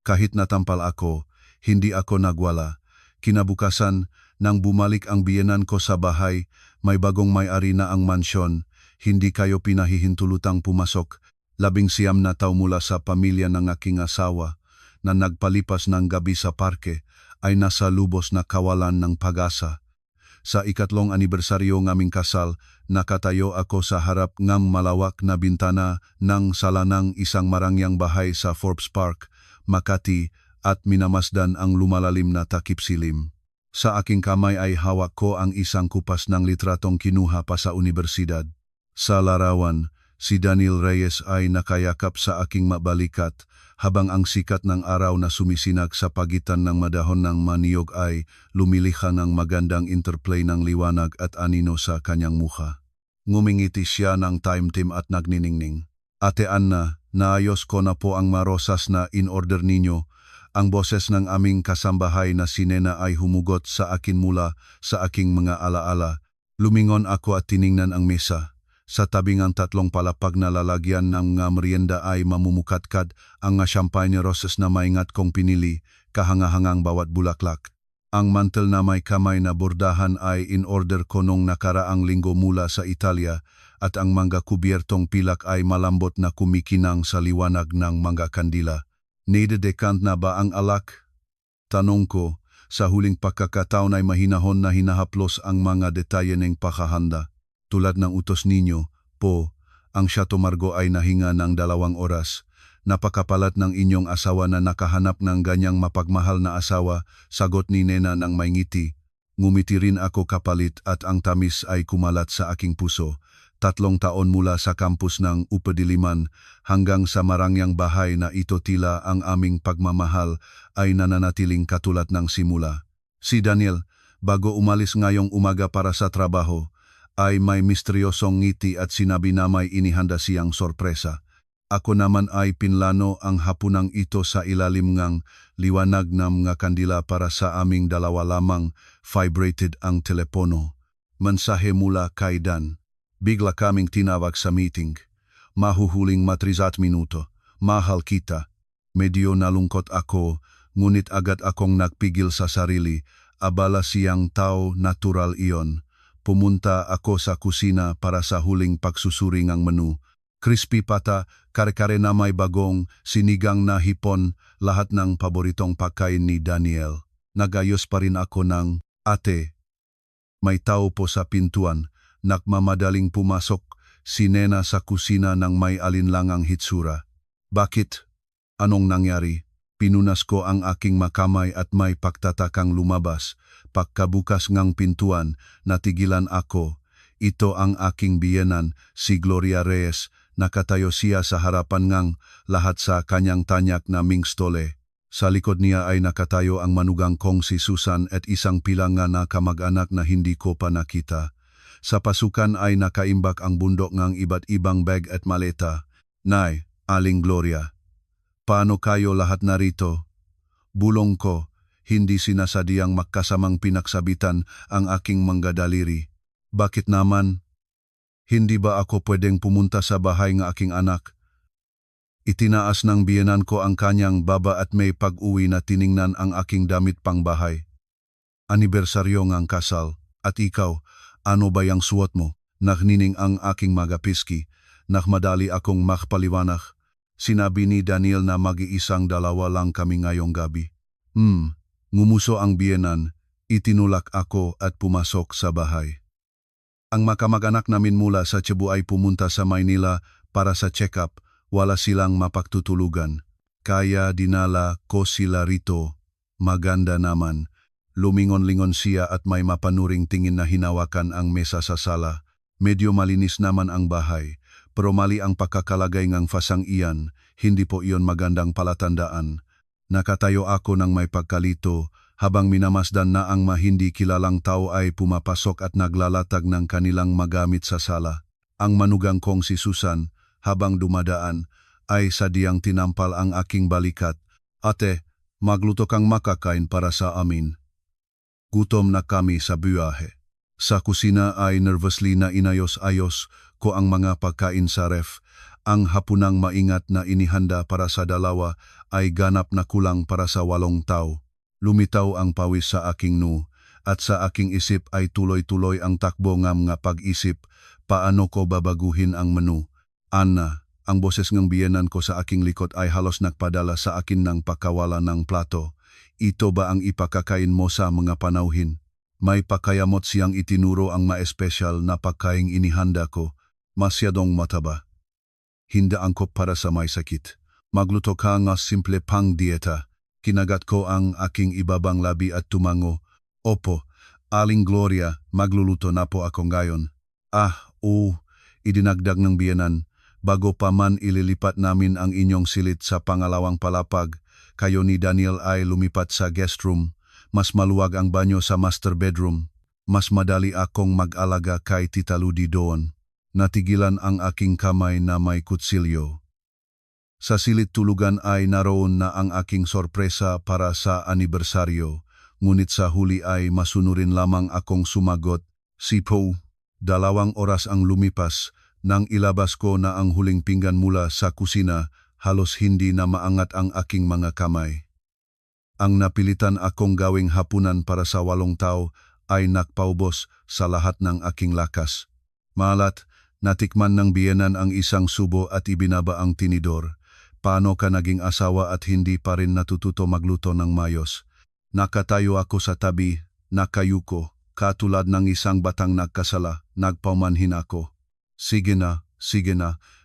Kahit natampal ako, hindi ako nagwala. Kinabukasan, nang bumalik ang biyenan ko sa bahay, may bagong may-ari na ang mansyon. Hindi kayo pinahihintulutang pumasok. 19 na taon mula sa pamilya ng aking asawa na nagpalipas ng gabi sa parke ay nasa lubos na kawalan ng pag-asa. Sa 3 anibersaryo ng aming kasal, nakatayo ako sa harap ng malawak na bintana ng salanang isang marangyang bahay sa Forbes Park, Makati, at minamasdan ang lumalalim na takip silim. Sa aking kamay ay hawak ko ang isang kupas ng litratong kinuha pa sa universidad. Sa larawan, si Daniel Reyes ay nakayakap sa aking mabalikat habang ang sikat ng araw na sumisinag sa pagitan ng madahon ng maniyog ay lumilikha ng magandang interplay ng liwanag at anino sa kanyang mukha. Ngumingiti siya ng taimtim at nagniningning. Ate Anna, naayos ko na po ang marosas na in-order ninyo. Ang boses ng aming kasambahay na si Nena ay humugot sa akin mula sa aking mga alaala. Lumingon ako at tiningnan ang mesa. Sa tabing ang 3 palapag na lalagyan ng merienda ay mamumukatkad ang champagne roses na maingat kong pinili, kahangahangang bawat bulaklak. Ang mantel na may kamay na bordahan ay in-order ko nung nakaraang linggo mula sa Italia at ang mga kubyertong pilak ay malambot na kumikinang sa liwanag ng mga kandila. Nidedekant na ba ang alak? Tanong ko, sa huling pagkakataon ay mahinahon na hinahaplos ang mga detalye ng pakahanda. Tulad ng utos ninyo, po, ang Chateau Margaux ay nahinga ng 2 oras. Napakapalat ng inyong asawa na nakahanap ng ganyang mapagmahal na asawa, sagot ni Nena ng may ngiti. Ngumiti rin ako kapalit at ang tamis ay kumalat sa aking puso. 3 taon mula sa kampus ng Upadiliman hanggang sa marangyang bahay na ito tila ang aming pagmamahal ay nananatiling katulad ng simula. Si Daniel, bago umalis ngayong umaga para sa trabaho, ay may misteryosong ngiti at sinabi na may inihanda siyang sorpresa. Ako naman ay pinlano ang hapunang ito sa ilalim ng liwanag ng mga kandila para sa aming 2 lamang. Vibrated ang telepono. Mensahe mula kay Dan. Bigla kaming tinawag sa meeting. Mahuhuling 30 minuto. Mahal kita. Medyo nalungkot ako, ngunit agad akong nagpigil sa sarili. Abala siyang tao, natural iyon. Pumunta ako sa kusina para sa huling pagsusuri ng menu. Crispy pata, kare-kare na may bagong, sinigang na hipon, lahat ng paboritong pagkain ni Daniel. Nagayos pa rin ako ng, ate. May tao po sa pintuan, nagmamadaling pumasok, si Nena sa kusina ng may alinlangang hitsura. Bakit? Anong nangyari? Pinunas ko ang aking makamay at may pagtatakang lumabas. Pagkabukas ng pintuan, natigilan ako. Ito ang aking biyenan, si Gloria Reyes. Nakatayo siya sa harapan ng lahat sa kanyang tanyak na mingstole. Sa likod niya ay nakatayo ang manugang kong si Susan at isang pilanga na kamag-anak na hindi ko pa nakita. Sa pasukan ay nakaimbak ang bundok ng iba't ibang bag at maleta. Nay, Aling Gloria, paano kayo lahat narito? Bulong ko. Hindi sinasadyang magkasamang pinaksabitan ang aking mga daliri. Bakit naman? Hindi ba ako pwedeng pumunta sa bahay ng aking anak? Itinaas ng biyenan ko ang kanyang baba at may pag-uwi na tiningnan ang aking damit pangbahay. Anibersaryo ng kasal. At ikaw, ano ba yung suot mo? Naknining ang aking mga piski. Nakmadali akong makpaliwanag. Sinabi ni Daniel na mag-iisang 2 lang kami ngayong gabi. Ngumuso ang biyenan, itinulak ako at pumasok sa bahay. Ang makamag-anak namin mula sa Cebu ay pumunta sa Maynila para sa check-up, wala silang mapagtutulugan. Kaya dinala ko sila rito. Maganda naman. Lumingon-lingon siya at may mapanuring tingin na hinawakan ang mesa sa sala. Medyo malinis naman ang bahay, pero mali ang pagkakalagay ng fasang iyan, hindi po iyon magandang palatandaan. Nakatayo ako ng may pagkalito habang minamasdan na ang hindi kilalang tao ay pumapasok at naglalatag ng kanilang magamit sa sala. Ang manugang kong si Susan, habang dumadaan, ay sadyang tinampal ang aking balikat. Ate, magluto kang makakain para sa amin. Gutom na kami sa biyahe. Sa kusina ay nervously na inayos-ayos ko ang mga pagkain sa ref. Ang hapunang maingat na inihanda para sa dalawa ay ganap na kulang para sa 8 tao. Lumitaw ang pawis sa aking noo, at sa aking isip ay tuloy-tuloy ang takbo ngam nga pag-isip, paano ko babaguhin ang menu. Anna, ang boses ng biyenan ko sa aking likod ay halos nagpadala sa akin ng pakawala ng plato. Ito ba ang ipakakain mo sa mga panauhin? May pakayamot siyang itinuro ang ma-espesyal na pagkaing inihanda ko. Masyadong mataba. Hindi angkop para sa may sakit. Magluto ka nga simple pang dieta. Kinagat ko ang aking ibabang labi at tumango. Opo, Aling Gloria, magluluto na po ako ngayon. Idinagdag ng biyenan. Bago pa man ililipat namin ang inyong silit sa pangalawang palapag, kayo ni Daniel ay lumipat sa guest room. Mas maluwag ang banyo sa master bedroom. Mas madali akong mag-alaga kay Tita Ludi doon. Natigilan ang aking kamay na may kutsilyo. Sa silid tulugan ay naroon na ang aking sorpresa para sa anibersaryo. Ngunit sa huli ay masunurin lamang akong sumagot, Sipo. 2 oras ang lumipas. Nang ilabas ko na ang huling pinggan mula sa kusina, halos hindi na maangat ang aking mga kamay. Ang napilitan akong gawing hapunan para sa 8 tao ay nakpaubos sa lahat ng aking lakas. Malat, natikman ng biyenan ang isang subo at ibinaba ang tinidor. Paano ka naging asawa at hindi pa rin natututo magluto ng mayos? Nakatayo ako sa tabi, nakayuko, katulad ng isang batang nagkasala, nagpaumanhin ako. Sige na,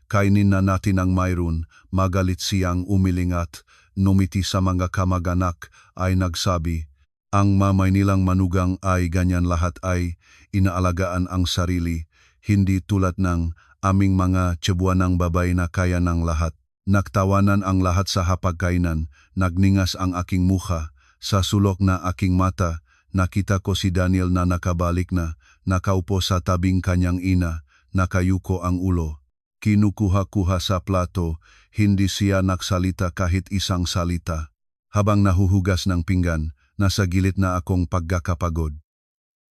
kainin na natin ang mayroon. Magalit siyang umilingat, numiti sa mga kamag-anak ay nagsabi, ang mamay nilang manugang ay ganyan lahat ay inaalagaan ang sarili, hindi tulad ng aming mga tsebuanang babay na kaya ng lahat. Nagtawanan ang lahat sa hapagkainan, nagningas ang aking mukha, sa sulok na aking mata, nakita ko si Daniel na nakabalik na, nakaupo sa tabing kanyang ina. Nakayuko ang ulo. Kinukuha-kuha sa plato, hindi siya nagsalita kahit isang salita. Habang nahuhugas ng pinggan, nasa gilid na akong pagkakapagod.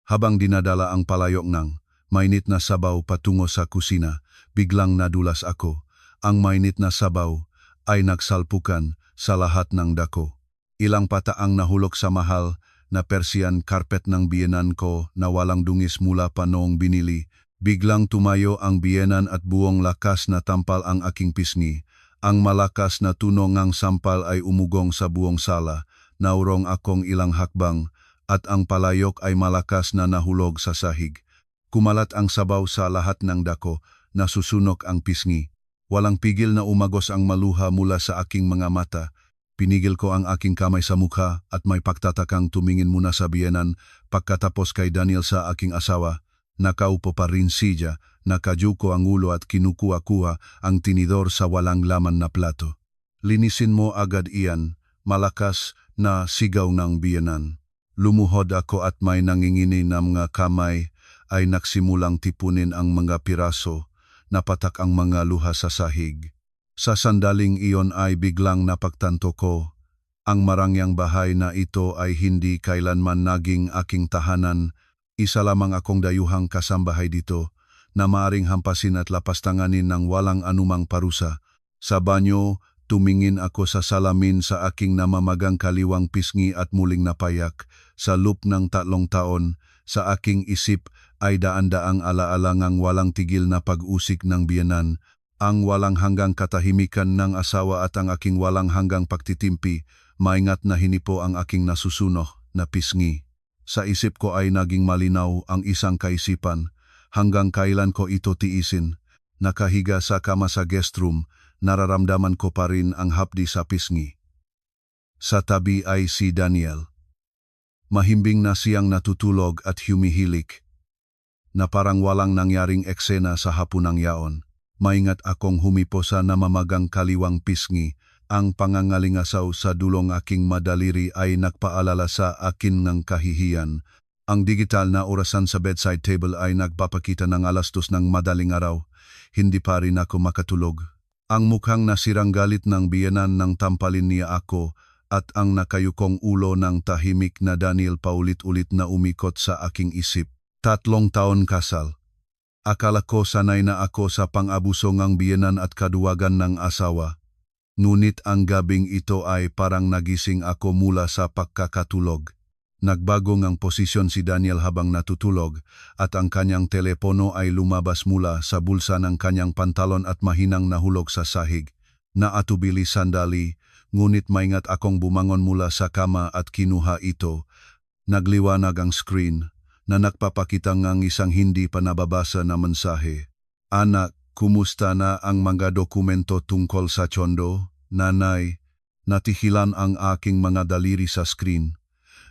Habang dinadala ang palayok ng mainit na sabaw patungo sa kusina, biglang nadulas ako. Ang mainit na sabaw ay nagsalpukan sa lahat ng dako. Ilang pata ang nahulog sa mahal na Persian carpet ng biyenan ko na walang dungis mula pa noong binili. Biglang tumayo ang biyenan at buong lakas na tampal ang aking pisngi. Ang malakas na tunog ng sampal ay umugong sa buong sala. Naurong akong ilang hakbang at ang palayok ay malakas na nahulog sa sahig. Kumalat ang sabaw sa lahat ng dako, nasusunok ang pisngi. Walang pigil na umagos ang maluha mula sa aking mga mata. Pinigil ko ang aking kamay sa mukha at may pagtatakang tumingin muna sa biyenan pagkatapos kay Daniel sa aking asawa. Nakaupo pa rin siya, nakayuko ang ulo at kinukuha-kuha ang tinidor sa walang laman na plato. Linisin mo agad iyan, malakas na sigaw ng biyenan. Lumuhod ako at may nangingini na mga kamay ay nagsimulang tipunin ang mga piraso, napatak ang mga luha sa sahig. Sa sandaling iyon ay biglang napagtanto ko, ang marangyang bahay na ito ay hindi kailanman naging aking tahanan. Isa lamang akong dayuhang kasambahay dito na maaring hampasin at lapastanganin ng walang anumang parusa. Sa banyo, tumingin ako sa salamin sa aking namamagang kaliwang pisngi at muling napayak. Sa loop ng 3 taon, sa aking isip ay daan-daang alaalangang walang tigil na pag-usik ng biyenan, ang walang hanggang katahimikan ng asawa at ang aking walang hanggang pagtitimpi, maingat na hinipo ang aking nasusuno na pisngi. Sa isip ko ay naging malinaw ang isang kaisipan, hanggang kailan ko ito tiisin. Nakahiga sa kama sa guest room, nararamdaman ko pa rin ang hapdi sa pisngi. Sa tabi ay si Daniel. Mahimbing na siyang natutulog at humihilik, na parang walang nangyaring eksena sa hapunang yaon. Maingat akong humipo sa namamagang kaliwang pisngi. Ang pangangalingasaw sa dulong aking madaliri ay nagpaalala sa akin ng kahihiyan. Ang digital na orasan sa bedside table ay nagpapakita ng 2:00 ng madaling araw. Hindi pa rin ako makatulog. Ang mukhang nasirang galit ng biyenan ng tampalin niya ako at ang nakayukong ulo ng tahimik na Daniel paulit-ulit na umikot sa aking isip. 3 taon kasal. Akala ko sanay na ako sa pang-abuso ng biyenan at kaduwagan ng asawa. Ngunit ang gabing ito ay parang nagising ako mula sa pagkakatulog. Nagbago ng posisyon si Daniel habang natutulog at ang kanyang telepono ay lumabas mula sa bulsa ng kanyang pantalon at mahinang nahulog sa sahig. Naatubili sandali, ngunit maingat akong bumangon mula sa kama at kinuha ito. Nagliwanag ang screen na nagpapakita ng isang hindi pa nababasa na mensahe. Anak, kumusta na ang mga dokumento tungkol sa Chondo? Nanay, natihilan ang aking mga daliri sa screen.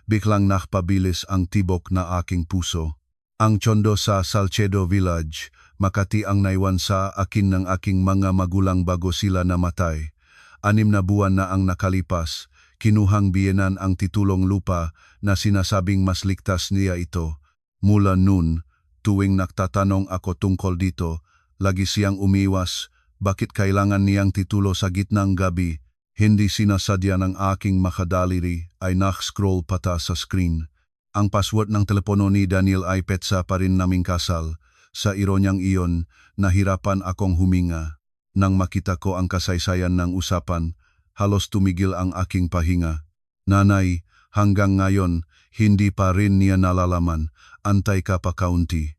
Biglang nakpabilis ang tibok na aking puso. Ang Chondo sa Salcedo Village, Makati ang naiwan sa akin ng aking mga magulang bago sila namatay. 6 na buwan na ang nakalipas, kinuhang biyenan ang titulong lupa na sinasabing mas ligtas niya ito. Mula noon, tuwing nagtatanong ako tungkol dito, lagi siyang umiwas. Bakit kailangan niyang titulo sa gitnang gabi? Hindi sinasadya ng aking makadaliri ay nak-scroll pata sa screen. Ang password ng telepono ni Daniel ay petsa pa rin naming kasal. Sa ironyang iyon, nahirapan akong huminga. Nang makita ko ang kasaysayan ng usapan, halos tumigil ang aking pahinga. Nanay, hanggang ngayon, hindi pa rin niya nalalaman. Antay ka pa kaunti.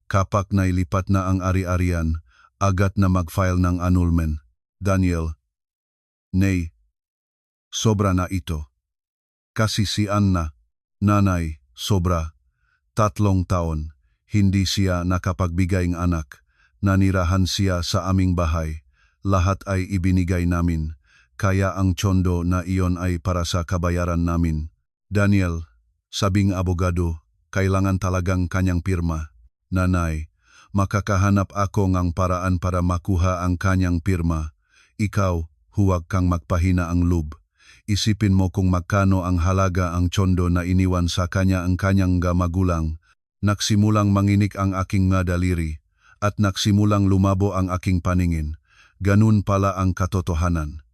Kapag nailipat na ang ari-arian, agad na mag-file ng annulment. Daniel, nay, sobra na ito. Kasi si Anna, nanay, sobra. 3 taon, hindi siya nakapagbigay ng anak. Nanirahan siya sa aming bahay. Lahat ay ibinigay namin. Kaya ang Chondo na iyon ay para sa kabayaran namin. Daniel, sabing abogado, kailangan talagang kanyang pirma. Nanay, makakahanap ako ng paraan para makuha ang kanyang pirma. Ikaw, huwag kang magpahina ang loob. Isipin mo kung magkano ang halaga ang Chondo na iniwan sa kanya ang kanyang magulang. Nagsimulang manginig ang aking madaliri at nagsimulang lumabo ang aking paningin. Ganun pala ang katotohanan.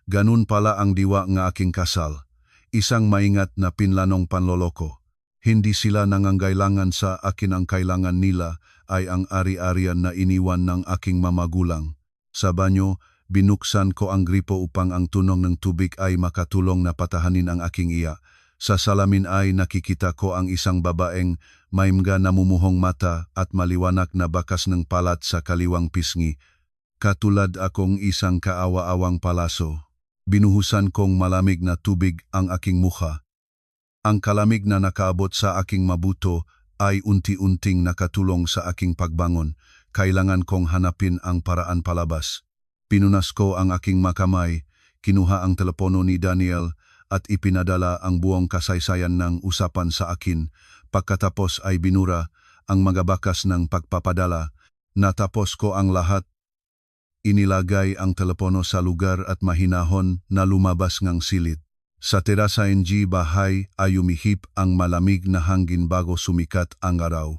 Ganun pala ang diwa ng aking kasal. Isang maingat na pinlanong panloloko. Hindi sila nangangailangan sa akin, ang kailangan nila ay ang ari-arian na iniwan ng aking mamagulang. Sa banyo, binuksan ko ang gripo upang ang tunog ng tubig ay makatulong na patahanin ang aking iya. Sa salamin ay nakikita ko ang isang babaeng may mga namumuhong mata at maliwanag na bakas ng palat sa kaliwang pisngi. Katulad akong isang kaawa-awang palaso. Binuhusan kong malamig na tubig ang aking mukha. Ang kalamig na nakaabot sa aking mabuto ay unti-unting nakatulong sa aking pagbangon. Kailangan kong hanapin ang paraan palabas. Pinunas ko ang aking makamay, kinuha ang telepono ni Daniel at ipinadala ang buong kasaysayan ng usapan sa akin. Pagkatapos ay binura ang mga bakas ng pagpapadala. Natapos ko ang lahat. Inilagay ang telepono sa lugar at mahinahon na lumabas ngang silid. Sa terasa ng bahay ay umihip ang malamig na hangin bago sumikat ang araw.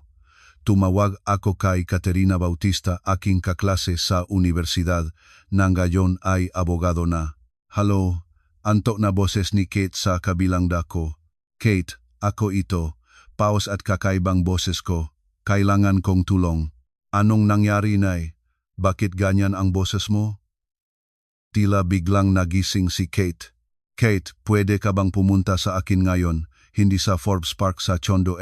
Tumawag ako kay Caterina Bautista, aking kaklase sa universidad, na ngayon ay abogado na. Hello, antok na boses ni Kate sa kabilang dako. Kate, ako ito. Paos at kakaibang boses ko. Kailangan kong tulong. Anong nangyari, Nay? Bakit ganyan ang boses mo? Tila biglang nagising si Kate. Kate, pwede ka bang pumunta sa akin ngayon? Hindi sa Forbes Park sa Chondo,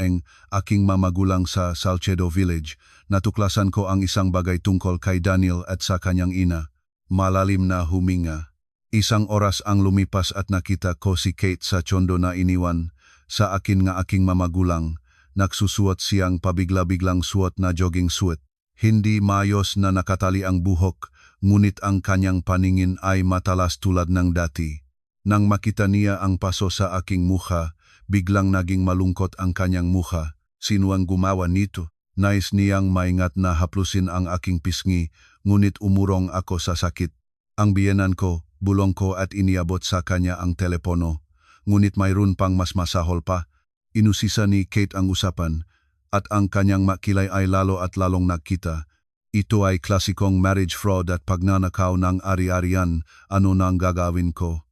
aking mamagulang sa Salcedo Village. Natuklasan ko ang isang bagay tungkol kay Daniel at sa kanyang ina. Malalim na huminga. 1 oras ang lumipas at nakita ko si Kate sa Chondo na iniwan sa akin nga aking mamagulang. Nagsusuot siyang pabigla-biglang suot na jogging suit. Hindi maayos na nakatali ang buhok, ngunit ang kanyang paningin ay matalas tulad ng dati. Nang makita niya ang paso sa aking mukha, biglang naging malungkot ang kanyang mukha. Sino ang gumawa nito? Nais niyang maingat na haplusin ang aking pisngi, ngunit umurong ako sa sakit. Ang biyenan ko, bulong ko at iniabot sa kanya ang telepono. Ngunit mayroon pang mas masahol pa. Inusisa ni Kate ang usapan, at ang kanyang makilay ay lalo at lalong nakita. Ito ay klasikong marriage fraud at pagnanakaw ng ari-arian. Ano nang gagawin ko?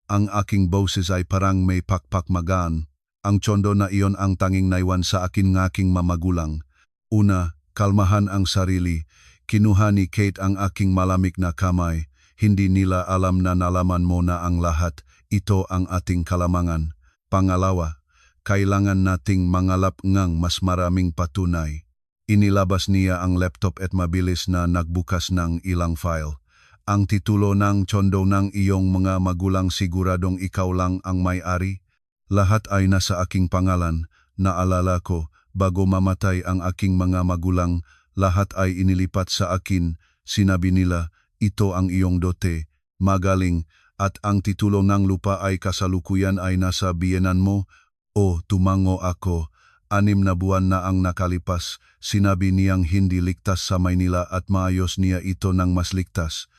Ang aking boses ay parang may pakpakmagaan. Ang Chondo na iyon ang tanging naiwan sa akin ng aking mamagulang. Una, Kalmahan ang sarili. Kinuha ni Kate ang aking malamig na kamay. Hindi nila alam na nalaman mo na ang lahat. Ito ang ating kalamangan. Pangalawa, kailangan nating mangalap ngang mas maraming patunay. Inilabas niya ang laptop at mabilis na nagbukas ng ilang file. Ang titulo ng tsondo ng iyong mga magulang siguradong ikaw lang ang may-ari. Lahat ay nasa aking pangalan. Naalala ko, bago mamatay ang aking mga magulang, lahat ay inilipat sa akin. Sinabi nila, ito ang iyong dote, magaling, at ang titulo ng lupa ay kasalukuyan ay nasa biyenan mo. O, tumango ako. 6 na buwan na ang nakalipas. Sinabi niyang hindi ligtas sa Maynila at maayos niya ito ng mas ligtas.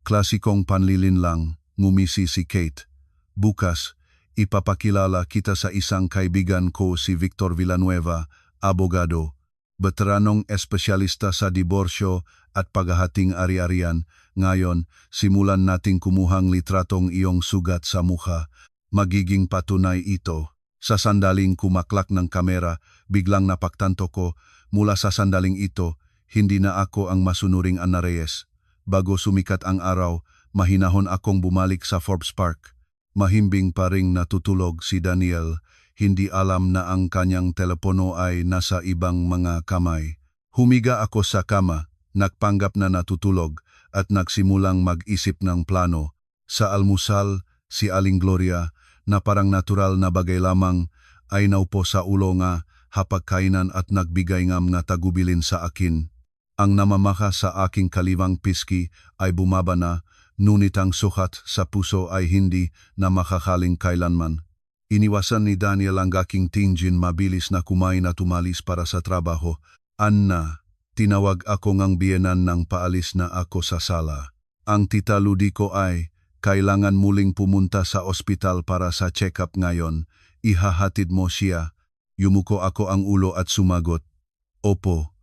Klasikong panlilin lang, ngumisi si Kate. Bukas, ipapakilala kita sa isang kaibigan ko si Victor Villanueva, abogado, veteranong espesyalista sa diborsyo at paghahating ari-arian. Ngayon, simulan nating kumuhang litratong iyong sugat sa mukha. Magiging patunay ito. Sa sandaling kumaklak ng kamera, biglang napagtanto ko, mula sa sandaling ito, hindi na ako ang masunuring Ana Reyes. Bago sumikat ang araw, mahinahon akong bumalik sa Forbes Park. Mahimbing pa ring natutulog si Daniel. Hindi alam na ang kanyang telepono ay nasa ibang mga kamay. Humiga ako sa kama, nagpanggap na natutulog, at nagsimulang mag-isip ng plano. Sa almusal, si Aling Gloria, na parang natural na bagay lamang, ay naupo sa ulo nga, hapagkainan at nagbigay ngam nga tagubilin sa akin. Ang namamaka sa aking kalibang piski ay bumaba na, ngunit ang sukat sa puso ay hindi na makakaling kailanman. Iniwasan ni Daniel ang aking tingin, mabilis na kumain at umalis para sa trabaho. Anna, tinawag ako ngang biyenan ng paalis na ako sa sala. Ang tita Ludi ko ay, kailangan muling pumunta sa ospital para sa check-up ngayon. Ihahatid mo siya. Yumuko ako ang ulo at sumagot. Opo.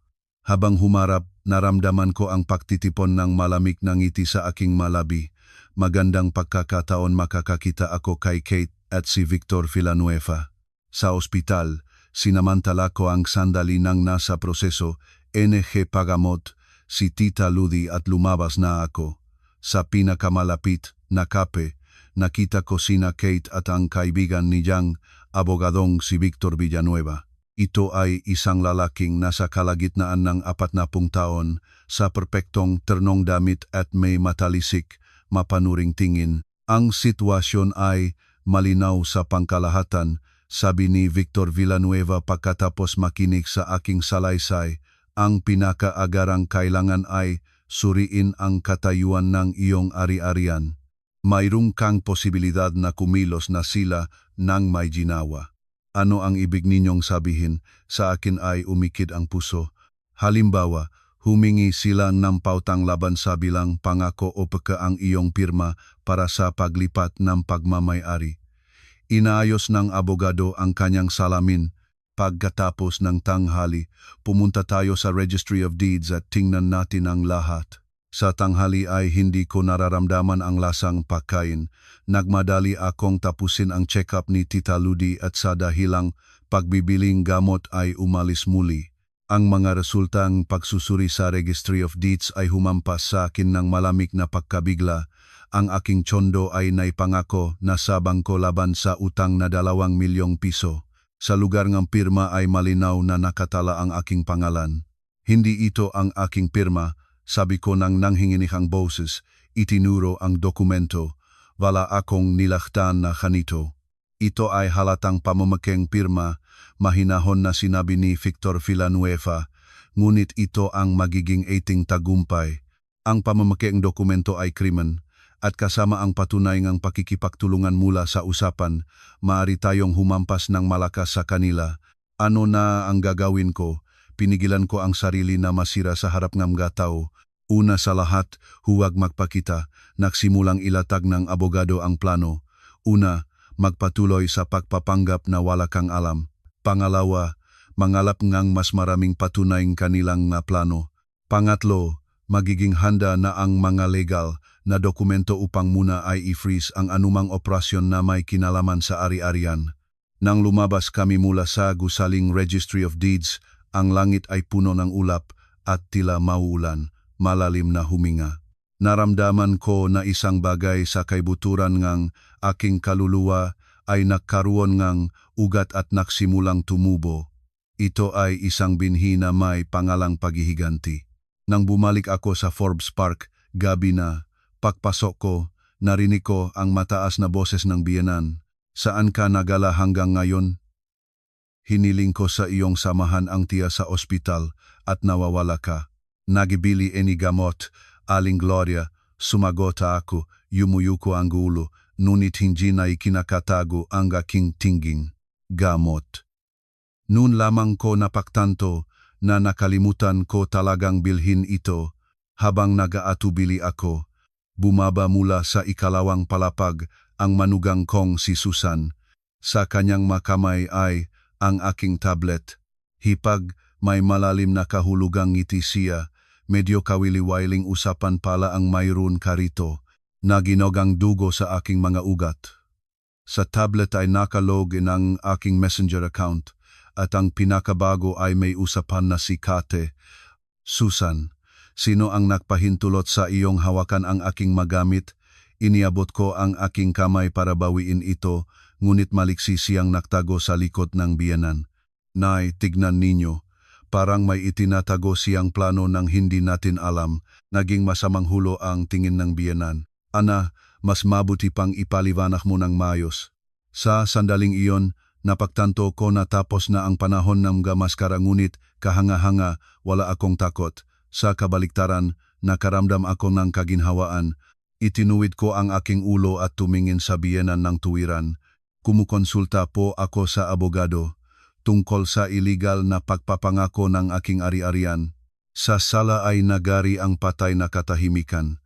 Habang humarap, naramdaman ko ang pagtitipon ng malamig na ngiti sa aking malabi. Magandang pagkakataon makakakita ako kay Kate at si Victor Villanueva. Sa ospital, sinamantala ko ang sandali ng nasa proseso, NG Pagamot, si Tita Ludi at lumabas na ako. Sa pinakamalapit na kape, nakita ko sina Kate at ang kaibigan ni Yang, abogadong si Victor Villanueva. Ito ay isang lalaking nasa kalagitnaan ng 40 taon, sa perpektong ternong damit at may matalisik, mapanuring tingin. Ang sitwasyon ay malinaw sa pangkalahatan, sabi ni Victor Villanueva pagkatapos makinig sa aking salaysay. Ang pinakaagarang kailangan ay suriin ang katayuan ng iyong ari-arian. Mayroong kang posibilidad na kumilos na sila ng may ginawa. Ano ang ibig ninyong sabihin? Sa akin ay umikid ang puso. Halimbawa, humingi sila ng pautang laban sa bilang pangako o peka ang iyong pirma para sa paglipat ng pagmamay-ari. Inaayos ng abogado ang kanyang salamin. Pagkatapos ng tanghali, pumunta tayo sa Registry of Deeds at tingnan natin ang lahat. Sa tanghali ay hindi ko nararamdaman ang lasang pagkain. Nagmadali akong tapusin ang check-up ni Tita Ludi at sa dahilang pagbibiling gamot ay umalis muli. Ang mga resultang pagsusuri sa Registry of Deeds ay humampas sa akin ng malamig na pagkabigla. Ang aking tsondo ay naipangako na sa bangko laban sa utang na 2 milyong piso. Sa lugar ng pirma ay malinaw na nakatala ang aking pangalan. Hindi ito ang aking pirma, sabi ko nang nanghinginihang boses, itinuro ang dokumento. Wala akong nilaktan na kanito. Ito ay halatang pamamakeng pirma, mahinahon na sinabi ni Victor Villanueva, ngunit ito ang magiging 18 tagumpay. Ang pamamakeng dokumento ay krimen, at kasama ang patunay ng pakikipagtulungan mula sa usapan, maaari tayong humampas ng malakas sa kanila. Ano na ang gagawin ko? Pinigilan ko ang sarili na masira sa harap ng tao. Una sa lahat, huwag magpakita. Nagsimulang ilatag ng abogado ang plano. Una, magpatuloy sa pagpapanggap na wala kang alam. Pangalawa, mangalap ngang mas maraming patunay kanilang na plano. Pangatlo, magiging handa na ang mga legal na dokumento upang muna ay i-freeze ang anumang operasyon na may kinalaman sa ari-arian. Nang lumabas kami mula sa gusaling Registry of Deeds, ang langit ay puno ng ulap, at tila mauulan, malalim na huminga. Naramdaman ko na isang bagay sa kaibuturan ngang aking kaluluwa ay nagkaroon ngang ugat at nagsimulang tumubo. Ito ay isang binhi na may pangalang paghihiganti. Nang bumalik ako sa Forbes Park, gabi na, pagpasok ko, narinig ko ang mataas na boses ng biyenan. Saan ka nagala hanggang ngayon? Hiniling ko sa iyong samahan ang tiya sa ospital at nawawala ka. Nagibili eni gamot. Aling Gloria, sumagot ako, yumuyuko ang gulo, ngunit hindi na ikinakatago ang aking tinging gamot. Noon lamang ko napagtanto na nakalimutan ko talagang bilhin ito habang nag-aatubili ako. Bumaba mula sa ikalawang palapag ang manugang kong si Susan. Sa kanyang makamay ay ang aking tablet. Hipag may malalim na kahulugang ngiti siya. Medyo kawili-wailing usapan pala ang mayroon ka rito na ginogang dugo sa aking mga ugat. Sa tablet ay nakalog ng aking messenger account at ang pinakabago ay may usapan na si Kate. Susan, sino ang nagpahintulot sa iyong hawakan ang aking magamit? Iniabot ko ang aking kamay para bawiin ito, ngunit maliksi siyang naktago sa likod ng biyenan. Nay, tignan ninyo. Parang may itinatago siyang plano ng hindi natin alam, naging masamang hulo ang tingin ng biyenan. Ana, mas mabuti pang ipaliwanag mo ng mayos. Sa sandaling iyon, napagtanto ko na tapos na ang panahon ng gamaskara ngunit kahanga-hanga, wala akong takot. Sa kabaliktaran, nakaramdam ako ng kaginhawaan. Itinuwid ko ang aking ulo at tumingin sa biyenan ng tuwiran. Kumukonsulta po ako sa abogado tungkol sa illegal na pagpapangako ng aking ari-arian. Sa sala ay nagari ang patay na katahimikan.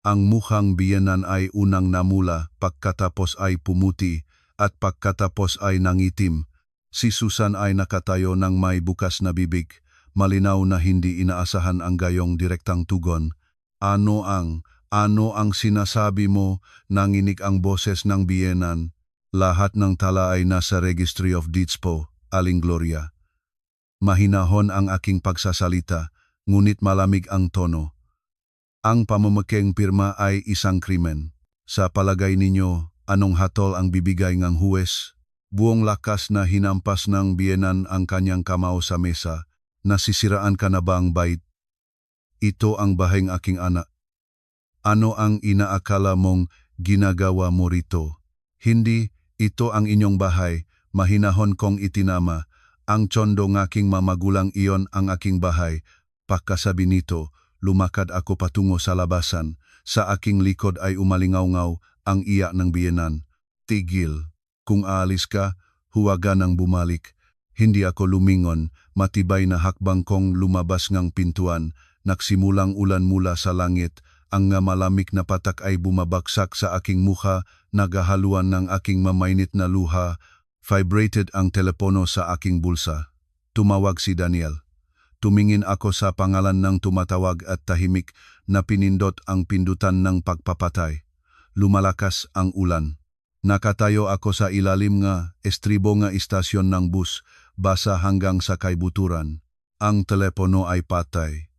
Ang mukhang biyenan ay unang namula, pagkatapos ay pumuti, at pagkatapos ay nangitim. Si Susan ay nakatayo ng may bukas na bibig, malinaw na hindi inaasahan ang gayong direktang tugon. Ano ang sinasabi mo? Nanginig ang boses ng biyenan. Lahat ng tala ay nasa Registry of Deeds po, Aling Gloria. Mahinahon ang aking pagsasalita, ngunit malamig ang tono. Ang pamamaking pirma ay isang krimen. Sa palagay ninyo, anong hatol ang bibigay ng huwes? Buong lakas na hinampas ng biyenan ang kanyang kamao sa mesa. Nasisiraan ka na ba ang bait? Ito ang baheng aking anak. Ano ang inaakala mong ginagawa mo rito? Hindi, ito ang inyong bahay. Mahinahon kong itinama, ang tsondo ng aking mamagulang iyon ang aking bahay. Pagkasabi nito, lumakad ako patungo sa labasan. Sa aking likod ay umalingaw-ngaw ang iyak ng biyenan. Tigil. Kung aalis ka, huwaga nang bumalik. Hindi ako lumingon, matibay na hakbang kong lumabas ngang pintuan. Nagsimulang ulan mula sa langit. Ang malamig na patak ay bumabagsak sa aking mukha, nagahaluan ng aking mamainit na luha. Vibrated ang telepono sa aking bulsa. Tumawag si Daniel. Tumingin ako sa pangalan ng tumatawag at tahimik na pinindot ang pindutan ng pagpapatay. Lumalakas ang ulan. Nakatayo ako sa ilalim nga estribo nga istasyon ng bus, basa hanggang sa kaibuturan. Ang telepono ay patay.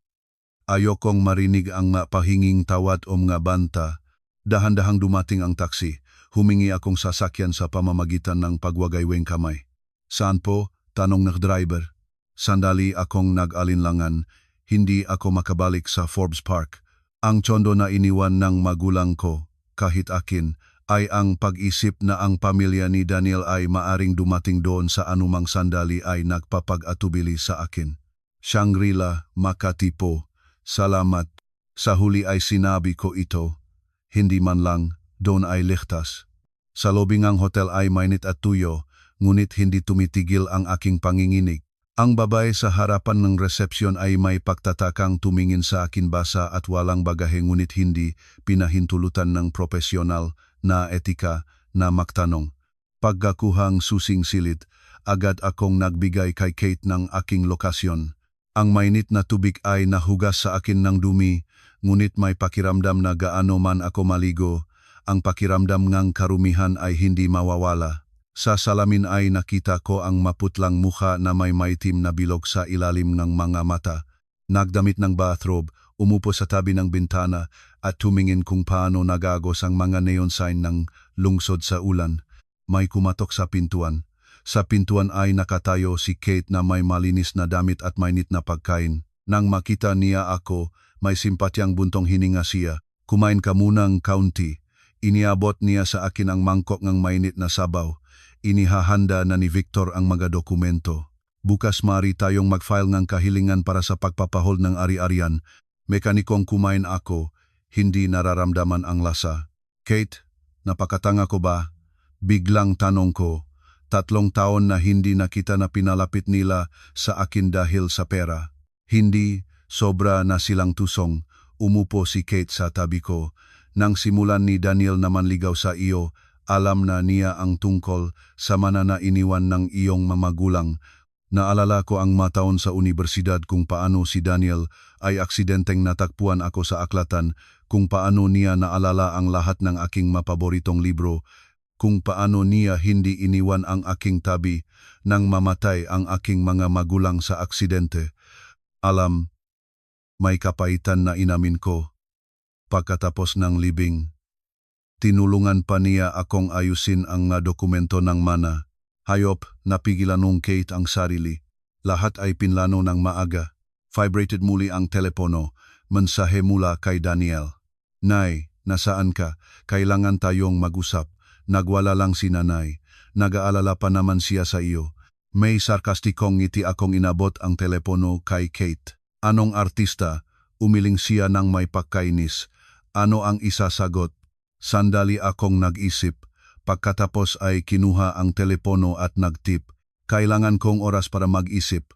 Ayokong marinig ang pahinging tawad o mga banta. Dahan-dahang dumating ang taksi. Humingi akong sasakyan sa pamamagitan ng pagwagayweng kamay. Saan po? Tanong ng driver. Sandali akong nag-alinlangan. Hindi ako makabalik sa Forbes Park. Ang tsondo na iniwan ng magulang ko, kahit akin, ay ang pag-isip na ang pamilya ni Daniel ay maaring dumating doon sa anumang sandali ay nagpapag-atubili sa akin. Shangri-La, Makati po. Salamat. Sa huli ay sinabi ko ito. Hindi man lang. Doon ay ligtas. Sa lobby ng hotel ay mainit at tuyo, ngunit hindi tumitigil ang aking panginginig. Ang babae sa harapan ng resepsyon ay may pagtatakang tumingin sa akin basa at walang bagahe ngunit hindi pinahintulutan ng profesional na etika na magtanong. Pagkakuhang susing silid, agad akong nagbigay kay Kate ng aking lokasyon. Ang mainit na tubig ay nahugas sa akin ng dumi, ngunit may pakiramdam na gaano man ako maligo, ang pakiramdam ngang karumihan ay hindi mawawala. Sa salamin ay nakita ko ang maputlang mukha na may maitim na bilog sa ilalim ng mga mata. Nagdamit ng bathrobe, umupo sa tabi ng bintana at tumingin kung paano nagagos ang mga neon sign ng lungsod sa ulan. May kumatok sa pintuan. Sa pintuan ay nakatayo si Kate na may malinis na damit at mainit na pagkain. Nang makita niya ako, may simpatyang buntong hininga siya. Kumain ka munang kaunti. Iniabot niya sa akin ang mangkok ng mainit na sabaw. Inihahanda na ni Victor ang mga dokumento. Bukas mari tayong mag-file ng kahilingan para sa pagpapahol ng ari-arian. Mekanikong kumain ako, hindi nararamdaman ang lasa. Kate, napakatanga ko ba? Biglang tanong ko. 3 taon na hindi na kita na pinalapit nila sa akin dahil sa pera. Hindi, sobra na silang tusong. Umupo si Kate sa tabi ko. Nang simulan ni Daniel na manligaw sa iyo, alam na niya ang tungkol sa mananainiwan ng iyong mamagulang. Naalala ko ang mataon sa universidad kung paano si Daniel ay aksidenteng natakpuan ako sa aklatan, kung paano niya naalala ang lahat ng aking mapaboritong libro, kung paano niya hindi iniwan ang aking tabi nang mamatay ang aking mga magulang sa aksidente. Alam, may kapaitan na inamin ko. Pagkatapos ng libing, tinulungan pa niya akong ayusin ang dokumento ng mana. Hayop, napigilan nung Kate ang sarili. Lahat ay pinlano ng maaga. Vibrated muli ang telepono. Mensahe mula kay Daniel. Nay, nasaan ka? Kailangan tayong mag-usap. Nagwala lang si nanay. Nag-aalala pa naman siya sa iyo. May sarkastikong ngiti akong inabot ang telepono kay Kate. Anong artista? Umiling siya ng may pagkainis. Ano ang isasagot? Sandali akong nag-isip. Pagkatapos ay kinuha ang telepono at nagtip. Kailangan kong oras para mag-isip.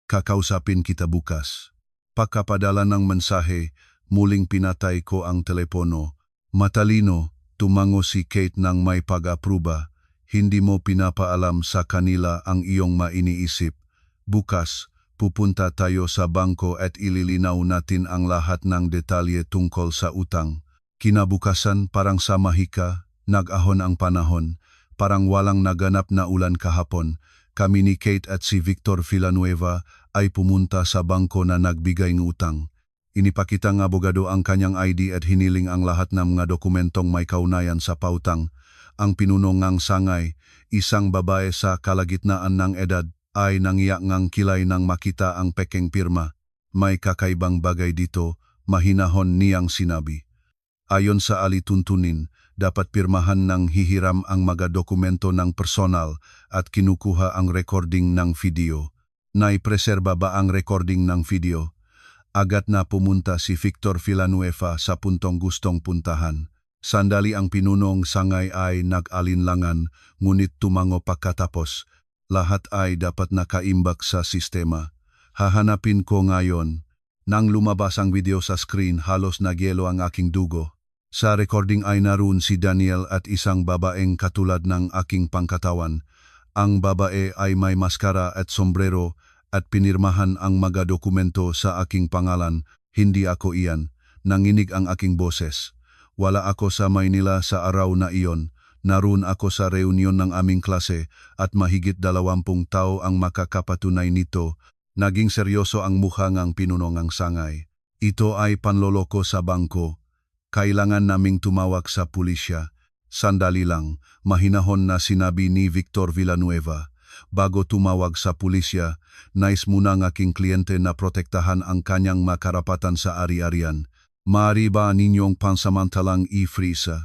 Kakausapin kita bukas. Pagkapadala ng mensahe, muling pinatay ko ang telepono. Matalino, tumango si Kate ng may pag-apruba. Hindi mo pinapaalam sa kanila ang iyong mainiisip. Bukas, pupunta tayo sa bangko at ililinaw natin ang lahat ng detalye tungkol sa utang. Kinabukasan parang sa mahika. Nag-ahon ang panahon, parang walang naganap na ulan kahapon. Kami ni Kate at si Victor Villanueva ay pumunta sa bangko na nagbigay ng utang. Inipakita ng abogado ang kanyang ID at hiniling ang lahat ng mga dokumentong may kaunayan sa pautang. Ang pinuno ngang sangay, isang babae sa kalagitnaan ng edad, ay nangiyak ngang kilay nang makita ang pekeng pirma. May kakaibang bagay dito, mahinahon niyang sinabi. Ayon sa alituntunin, dapat pirmahan ng hihiram ang mga dokumento ng personal at kinukuha ang recording ng video. Naipreserba ba ang recording ng video? Agad na pumunta si Victor Villanueva sa puntong gustong puntahan. Sandali ang pinunong sangay ay nag-alinlangan, ngunit tumango pagkatapos. Lahat ay dapat nakaimbak sa sistema. Hahanapin ko ngayon. Nang lumabas ang video sa screen, halos nagyelo ang aking dugo. Sa recording ay naroon si Daniel at isang babaeng katulad ng aking pangkatawan. Ang babae ay may maskara at sombrero at pinirmahan ang mga dokumento sa aking pangalan. Hindi ako iyan. Nanginig ang aking boses. Wala ako sa Maynila sa araw na iyon. Naroon ako sa reunion ng aming klase at mahigit 20 tao ang makakapatunay nito. Naging seryoso ang mukha ng pinunong ang sangay. Ito ay panloloko sa bangko. Kailangan naming tumawag sa pulisya. Sandali lang, mahinahon na sinabi ni Victor Villanueva. Bago tumawag sa pulisya, nais muna ng aking kliyente na protektahan ang kanyang makarapatan sa ari-arian. Maaari ba ninyong pansamantalang i-freeze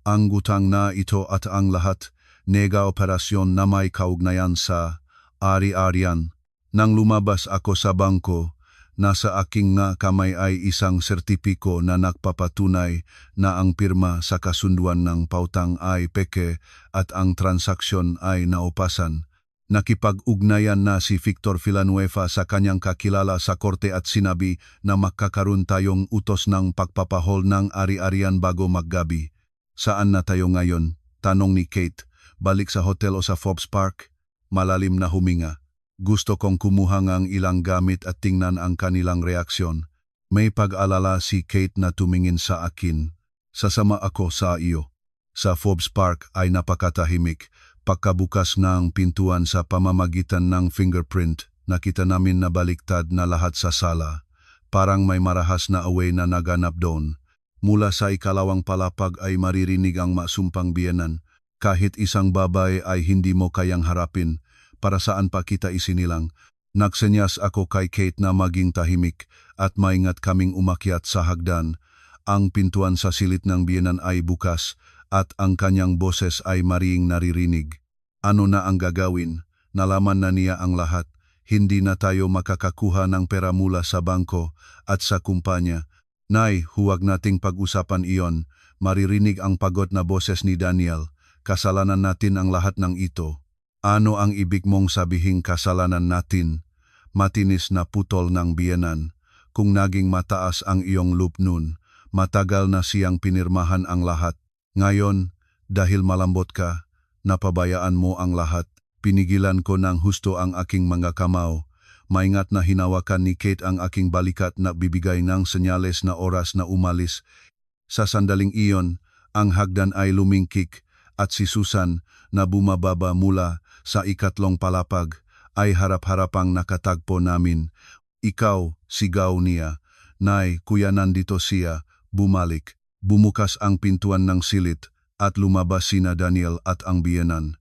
ang utang na ito at ang lahat, nega operasyon na may kaugnayan sa ari-arian? Nang lumabas ako sa bangko, nasa aking nga kamay ay isang sertipiko na nagpapatunay na ang pirma sa kasunduan ng pautang ay peke at ang transaksyon ay naupasan. Nakipag-ugnayan na si Victor Villanueva sa kanyang kakilala sa korte at sinabi na magkakaroon tayong utos ng pagpapahol ng ari-arian bago maggabi. Saan na tayo ngayon? Tanong ni Kate. Balik sa hotel o sa Forbes Park? Malalim na huminga. Gusto kong kumuha ng ilang gamit at tingnan ang kanilang reaksyon. May pag-alala si Kate na tumingin sa akin. Sasama ako sa iyo. Sa Forbes Park ay napakatahimik. Pagkabukas ng pintuan sa pamamagitan ng fingerprint, Nakita namin na baliktad na lahat sa sala. Parang may marahas na away na naganap doon. Mula sa ikalawang palapag ay maririnig ang masumpang biyenan. Kahit isang babae ay hindi mo kayang harapin. Para saan pa kita isinilang? Nagsenyas ako kay Kate na maging tahimik at maingat kaming umakyat sa hagdan. Ang pintuan sa silid ng biyenan ay bukas at ang kanyang boses ay mariing naririnig. Ano na ang gagawin? Nalaman na niya ang lahat. Hindi na tayo makakakuha ng pera mula sa bangko at sa kumpanya. Nay, huwag nating pag-usapan iyon. Maririnig ang pagod na boses ni Daniel. Kasalanan natin ang lahat ng ito. Ano ang ibig mong sabihing kasalanan natin? Matinis na putol ng biyenan. Kung naging mataas ang iyong loop nun, matagal na siyang pinirmahan ang lahat. Ngayon, dahil malambot ka, napabayaan mo ang lahat. Pinigilan ko ng husto ang aking mga kamao. Maingat na hinawakan ni Kate ang aking balikat na bibigay ng senyales na oras na umalis. Sa sandaling iyon, ang hagdan ay lumingkik at si Susan na bumababa mula sa ikatlong palapag ay harap-harapang nakatagpo namin. Ikaw, sigaw niya. Nay, kuya nandito siya, bumalik. Bumukas ang pintuan ng silid at lumabas sina Daniel at ang biyenan.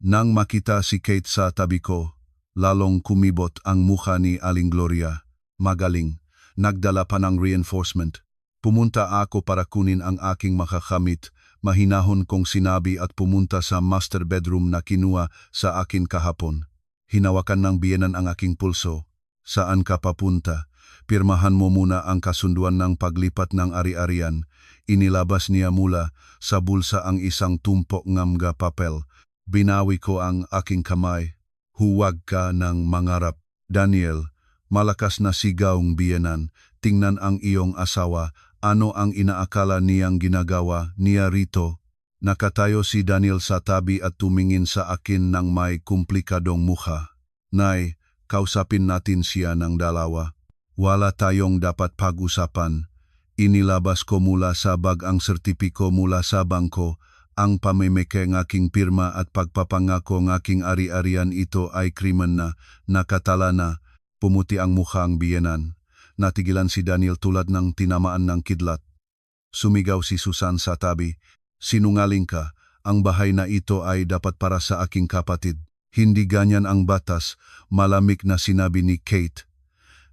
Nang makita si Kate sa tabi ko, lalong kumibot ang mukha ni Aling Gloria. Magaling, nagdala pa ng reinforcement. Pumunta ako para kunin ang aking makakamit. Mahinahon kong sinabi at pumunta sa master bedroom na kinuha sa akin kahapon. Hinawakan ng biyenan ang aking pulso. Saan ka papunta? Pirmahan mo muna ang kasunduan ng paglipat ng ari-arian. Inilabas niya mula sa bulsa ang isang tumpok ng mga papel. Binawi ko ang aking kamay. Huwag ka ng mangarap. Daniel, malakas na sigaw ng biyenan. Tingnan ang iyong asawa. Ano ang inaakala niyang ginagawa niya rito? Nakatayo si Daniel sa tabi at tumingin sa akin ng may komplikadong mukha. Nay, kausapin natin siya ng dalawa. Wala tayong dapat pag-usapan. Inilabas ko mula sa bag ang sertipiko mula sa bangko. Ang pamimike ng aking pirma at pagpapangako ng aking ari-arian ito ay krimen na. Nakatala na. Pumuti ang mukha ang biyenan. Natigilan si Daniel tulad ng tinamaan ng kidlat. Sumigaw si Susan sa tabi. Sinungaling ka, ang bahay na ito ay dapat para sa aking kapatid. Hindi ganyan ang batas, malamig na sinabi ni Kate.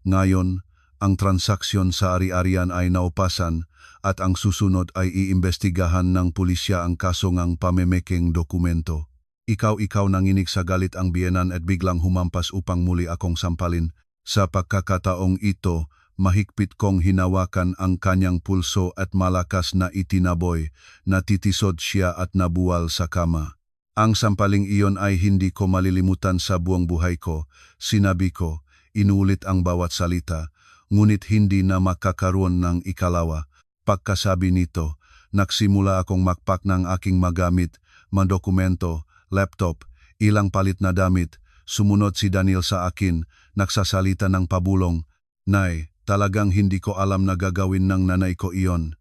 Ngayon, ang transaksyon sa ari-arian ay naupasan at ang susunod ay iimbestigahan ng pulisya ang kaso ng pamemekeng dokumento. Ikaw nanginig sa galit ang biyenan at biglang humampas upang muli akong sampalin. Sa pagkakataong ito, mahigpit kong hinawakan ang kanyang pulso at malakas na itinaboy. Natitisod siya at nabuwal sa kama. Ang sampaling iyon ay hindi ko malilimutan sa buong buhay ko. Sinabi ko, inulit ang bawat salita, ngunit hindi na makakaroon ng ikalawa. Pagkasabi nito, nagsimula akong makpak ng aking magamit, mandokumento, laptop, ilang palit na damit. Sumunod si Daniel sa akin, nagsasalita ng pabulong. Nay, talagang hindi ko alam na gagawin ng nanay ko iyon.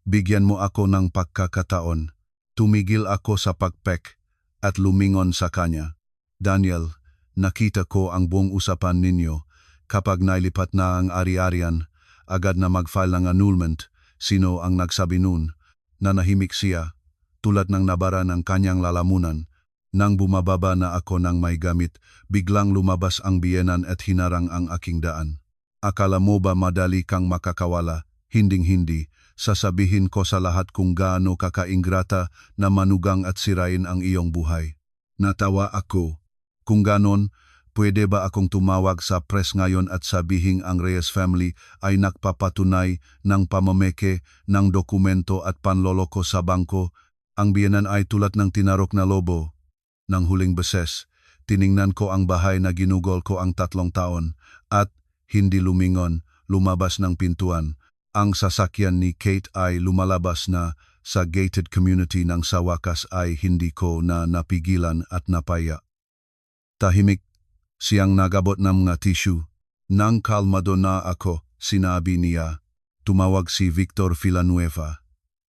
Bigyan mo ako ng pagkakataon. Tumigil ako sa pagpek at lumingon sa kanya. Daniel, nakita ko ang buong usapan ninyo. Kapag nailipat na ang ari-arian, agad na mag-file ng annulment. Sino ang nagsabi nun? Nanahimik siya, tulad ng nabara ng kanyang lalamunan. Nang bumababa na ako ng may gamit, biglang lumabas ang biyenan at hinarang ang aking daan. Akala mo ba madali kang makakawala? Hinding-hindi. Sasabihin ko sa lahat kung gaano kakaingrata na manugang at sirain ang iyong buhay. Natawa ako. Kung ganon, pwede ba akong tumawag sa press ngayon at sabihin ang Reyes family ay nagpapatunay ng pamameke ng dokumento at panloloko sa bangko? Ang biyenan ay tulad ng tinarok na lobo. Nang huling beses, tiningnan ko ang bahay na ginugol ko ang 3 taon at hindi lumingon, lumabas ng pintuan. Ang sasakyan ni Kate ay lumalabas na sa gated community ng sa wakas ay hindi ko na napigilan at napaya. Tahimik, siyang nagabot ng mga tissue. Nang kalmado na ako, sinabi niya, tumawag si Victor Villanueva.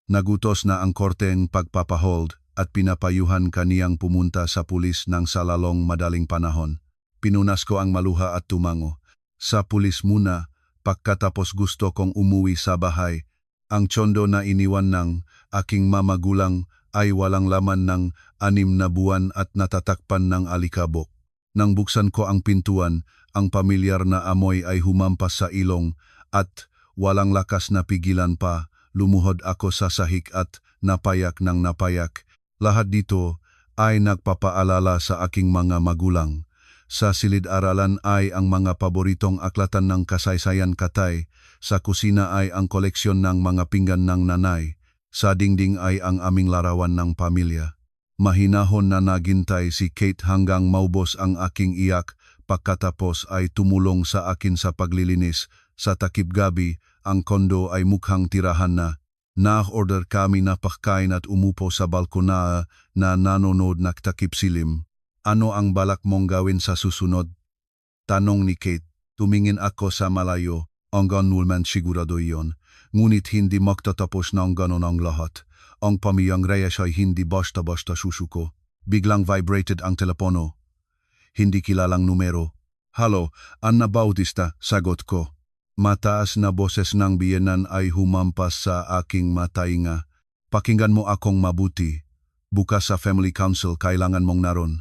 Nagutos na ang korteng pagpapahold at pinapayuhan kaniyang pumunta sa pulis ng sa lalong madaling panahon. Pinunas ko ang maluha at tumango. Sa pulis muna, pagkatapos gusto kong umuwi sa bahay. Ang tsondo na iniwan ng aking mamagulang ay walang laman ng 6 na buwan at natatakpan ng alikabok. Nang buksan ko ang pintuan, ang pamilyar na amoy ay humampas sa ilong at walang lakas na pigilan pa. Lumuhod ako sa sahig at napayak ng napayak. Lahat dito ay nagpapaalala sa aking mga magulang. Sa silid-aralan ay ang mga paboritong aklatan ng kasaysayan katay. Sa kusina ay ang koleksyon ng mga pinggan ng nanay. Sa dingding ay ang aming larawan ng pamilya. Mahinahon na naghintay si Kate hanggang maubos ang aking iyak. Pagkatapos ay tumulong sa akin sa paglilinis. Sa takip gabi, ang kondo ay mukhang tirahan na. Na-order kami na pagkain at umupo sa balkona na nanonood ng takip silim. Ano ang balak mong gawin sa susunod? Tanong ni Kate. Tumingin ako sa malayo. Hanggang nulman sigurado iyon. Ngunit hindi magtatapos ng ganon ang lahat. Ang pamiyang Reyes ay hindi basta-basta susuko. Biglang vibrated ang telepono. Hindi kilalang numero. Halo, Anna Bautista, sagot ko. Mataas na boses ng biyenan ay humampas sa aking matainga. Pakinggan mo akong mabuti. Bukas sa Family Council kailangan mong naron.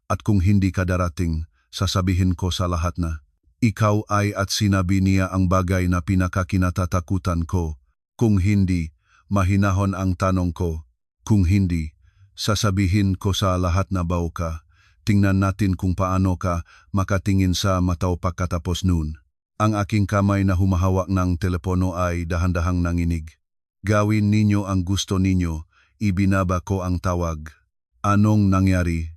At kung hindi ka darating, sasabihin ko sa lahat na. Ikaw ay at sinabi niya ang bagay na pinakakinatatakutan ko. Kung hindi, mahinahon ang tanong ko. Kung hindi, sasabihin ko sa lahat na bao ka. Tingnan natin kung paano ka makatingin sa mataw pagkatapos noon. Ang aking kamay na humahawak ng telepono ay dahan-dahang nanginig. Gawin ninyo ang gusto ninyo, ibinaba ko ang tawag. Anong nangyari?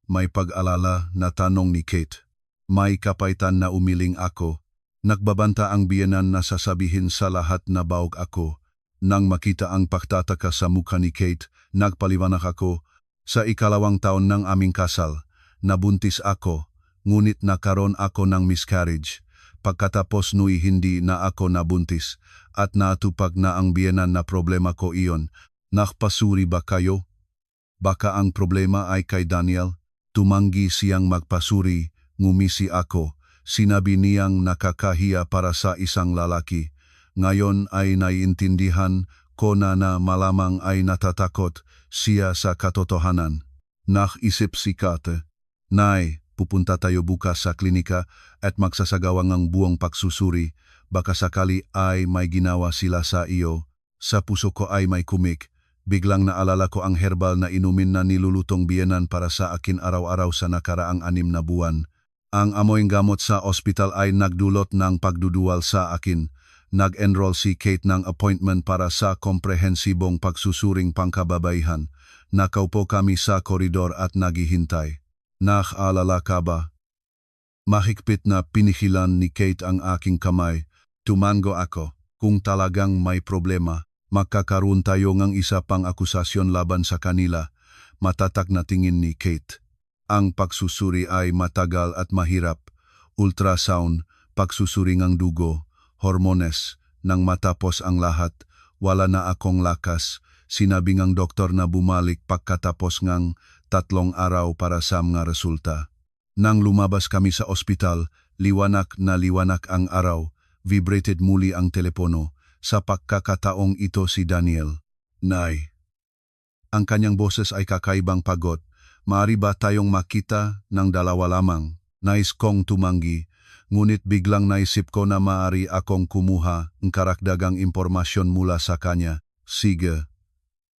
May pag-alala na tanong ni Kate. May kapaitan na umiling ako. Nagbabanta ang biyenan na sasabihin sa lahat na baog ako. Nang makita ang pagtataka sa mukha ni Kate, nagpaliwanag ako. Sa 2nd taon ng aming kasal, nabuntis ako, ngunit nakaroon ako ng miscarriage. Pagkatapos nui hindi na ako nabuntis at natupag na ang biyenan na problema ko iyon. Nakpasuri ba kayo? Baka ang problema ay kay Daniel? Tumanggi siyang magpasuri, ngumisi ako. Sinabi niyang nakakahiya para sa isang lalaki. Ngayon ay naiintindihan ko na malamang ay natatakot siya sa katotohanan. Naisip si Kate. Nay, pupunta tayo bukas sa klinika at magsasagawang ang buong pagsusuri. Baka sakali ay may ginawa sila sa iyo. Sa puso ko ay may kumik. Biglang naalala ko ang herbal na inumin na nilulutong biyenan para sa akin araw-araw sa nakaraang 6 na buwan. Ang amoy gamot sa ospital ay nagdulot ng pagduduwal sa akin. Nag-enroll si Kate ng appointment para sa komprehensibong pagsusuring pangkababaihhan. Nakaupo kami sa koridor at naghihintay. Nakaalala ka ba? Mahigpit na pinihilan ni Kate ang aking kamay. Tumango ako. Kung talagang may problema, magkakaroon tayo ng isa pang akusasyon laban sa kanila. Matatag na tingin ni Kate. Ang pagsusuri ay matagal at mahirap. Ultrasound, pagsusuri ng dugo, hormones. Nang matapos ang lahat, wala na akong lakas. Sinabi ng doktor na bumalik pagkatapos ng 3 araw para sa mga resulta. Nang lumabas kami sa ospital, liwanag na liwanag ang araw. Vibrated muli ang telepono. Sa pagkakataong ito si Daniel. Nay. Ang kanyang boses ay kakaibang pagod. Maaari ba tayong makita ng dalawa lamang? Nais kong tumanggi, ngunit biglang naisip ko na maaari akong kumuha ng karagdagang impormasyon mula sa kanya. Sige.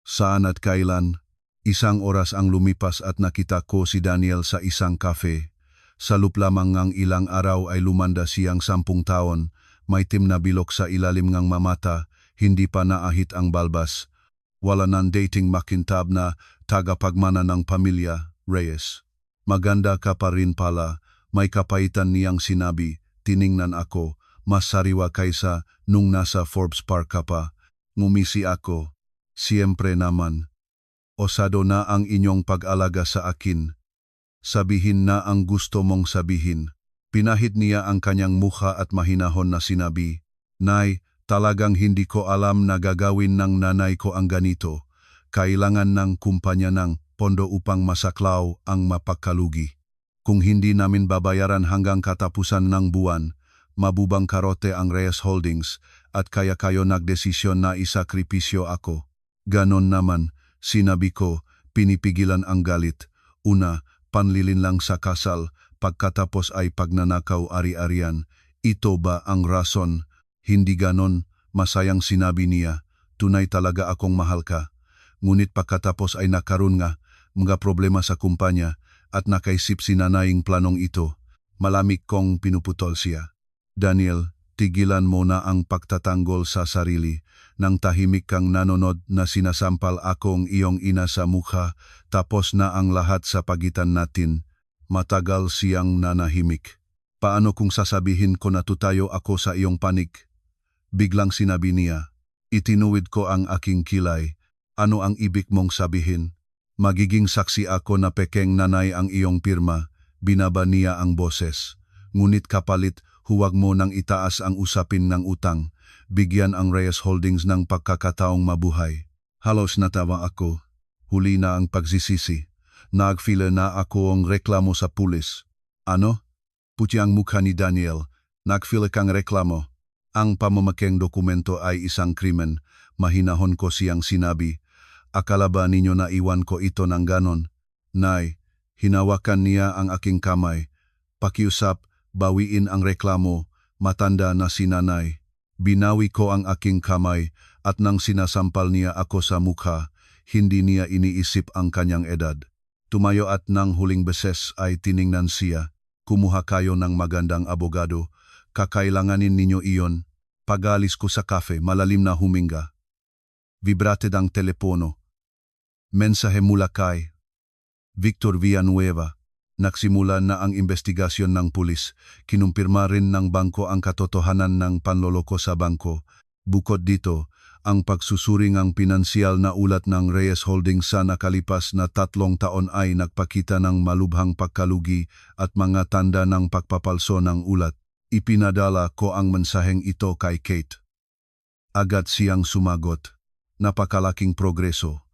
Saan at kailan? 1 oras ang lumipas at nakita ko si Daniel sa isang cafe. Sa loob lamang ng ilang araw ay lumanda siyang 10 taon. May tim na bilok sa ilalim ng mamata, hindi pa naahit ang balbas. Wala nang dating makintab na tagapagmana ng pamilya, Reyes. Maganda ka pa rin pala, may kapaitan niyang sinabi. Tiningnan ako, mas sariwa kaysa nung nasa Forbes Park ka pa. Ngumisi ako. Siyempre naman. Osado na ang inyong pag-alaga sa akin. Sabihin na ang gusto mong sabihin. Pinahid niya ang kanyang mukha at mahinahon na sinabi, Nay, talagang hindi ko alam na gagawin ng nanay ko ang ganito. Kailangan ng kumpanya ng pondo upang masaklaw ang mapagkalugi. Kung hindi namin babayaran hanggang katapusan ng buwan, mabubang karote ang Reyes Holdings at kaya kayo nagdesisyon na isakripisyo ako. Ganon naman, sinabi ko, pinipigilan ang galit. Una, panlilin lang sa kasal, pagkatapos ay pagnanakaw ari-arian. Ito ba ang rason? Hindi ganon, masayang sinabi niya. Tunay talaga akong mahal ka. Ngunit pagkatapos ay nakaroon nga mga problema sa kumpanya at nakaisip si nanaying planong ito. Malamig kong pinuputol siya. Daniel, tigilan mo na ang pagtatanggol sa sarili. Nang tahimik kang nanonood na sinasampal akong iyong ina sa mukha, tapos na ang lahat sa pagitan natin. Matagal siyang nanahimik. Paano kung sasabihin ko na tutayo ako sa iyong panig? Biglang sinabi niya. Itinuwid ko ang aking kilay. Ano ang ibig mong sabihin? Magiging saksi ako na pekeng nanay ang iyong pirma. Binaba niya ang boses. Ngunit kapalit, huwag mo nang itaas ang usapin ng utang. Bigyan ang Reyes Holdings ng pagkakataong mabuhay. Halos natawa ako. Huli na ang pagsisisi. Nagfile na ako ang reklamo sa pulis. Ano? Puti ang mukha ni Daniel. Nagfile kang reklamo. Ang pamamakeng dokumento ay isang krimen. Mahinahon ko siyang sinabi. Akala ba ninyo na iwan ko ito ng ganon? Nay, hinawakan niya ang aking kamay. Pakiusap, bawiin ang reklamo. Matanda na si nanay. Binawi ko ang aking kamay at nang sinasampal niya ako sa mukha, hindi niya iniisip ang kanyang edad. Tumayo at nang huling beses ay tiningnan siya. Kumuha kayo ng magandang abogado. Kakailanganin ninyo iyon. Pagalis ko sa kafe, malalim na huminga. Vibrate ang telepono. Mensahe mula kay Victor Villanueva. Nagsimula na ang investigasyon ng pulis. Kinumpirma rin ng bangko ang katotohanan ng panloloko sa bangko. Bukod dito, ang pagsusuringang pinansyal na ulat ng Reyes Holdings sa nakalipas na 3 taon ay nagpakita ng malubhang pagkalugi at mga tanda ng pagpapalso ng ulat. Ipinadala ko ang mensaheng ito kay Kate. Agad siyang sumagot. Napakalaking progreso.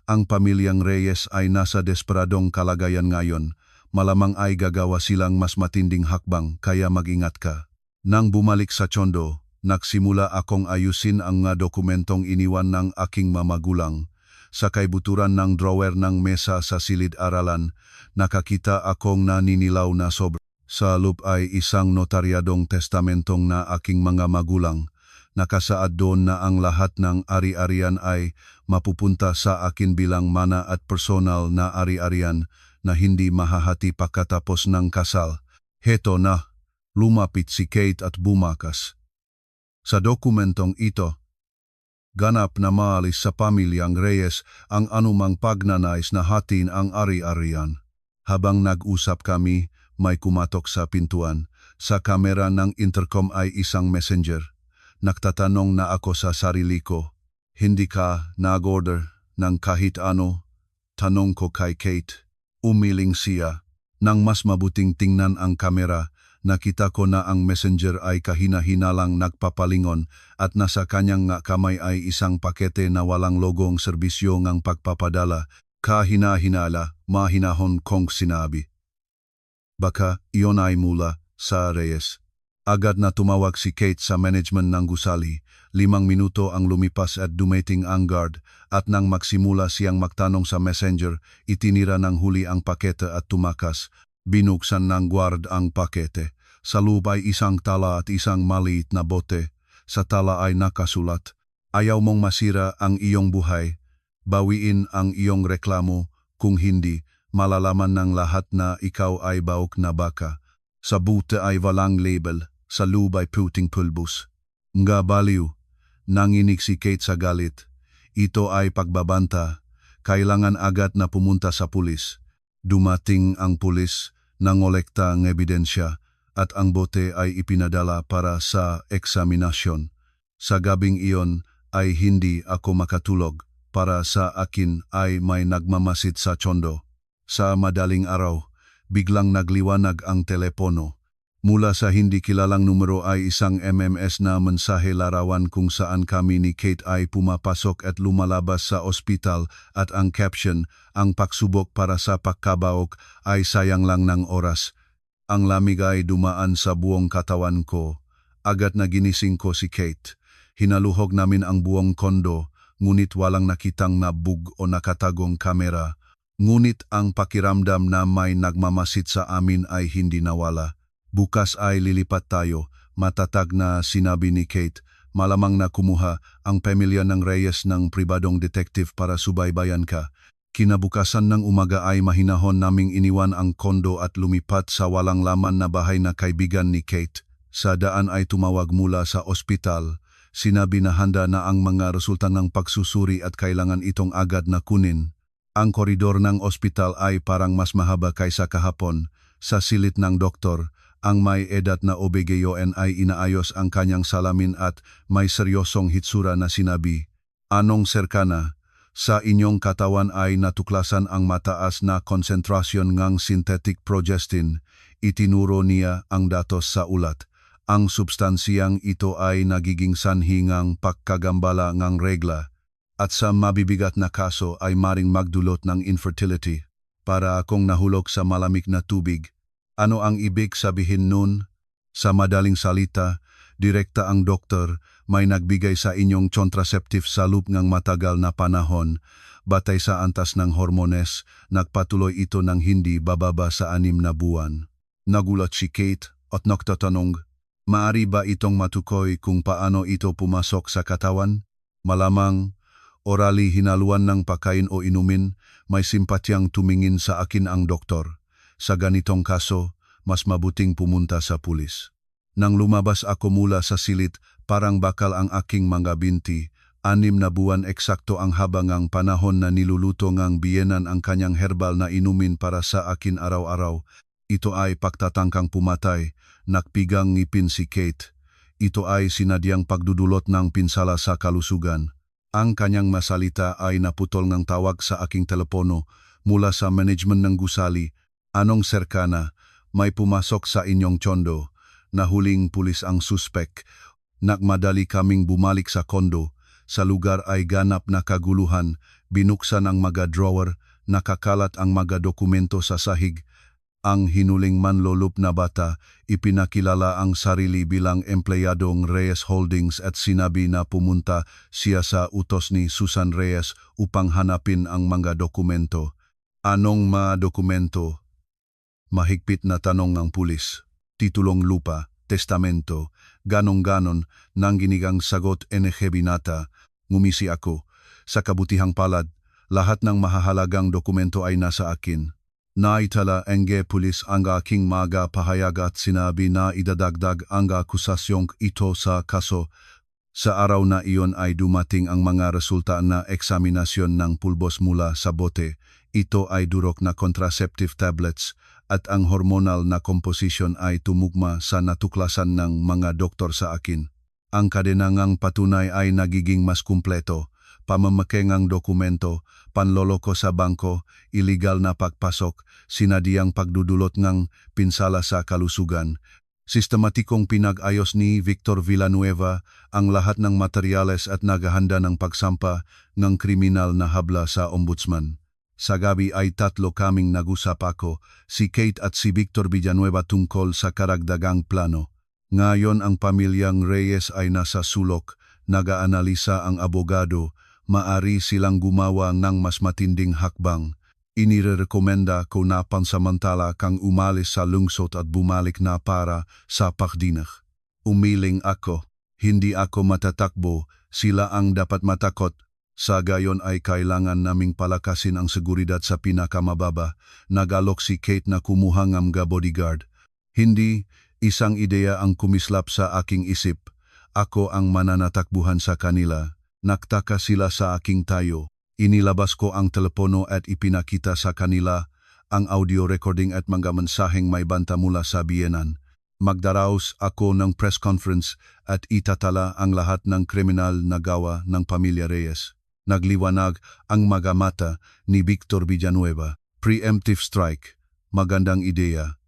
Ang pamilyang Reyes ay nasa desperadong kalagayan ngayon. Malamang ay gagawa silang mas matinding hakbang kaya mag-ingat ka. Nang bumalik sa Tondo, nagsimula akong ayusin ang nga dokumentong iniwan ng aking mamagulang. Sa kaibuturan ng drawer ng mesa sa silid-aralan, nakakita akong naninilaw na sobra. Sa loob ay isang notaryadong testamentong na aking mga magulang. Nakasaad doon na ang lahat ng ari-arian ay mapupunta sa akin bilang mana at personal na ari-arian na hindi mahahati pagkatapos ng kasal. Heto na, lumapit si Kate at bumakas. Sa dokumentong ito, ganap na maalis sa pamilyang Reyes ang anumang pagnanais na hatiin ang ari-arian. Habang nag-usap kami, may kumatok sa pintuan. Sa kamera ng intercom ay isang messenger. Nagtatanong na ako sa sarili ko, hindi ka nag-order ng kahit ano? Tanong ko kay Kate. Umiling siya. Nang mas mabuting tingnan ang kamera, nakita ko na ang messenger ay kahina-hinalang nagpapalingon at nasa kanyang nga kamay ay isang pakete na walang logong serbisyo ngang pagpapadala. Kahina-hinala, mahinahon kong sinabi. Baka iyon ay mula sa Reyes. Agad na tumawag si Kate sa management ng gusali. 5 minuto ang lumipas at dumating ang guard at nang magsimula siyang magtanong sa messenger, itinira ng huli ang pakete at tumakas. Binuksan ng guard ang pakete. Sa loob ay isang tala at isang maliit na bote. Sa tala ay nakasulat, ayaw mong masira ang iyong buhay. Bawiin ang iyong reklamo, kung hindi, malalaman ng lahat na ikaw ay baok na baka. Sa bote ay walang label, sa loob ay puting pulbos. Nga baliw, nanginig si Kate sa galit. Ito ay pagbabanta, kailangan agad na pumunta sa pulis. Dumating ang pulis, nangolekta ng ebidensya, at ang bote ay ipinadala para sa eksaminasyon. Sa gabing iyon ay hindi ako makatulog, para sa akin ay may nagmamasid sa Tondo. Sa madaling araw, biglang nagliwanag ang telepono. Mula sa hindi kilalang numero ay isang MMS na mensahe larawan kung saan kami ni Kate ay pumapasok at lumalabas sa ospital at ang caption, ang pagsubok para sa pagkabaok ay sayang lang ng oras. Ang lamig ay dumaan sa buong katawan ko. Agad na ginising ko si Kate. Hinaluhog namin ang buong kondo, ngunit walang nakitang nabug o nakatagong kamera. Ngunit ang pakiramdam na may nagmamasid sa amin ay hindi nawala. Bukas ay lilipat tayo, matatag na sinabi ni Kate. Malamang na kumuha ang pamilya ng Reyes ng pribadong detective para subaybayan ka. Kinabukasan ng umaga ay mahinahon naming iniwan ang kondo at lumipat sa walang laman na bahay na kaibigan ni Kate. Sa daan ay tumawag mula sa ospital. Sinabi na handa na ang mga resulta ng pagsusuri at kailangan itong agad na kunin. Ang koridor ng ospital ay parang mas mahaba kaysa kahapon. Sa silit ng doktor, ang may edad na OBGYN ay inaayos ang kanyang salamin at may seryosong hitsura na sinabi, "Anong serkana? Sa inyong katawan ay natuklasan ang mataas na konsentrasyon ng synthetic progestin." Itinuro niya ang datos sa ulat. Ang substansiyang ito ay nagiging sanhi ng pagkagambala ng regla at sa mabibigat na kaso ay maring magdulot ng infertility. Para akong nahulog sa malamig na tubig. Ano ang ibig sabihin nun? Sa madaling salita, direkta ang doktor may nagbigay sa inyong contraceptive sa loob ng matagal na panahon. Batay sa antas ng hormones, nagpatuloy ito ng hindi bababa sa 6 na buwan. Nagulat si Kate at nagtatanong, maari ba itong matukoy kung paano ito pumasok sa katawan? Malamang, orally hinaluan ng pagkain o inumin, may simpatyang tumingin sa akin ang doktor. Sa ganitong kaso, mas mabuting pumunta sa pulis. Nang lumabas ako mula sa silit, parang bakal ang aking mga binti. 6 na buwan eksakto ang habang ang panahon na niluluto ng biyenan ang kanyang herbal na inumin para sa akin araw-araw. Ito ay pagtatangkang pumatay, nakpigang ngipin si Kate. Ito ay sinadyang pagdudulot ng pinsala sa kalusugan. Ang kanyang masalita ay naputol ng tawag sa aking telepono mula sa management ng gusali. Anong serkana? May pumasok sa inyong tsondo. Nahuling pulis ang suspek. Nagmadali kaming bumalik sa kondo. Sa lugar ay ganap na kaguluhan. Binuksan ang mga drawer. Nakakalat ang mga dokumento sa sahig. Ang hinuling manlolop na bata, ipinakilala ang sarili bilang empleyadong Reyes Holdings at sinabi na pumunta siya sa utos ni Susan Reyes upang hanapin ang mga dokumento. Anong mga dokumento? Mahigpit na tanong ng pulis. Titulong lupa, testamento, ganon-ganon, nang ginigang sagot NG Binata. Ngumisi ako. Sa kabutihang palad, lahat ng mahahalagang dokumento ay nasa akin. Naitala NG pulis ang aking mga pahayag at sinabi na idadagdag ang akusasyong ito sa kaso. Sa araw na iyon ay dumating ang mga resulta na eksaminasyon ng pulbos mula sa bote. Ito ay durok na contraceptive tablets at ang hormonal na composition ay tumugma sa natuklasan ng mga doktor sa akin. Ang kadenangang patunay ay nagiging mas kumpleto. Pamamakengang dokumento, panloloko sa bangko, illegal na pagpasok, sinadyang pagdudulot ng pinsala sa kalusugan. Sistematikong pinag-ayos ni Victor Villanueva ang lahat ng materyales at naghahanda ng pagsampa ng kriminal na habla sa ombudsman. Sa gabi ay 3 kaming nag-usap ako, si Kate at si Victor Villanueva tungkol sa karagdagang plano. Ngayon ang pamilyang Reyes ay nasa sulok, nag-aanalisa ang abogado, maari silang gumawa ng mas matinding hakbang. Inirekomenda ko na pansamantala kang umalis sa lungsod at bumalik na para sa pagdinak. Umiling ako, hindi ako matatakbo, sila ang dapat matakot. Sa gayon ay kailangan naming palakasin ang seguridad sa pinakamababa. Nagalok si Kate na kumuha ng mga bodyguard. Hindi, isang ideya ang kumislap sa aking isip. Ako ang mananatakbuhan sa kanila. Naktaka sila sa aking tayo. Inilabas ko ang telepono at ipinakita sa kanila ang audio recording at mga mensaheng may banta mula sa biyenan. Magdaraos ako ng press conference at itatala ang lahat ng kriminal na gawa ng pamilya Reyes. Nagliwanag ang mga mata ni Victor Villanueva. Preemptive strike. Magandang ideya.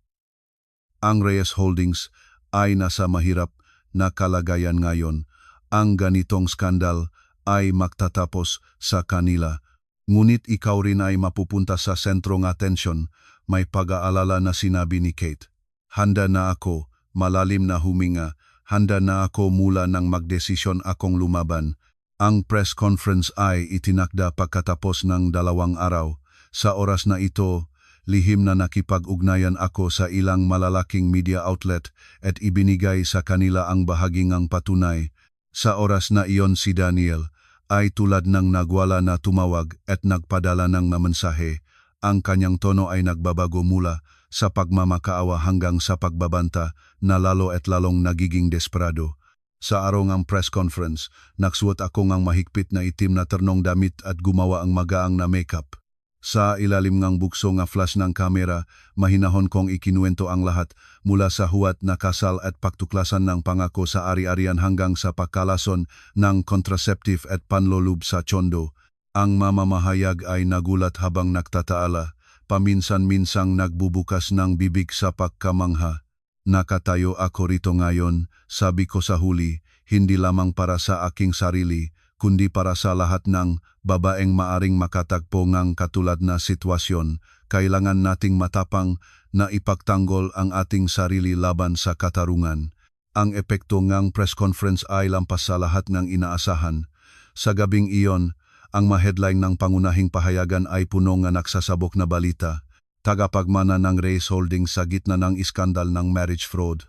Ang Reyes Holdings ay nasa mahirap na kalagayan ngayon. Ang ganitong skandal ay magtatapos sa kanila. Ngunit ikaw rin ay mapupunta sa sentro ng atensyon. May pag-aalala na sinabi ni Kate. Handa na ako, malalim na huminga. Handa na ako mula nang magdesisyon akong lumaban. Ang press conference ay itinakda pagkatapos ng 2 araw. Sa oras na ito, lihim na nakipag-ugnayan ako sa ilang malalaking media outlet at ibinigay sa kanila ang bahaging patunay. Sa oras na iyon si Daniel ay tulad ng nagwala na tumawag at nagpadala ng mensahe. Ang kanyang tono ay nagbabago mula sa pagmamakaawa hanggang sa pagbabanta na lalo at lalong nagiging desperado. Sa araw ng press conference, nagsuot ako ng mahigpit na itim na ternong damit at gumawa ang magaang na makeup. Sa ilalim ng bukso nga flash ng kamera, mahinahon kong ikinuwento ang lahat mula sa huwat na kasal at pagtuklasan ng pangako sa ari-arian hanggang sa pagkalason ng contraceptive at panlolub sa tsondo. Ang mamamahayag ay nagulat habang nagtataala, paminsan-minsang nagbubukas ng bibig sa pagkamangha. Nakatayo ako rito ngayon, sabi ko sa huli, hindi lamang para sa aking sarili, kundi para sa lahat ng babaeng maaring makatagpo ng katulad na sitwasyon. Kailangan nating matapang na ipagtanggol ang ating sarili laban sa katarungan. Ang epekto ng press conference ay lampas sa lahat ng inaasahan. Sa gabing iyon, ang ma-headline ng pangunahing pahayagan ay puno ng nagsasabok na balita. Tagapagmana ng Reyes Holdings sa gitna ng iskandal ng marriage fraud.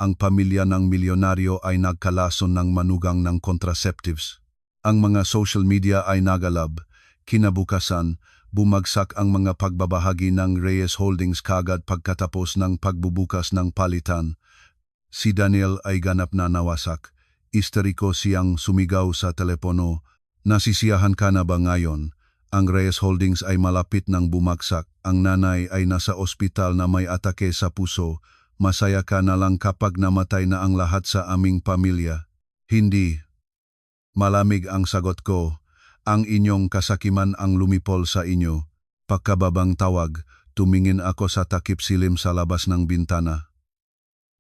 Ang pamilya ng milyonaryo ay nagkalason ng manugang ng contraceptives. Ang mga social media ay nagalab. Kinabukasan, bumagsak ang mga pagbabahagi ng Reyes Holdings kagad pagkatapos ng pagbubukas ng palitan. Si Daniel ay ganap na nawasak. Isteriko siyang sumigaw sa telepono. Nasisiyahan ka na ba ngayon? Ang Reyes Holdings ay malapit nang bumagsak. Ang nanay ay nasa ospital na may atake sa puso. Masaya ka na lang kapag namatay na ang lahat sa aming pamilya. Hindi. Malamig ang sagot ko. Ang inyong kasakiman ang lumipol sa inyo. Pagkababang tawag, tumingin ako sa takip silim sa labas ng bintana.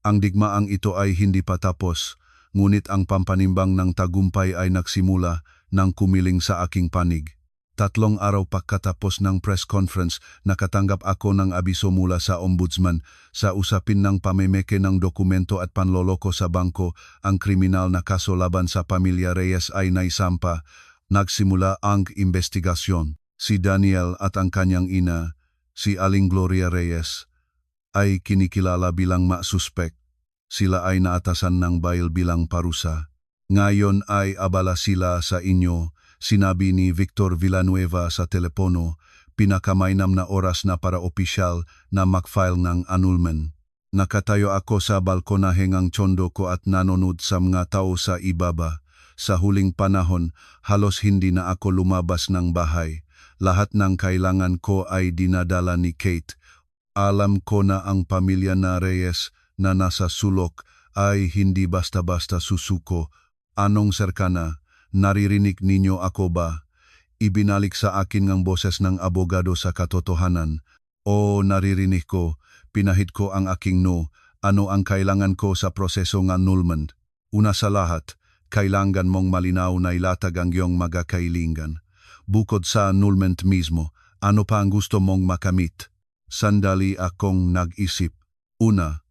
Ang digmaang ito ay hindi pa tapos, ngunit ang pampanimbang ng tagumpay ay nagsimula nang kumiling sa aking panig. 3 araw pagkatapos ng press conference, nakatanggap ako ng abiso mula sa ombudsman sa usapin ng pamemeke ng dokumento at panloloko sa bangko. Ang kriminal na kaso laban sa pamilya Reyes ay naisampa. Nagsimula ang investigasyon. Si Daniel at ang kanyang ina, si Aling Gloria Reyes, ay kinikilala bilang masuspek. Sila ay naatasan ng bail bilang parusa. Ngayon ay abala sila sa inyo. Sinabi ni Victor Villanueva sa telepono, pinakamainam na oras na para opisyal na mag-file ng annulment. Nakatayo ako sa balkonahe ng tsondo ko at nanonood sa mga tao sa ibaba. Sa huling panahon, halos hindi na ako lumabas ng bahay. Lahat ng kailangan ko ay dinadala ni Kate. Alam ko na ang pamilya na Reyes na nasa sulok ay hindi basta-basta susuko. Anong serkana? Naririnig ninyo ako ba? Ibinalik sa akin ng boses ng abogado sa katotohanan. O naririnig ko, pinahid ko ang aking no. Ano ang kailangan ko sa proseso ng annulment? Una sa lahat, kailangan mong malinaw na ilatag ang iyong magkakailangan. Bukod sa annulment mismo, ano pa ang gusto mong makamit? Sandali akong nag-isip. Una,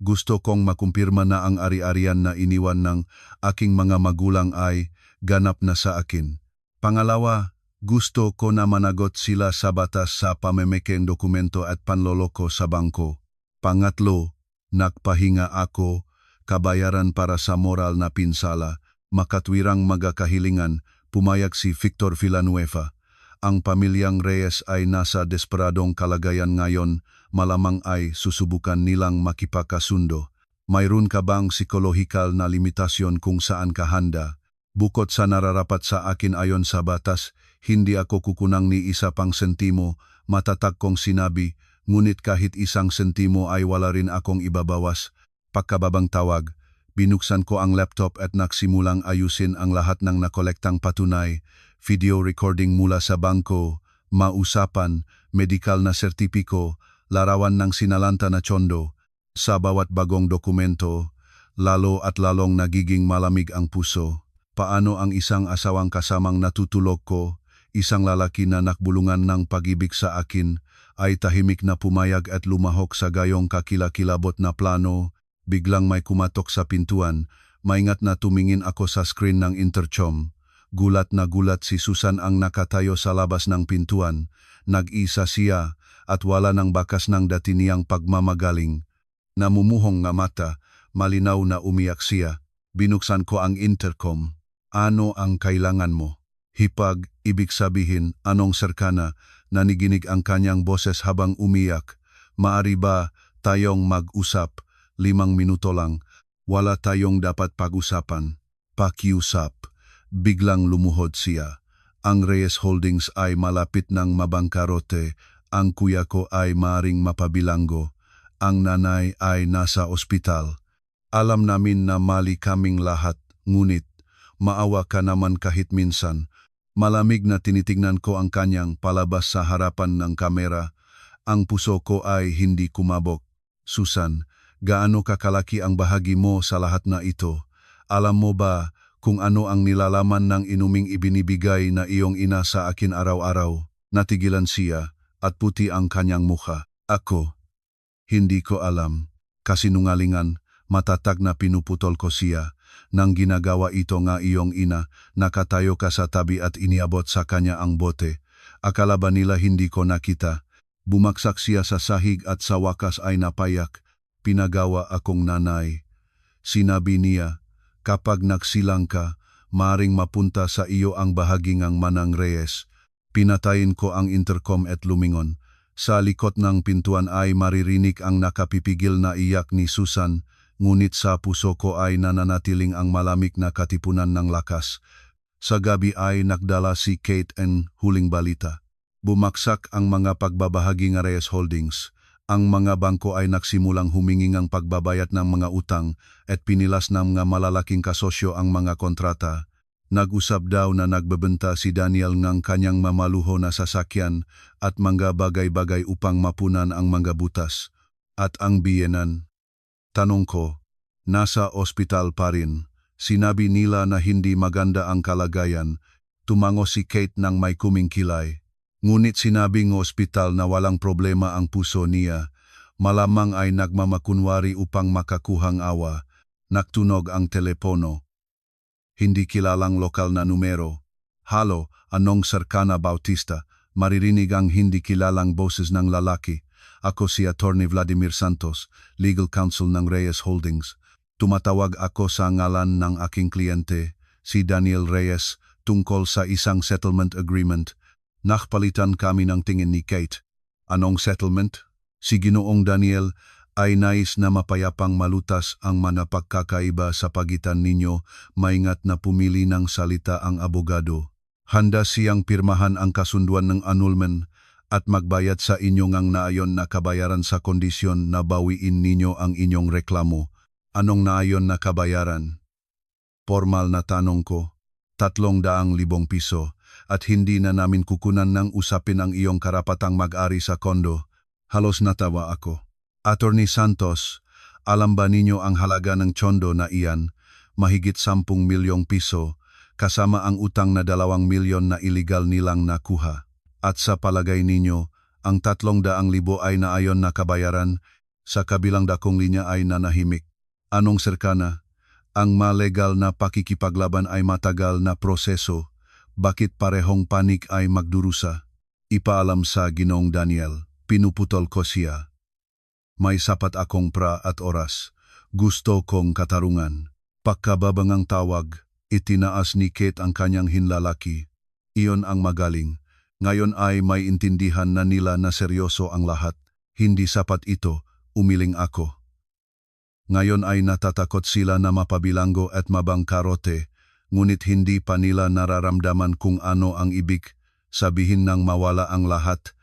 gusto kong makumpirma na ang ari-arian na iniwan ng aking mga magulang ay ganap na sa akin. Pangalawa, gusto ko na managot sila sa batas sa pamemekeng dokumento at panloloko sa bangko. Pangatlo, nagpahinga ako, kabayaran para sa moral na pinsala, makatwirang magakahilingan, pumayag si Victor Villanueva. Ang pamilyang Reyes ay nasa desperadong kalagayan ngayon, malamang ay susubukan nilang makipagkasundo. Mayroon ka bang psikolohikal na limitasyon kung saan ka handa? Bukod sa nararapat sa akin ayon sa batas, hindi ako kukunang ni isa pang sentimo, matatag kong sinabi, ngunit kahit isang sentimo ay wala rin akong ibabawas. Pagkababang tawag, binuksan ko ang laptop at nagsimulang ayusin ang lahat ng nakolektang patunay, video recording mula sa bangko, mausapan, medikal na sertipiko, larawan ng sinalanta na tsondo. Sa bawat bagong dokumento, lalo at lalong nagiging malamig ang puso. Paano ang isang asawang kasamang natutulog ko, isang lalaki na nakbulungan ng pag-ibig sa akin, ay tahimik na pumayag at lumahok sa gayong kakilakilabot na plano, biglang may kumatok sa pintuan, maingat na tumingin ako sa screen ng intercom. Gulat na gulat si Susan ang nakatayo sa labas ng pintuan, nag-isa siya at wala ng bakas ng dati niyang pagmamagaling. Namumuhong nga mata, malinaw na umiyak siya. Binuksan ko ang intercom. Ano ang kailangan mo? Hipag, ibig sabihin, anong serkana, naniginig ang kanyang boses habang umiyak. Maari ba tayong mag-usap? 5 minuto lang. Wala tayong dapat pag-usapan. Pakiusap. Biglang lumuhod siya. Ang Reyes Holdings ay malapit ng mabangkarote. Ang kuya ko ay maaring mapabilanggo. Ang nanay ay nasa ospital. Alam namin na mali kaming lahat, ngunit maawa ka naman kahit minsan. Malamig na tinitignan ko ang kanyang palabas sa harapan ng kamera. Ang puso ko ay hindi kumabog. Susan, gaano kakalaki ang bahagi mo sa lahat na ito? Alam mo ba kung ano ang nilalaman ng inuming ibinibigay na iyong ina sa akin araw-araw? Natigilan siya at puti ang kanyang mukha. Ako, hindi ko alam. Kasinungalingan, matatag na pinuputol ko siya. Nang ginagawa ito nga iyong ina, nakatayo ka sa tabi at iniabot sa kanya ang bote. Akala ba nila hindi ko nakita? Bumaksak siya sa sahig at sa wakas ay napayak. Pinagawa akong nanay. Sinabi niya, kapag nagsilang ka, maaring mapunta sa iyo ang bahagi ng Manang Reyes. Pinatayin ko ang intercom at lumingon. Sa likod ng pintuan ay maririnig ang nakapipigil na iyak ni Susan, ngunit sa puso ko ay nananatiling ang malamig na katipunan ng lakas. Sa gabi ay nagdala si Kate ng huling balita. Bumaksak ang mga pagbabahagi ng Reyes Holdings. Ang mga bangko ay nagsimulang humingi ng pagbabayad ng mga utang at pinilas ng mga malalaking kasosyo ang mga kontrata. Nag-usap daw na nagbebenta si Daniel ng kanyang mamaluho na sasakyan at mga bagay-bagay upang mapunan ang mga butas. At ang biyenan. Tanong ko, nasa ospital pa rin. Sinabi nila na hindi maganda ang kalagayan. Tumango si Kate ng may kumingkilay. Ngunit sinabing ospital na walang problema ang puso niya. Malamang ay nagmamakunwari upang makakuhang awa. Nagtunog ang telepono. Hindi kilalang lokal na numero. Halo, anong Serkana Bautista? Maririnig ang hindi kilalang boses ng lalaki. Ako si Attorney Vladimir Santos, Legal Counsel ng Reyes Holdings. Tumatawag ako sa ngalan ng aking kliyente, si Daniel Reyes, tungkol sa isang settlement agreement. Nakpalitan kami ng tingin ni Kate. Anong settlement? Si Ginoong Daniel ay nais na mapayapang malutas ang mga pagkakaiba sa pagitan ninyo, maingat na pumili ng salita ang abogado. Handa siyang pirmahan ang kasunduan ng annulment at magbayad sa inyo ngang naayon na kabayaran sa kondisyon na bawiin ninyo ang inyong reklamo. Anong naayon na kabayaran? Formal na tanong ko, 300,000 piso at hindi na namin kukunan ng usapin ang iyong karapatang mag-ari sa kondo. Halos natawa ako. Attorney Santos, alam ba ninyo ang halaga ng tsondo na iyan? Mahigit 10 milyong piso, kasama ang utang na 2 milyon na iligal nilang nakuha. At sa palagay ninyo, ang 300,000 ay naayon na kabayaran, sa kabilang dakong linya ay nanahimik. Anong serkana? Ang malegal na pakikipaglaban ay matagal na proseso. Bakit parehong panik ay magdurusa? Ipaalam sa Ginoong Daniel, pinuputol ko siya. May sapat akong pra at oras. Gusto kong katarungan. Pagkababangang tawag, itinaas ni Kate ang kanyang hinlalaki. Iyon ang magaling. Ngayon ay may intindihan na nila na seryoso ang lahat. Hindi sapat ito, umiling ako. Ngayon ay natatakot sila na mapabilanggo at mabangkarote, ngunit hindi pa nila nararamdaman kung ano ang ibig sabihin ng mawala ang lahat.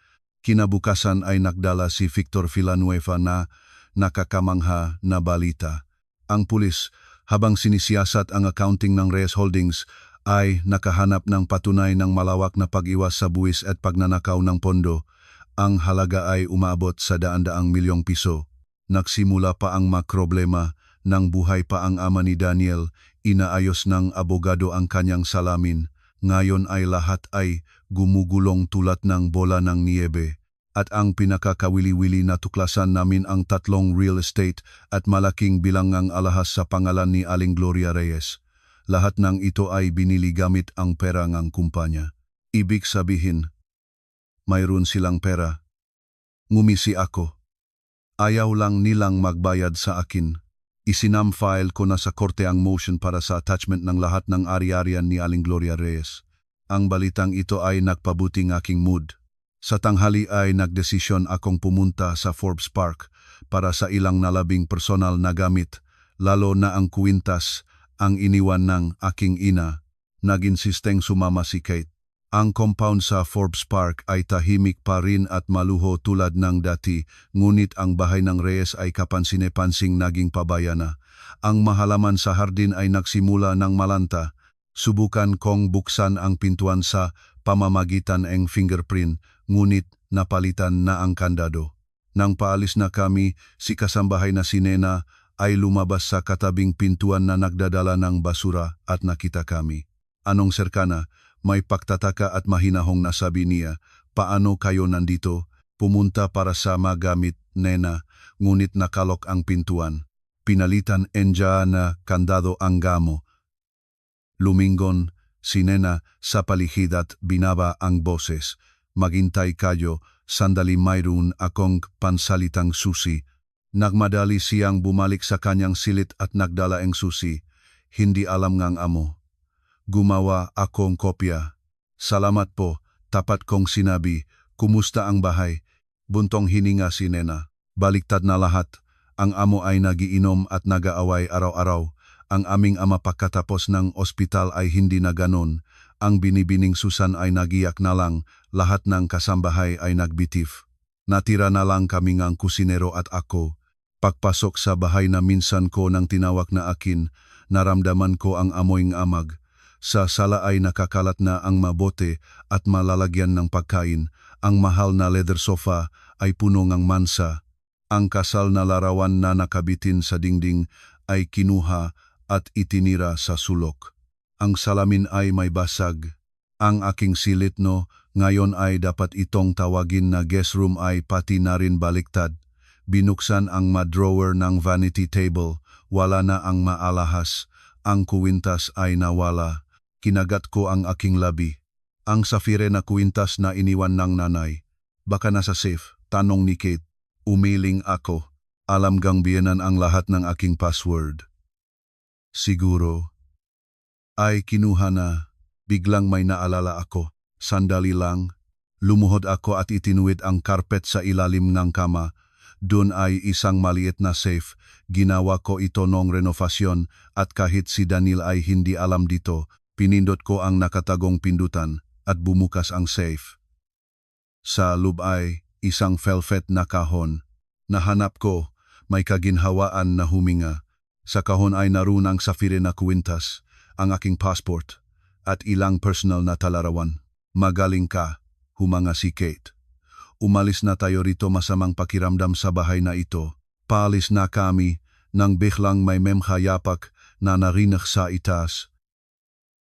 Kinabukasan ay nagdala si Victor Villanueva na nakakamangha na balita. Ang pulis, habang sinisiyasat ang accounting ng Reyes Holdings, ay nakahanap ng patunay ng malawak na pag-iwas sa buwis at pagnanakaw ng pondo. Ang halaga ay umabot sa 100 milyong piso. Nagsimula pa ang problema, nang buhay pa ang ama ni Daniel, inaayos ng abogado ang kanyang salamin. Ngayon ay lahat ay gumugulong tulad ng bola ng niebe. At ang pinakakawili-wili na tuklasan namin ang 3 real estate at malaking bilangang alahas sa pangalan ni Aling Gloria Reyes. Lahat ng ito ay binili gamit ang pera ng kumpanya. Ibig sabihin, mayroon silang pera. Ngumisi ako. Ayaw lang nilang magbayad sa akin. Isinam-file ko na sa korte ang motion para sa attachment ng lahat ng ari-arian ni Aling Gloria Reyes. Ang balitang ito ay nagpabuting aking mood. Sa tanghali ay nagdesisyon akong pumunta sa Forbes Park para sa ilang nalabing personal na gamit, lalo na ang kwintas, ang iniwan ng aking ina. Nag-insisteng sumama si Kate. Ang compound sa Forbes Park ay tahimik pa rin at maluho tulad ng dati, ngunit ang bahay ng Reyes ay kapansin-pansing naging pabaya na. Ang mahalaman sa hardin ay nagsimula ng malanta. Subukan kong buksan ang pintuan sa pamamagitan ng fingerprint, ngunit napalitan na ang kandado. Nang paalis na kami, si kasambahay na si Nena ay lumabas sa katabing pintuan na nagdadala ng basura at nakita kami. Anong serkana? May pagtataka at mahinahong nasabi niya, paano kayo nandito? Pumunta para sa magamit, Nena, ngunit nakalok ang pintuan. Pinalitan enja na kandado ang gamo. Lumingon, si Nena sa paligid at binaba ang boses. Maghintay kayo, sandali mayroon akong pansalitang susi. Nagmadali siyang bumalik sa kanyang silit at nagdala ang susi. Hindi alam ngang amo. Gumawa akong kopya. Salamat po, tapat kong sinabi, kumusta ang bahay? Buntong hininga si Nena. Baliktad na lahat. Ang amo ay nagiinom at nagaaway araw-araw. Ang aming ama pagkatapos ng ospital ay hindi na ganon. Ang binibining Susan ay nagiyak na lang, lahat ng kasambahay ay nagbitif. Natira na lang kami ngang kusinero at ako. Pagpasok sa bahay na minsan ko nang tinawag na akin, naramdaman ko ang amoy ng amag. Sa sala ay nakakalat na ang mabote at malalagyan ng pagkain. Ang mahal na leather sofa ay puno ng mansa. Ang kasal na larawan na nakabitin sa dingding ay kinuha at itinira sa sulok. Ang salamin ay may basag. Ang aking silit ngayon ay dapat itong tawagin na guest room ay pati na rin baliktad. Binuksan ang drawer ng vanity table, wala na ang maalahas. Ang kuwintas ay nawala. Kinagat ko ang aking labi. Ang safire na kwintas na iniwan ng nanay. Baka nasa safe, tanong ni Kate. Umiling ako. Alam gang biyenan ang lahat ng aking password. Siguro. Ay kinuha na. Biglang may naalala ako. Sandali lang. Lumuhod ako at itinuwid ang carpet sa ilalim ng kama. Doon ay isang maliit na safe. Ginawa ko ito nung renovasyon at kahit si Daniel ay hindi alam dito, pinindot ko ang nakatagong pindutan at bumukas ang safe. Sa loob ay isang velvet na kahon. Nahanap ko, may kaginhawaan na huminga. Sa kahon ay naroon ang safire na kwintas, ang aking passport, at ilang personal na talarawan. Magaling ka, humanga si Kate. Umalis na tayo rito, masamang pakiramdam sa bahay na ito. Paalis na kami nang biglang may memhayapak na narinig sa itaas.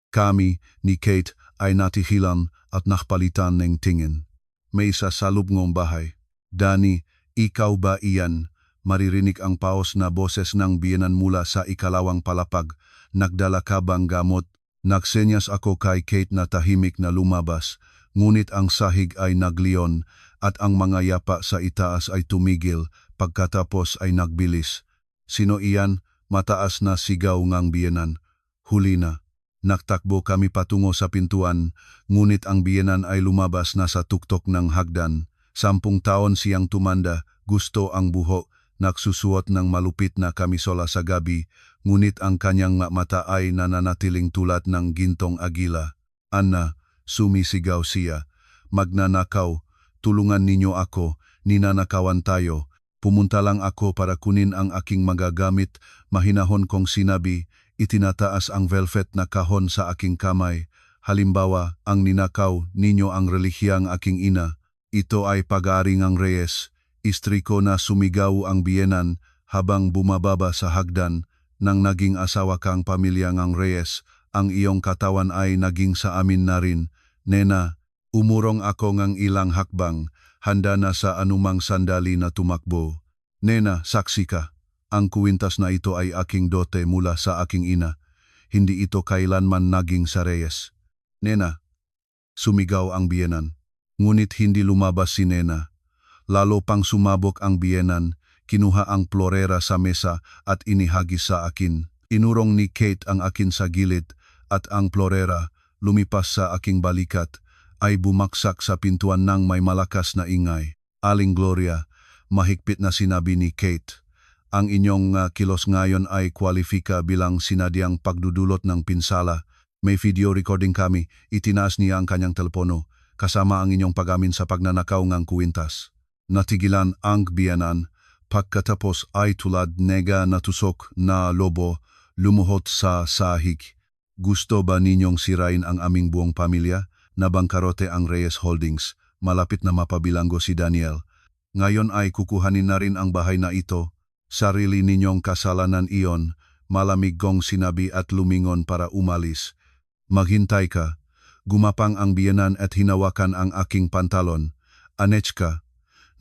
Kami ni Kate ay natihilan at nakpalitan ng tingin. May isa sa lubngong bahay. Dani, ikaw ba iyan? Maririnig ang paos na boses ng biyenan mula sa ikalawang palapag. Nagdala ka bang gamot? Nagsenyas ako kay Kate na tahimik na lumabas, ngunit ang sahig ay naglion at ang mga yapa sa itaas ay tumigil pagkatapos ay nagbilis. Sino iyan? Mataas na sigaw ngang biyenan. Huli na. Nagtakbo kami patungo sa pintuan, ngunit ang biyenan ay lumabas na sa tuktok ng hagdan. 10 taon siyang tumanda, gusto ang buhok, nagsusuot ng malupit na kamisola sa gabi, ngunit ang kanyang mata ay nananatiling tulad ng gintong agila. Anna, sumisigaw siya. Magnanakaw, tulungan ninyo ako, ninanakawan tayo. Pumunta lang ako para kunin ang aking magagamit, mahinahon kong sinabi. Itinataas ang velvet na kahon sa aking kamay. Halimbawa, ang ninakaw ninyo ang relihiyang aking ina. Ito ay pag-aari ng Reyes. Istri ko na sumigaw ang biyenan habang bumababa sa hagdan nang naging asawa kang pamilya ngang Reyes, ang iyong katawan ay naging sa amin na rin. Nena, umurong ako ngang ilang hakbang, handa na sa anumang sandali na tumakbo. Nena, saksi ka. Ang kuwintas na ito ay aking dote mula sa aking ina. Hindi ito kailanman naging sa Reyes. Nena, sumigaw ang biyenan. Ngunit hindi lumabas si Nena. Lalo pang sumabog ang biyenan, kinuha ang plorera sa mesa at inihagis sa akin. Inurong ni Kate ang akin sa gilid at ang plorera, lumipas sa aking balikat, ay bumaksak sa pintuan ng may malakas na ingay. Aling Gloria, mahigpit na sinabi ni Kate, ang inyong kilos ngayon ay kwalifika bilang sinadyang pagdudulot ng pinsala. May video recording kami, itinaas niya ang kanyang telepono, kasama ang inyong pag-amin sa pagnanakaw ngang kuwintas. Natigilan ang biyanan, pagkatapos ay tulad nega na tusok na lobo, lumuhod sa sahig. Gusto ba ninyong sirain ang aming buong pamilya? Nabangkarote ang Reyes Holdings, malapit na mapabilanggo si Daniel. Ngayon ay kukuhanin na rin ang bahay na ito. Sarili ninyong kasalanan iyon, malamig kong sinabi at lumingon para umalis. Maghintay ka. Gumapang ang biyanan at hinawakan ang aking pantalon. Anechka,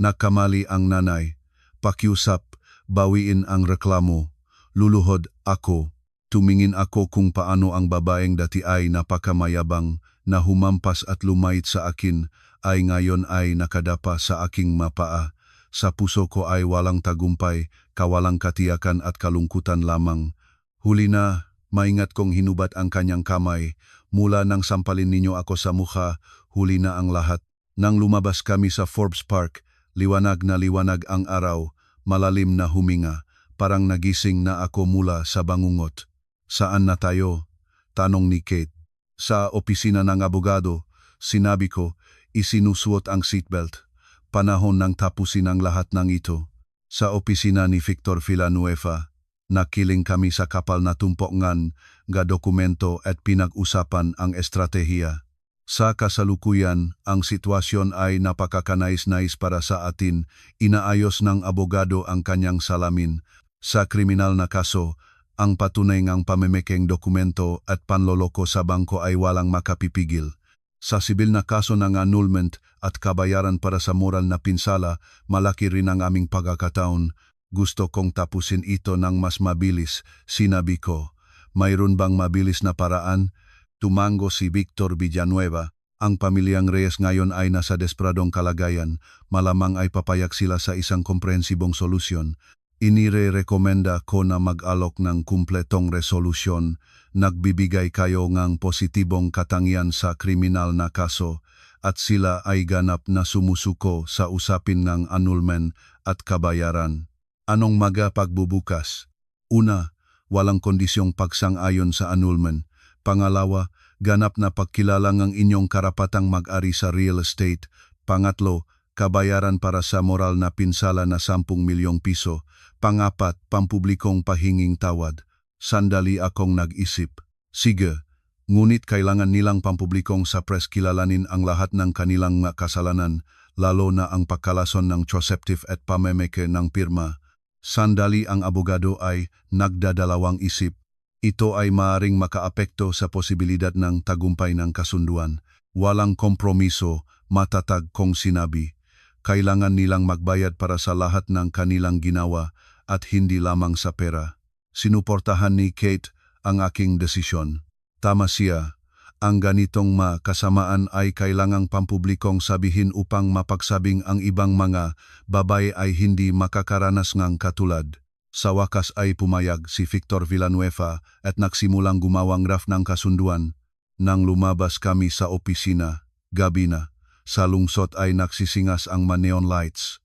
nagkamali ang nanay. Pakiusap, bawiin ang reklamo. Luluhod ako. Tumingin ako kung paano ang babaeng dati ay napakamayabang na humampas at lumait sa akin ay ngayon ay nakadapa sa aking mapaa. Sa puso ko ay walang tagumpay, kawalang katiyakan at kalungkutan lamang. Huli na, maingat kong hinubat ang kanyang kamay. Mula nang sampalin ninyo ako sa mukha, huli na ang lahat. Nang lumabas kami sa Forbes Park, liwanag na liwanag ang araw, malalim na huminga. Parang nagising na ako mula sa bangungot. Saan na tayo? Tanong ni Kate. Sa opisina ng abogado, sinabi ko, isinusuot ang seatbelt. Panahon nang tapusin ang lahat ng ito. Sa opisina ni Victor Villanueva, nakiling kami sa kapal na tumpongan, ga dokumento at pinag-usapan ang estratehiya. Sa kasalukuyan, ang sitwasyon ay napakakanais-nais para sa atin. Inaayos ng abogado ang kanyang salamin. Sa kriminal na kaso, ang patunay ngang pamemekeng dokumento at panloloko sa bangko ay walang makapipigil. Sa sibil na kaso ng annulment at kabayaran para sa moral na pinsala, malaki rin ang aming pagkakataon. Gusto kong tapusin ito ng mas mabilis, sinabi ko. Mayroon bang mabilis na paraan? Tumango si Victor Villanueva. Ang pamilyang Reyes ngayon ay nasa desperadong kalagayan. Malamang ay papayak sila sa isang komprehensibong solusyon. Inire-rekomenda ko na mag-alok ng kumpletong resolusyon. Nagbibigay kayo ng positibong katangian sa kriminal na kaso at sila ay ganap na sumusuko sa usapin ng annulment at kabayaran. Anong pagbubukas? Una, walang kondisyong pagsang-ayon sa annulment. Pangalawa, ganap na pagkilala ng inyong karapatang mag-ari sa real estate. Pangatlo, kabayaran para sa moral na pinsala na 10 milyong piso. Pangapat, pampublikong pahinging tawad. Sandali akong nag-isip. Sige, ngunit kailangan nilang pampublikong sa press kilalanin ang lahat ng kanilang kasalanan, lalo na ang pagkalason ng Troceptive at pamemeke ng pirma. Sandali ang abogado ay nagdadalawang isip. Ito ay maaring makaapekto sa posibilidad ng tagumpay ng kasunduan. Walang kompromiso, matatag kong sinabi. Kailangan nilang magbayad para sa lahat ng kanilang ginawa at hindi lamang sa pera. Sinuportahan ni Kate ang aking desisyon. Tama siya, ang ganitong kasamaan ay kailangang pampublikong sabihin upang mapagsabing ang ibang mga babae ay hindi makakaranas ng katulad. Sa wakas ay pumayag si Victor Villanueva at nagsimulang gumawang draft ng kasunduan. Nang lumabas kami sa opisina, gabi na, sa lungsod ay nagsisingas ang neon lights.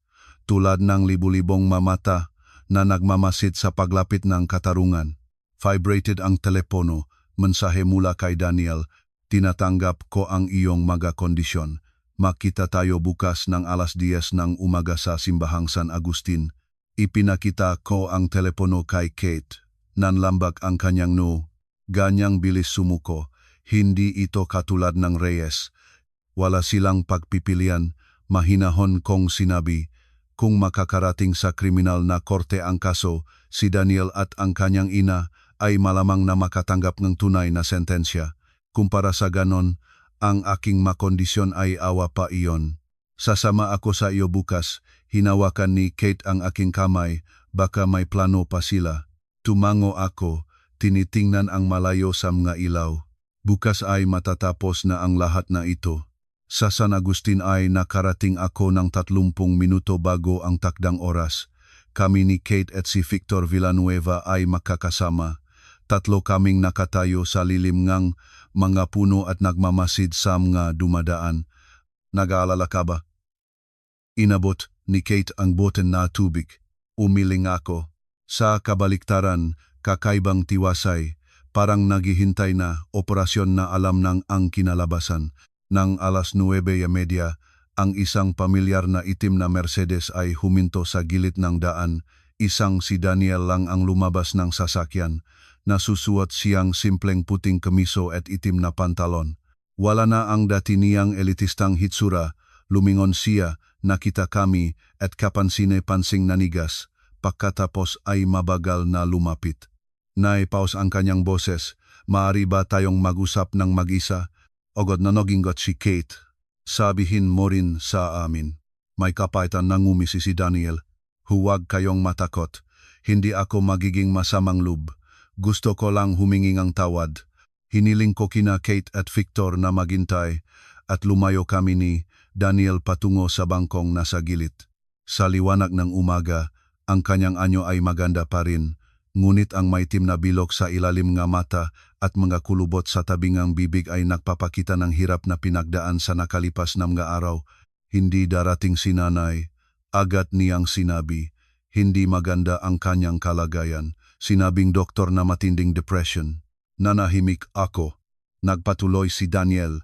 Tulad ng libu-libong mamata na nagmamasid sa paglapit ng katarungan. Vibrated ang telepono, mensahe mula kay Daniel, tinatanggap ko ang iyong mga kondisyon. Makita tayo bukas ng alas 10 ng umaga sa simbahang San Agustin. Ipinakita ko ang telepono kay Kate. Nanlambak ang kanyang no. Ganyang bilis sumuko. Hindi ito katulad ng Reyes. Wala silang pagpipilian. Mahinahon kong sinabi, Kung makakarating sa kriminal na korte ang kaso, si Daniel at ang kanyang ina ay malamang na makatanggap ng tunay na sentensya. Kumpara sa ganon, ang aking makondisyon ay awa pa iyon. Sasama ako sa iyo bukas, hinawakan ni Kate ang aking kamay, baka may plano pa sila. Tumango ako, tinitingnan ang malayo sa mga ilaw. Bukas ay matatapos na ang lahat na ito. Sa San Agustin ay nakarating ako ng 30 minuto bago ang takdang oras. Kami ni Kate at si Victor Villanueva ay makakasama. 3 kaming nakatayo sa lilim ngang mga puno at nagmamasid sa mga dumadaan. Nag-aalala ka ba? Inabot ni Kate ang boten na tubig. Umiling ako. Sa kabaliktaran, kakaibang tiwasay, parang naghihintay na operasyon na alam ng ang kinalabasan. Nang 9:30, ang isang pamilyar na itim na Mercedes ay huminto sa gilid ng daan. Isang si Daniel lang ang lumabas ng sasakyan. Nasusuot siyang simpleng puting kamiso at itim na pantalon. Wala na ang dati niyang elitistang hitsura. Lumingon siya, nakita kami at kapansine-pansing nanigas. Pagkatapos ay mabagal na lumapit. Naipaus ang kanyang boses. Maari ba tayong mag-usap ng mag-isa? Ogod na naginggot si Kate. Sabihin mo rin sa amin. May kapaitan na ngumisi si Daniel. Huwag kayong matakot. Hindi ako magiging masamang loob. Gusto ko lang humingi ng tawad. Hiniling ko kina Kate at Victor na maghintay at lumayo kami ni Daniel patungo sa bangkong nasa gilid. Sa liwanag ng umaga, ang kanyang anyo ay maganda pa rin. Ngunit ang maitim na bilog sa ilalim ng mata at mga kulubot sa tabing ng bibig ay nagpapakita ng hirap na pinagdaan sa nakalipas na mga araw. Hindi darating si nanay. Agad niyang sinabi, hindi maganda ang kanyang kalagayan. Sinabing doktor na matinding depression. Nanahimik ako. Nagpatuloy si Daniel.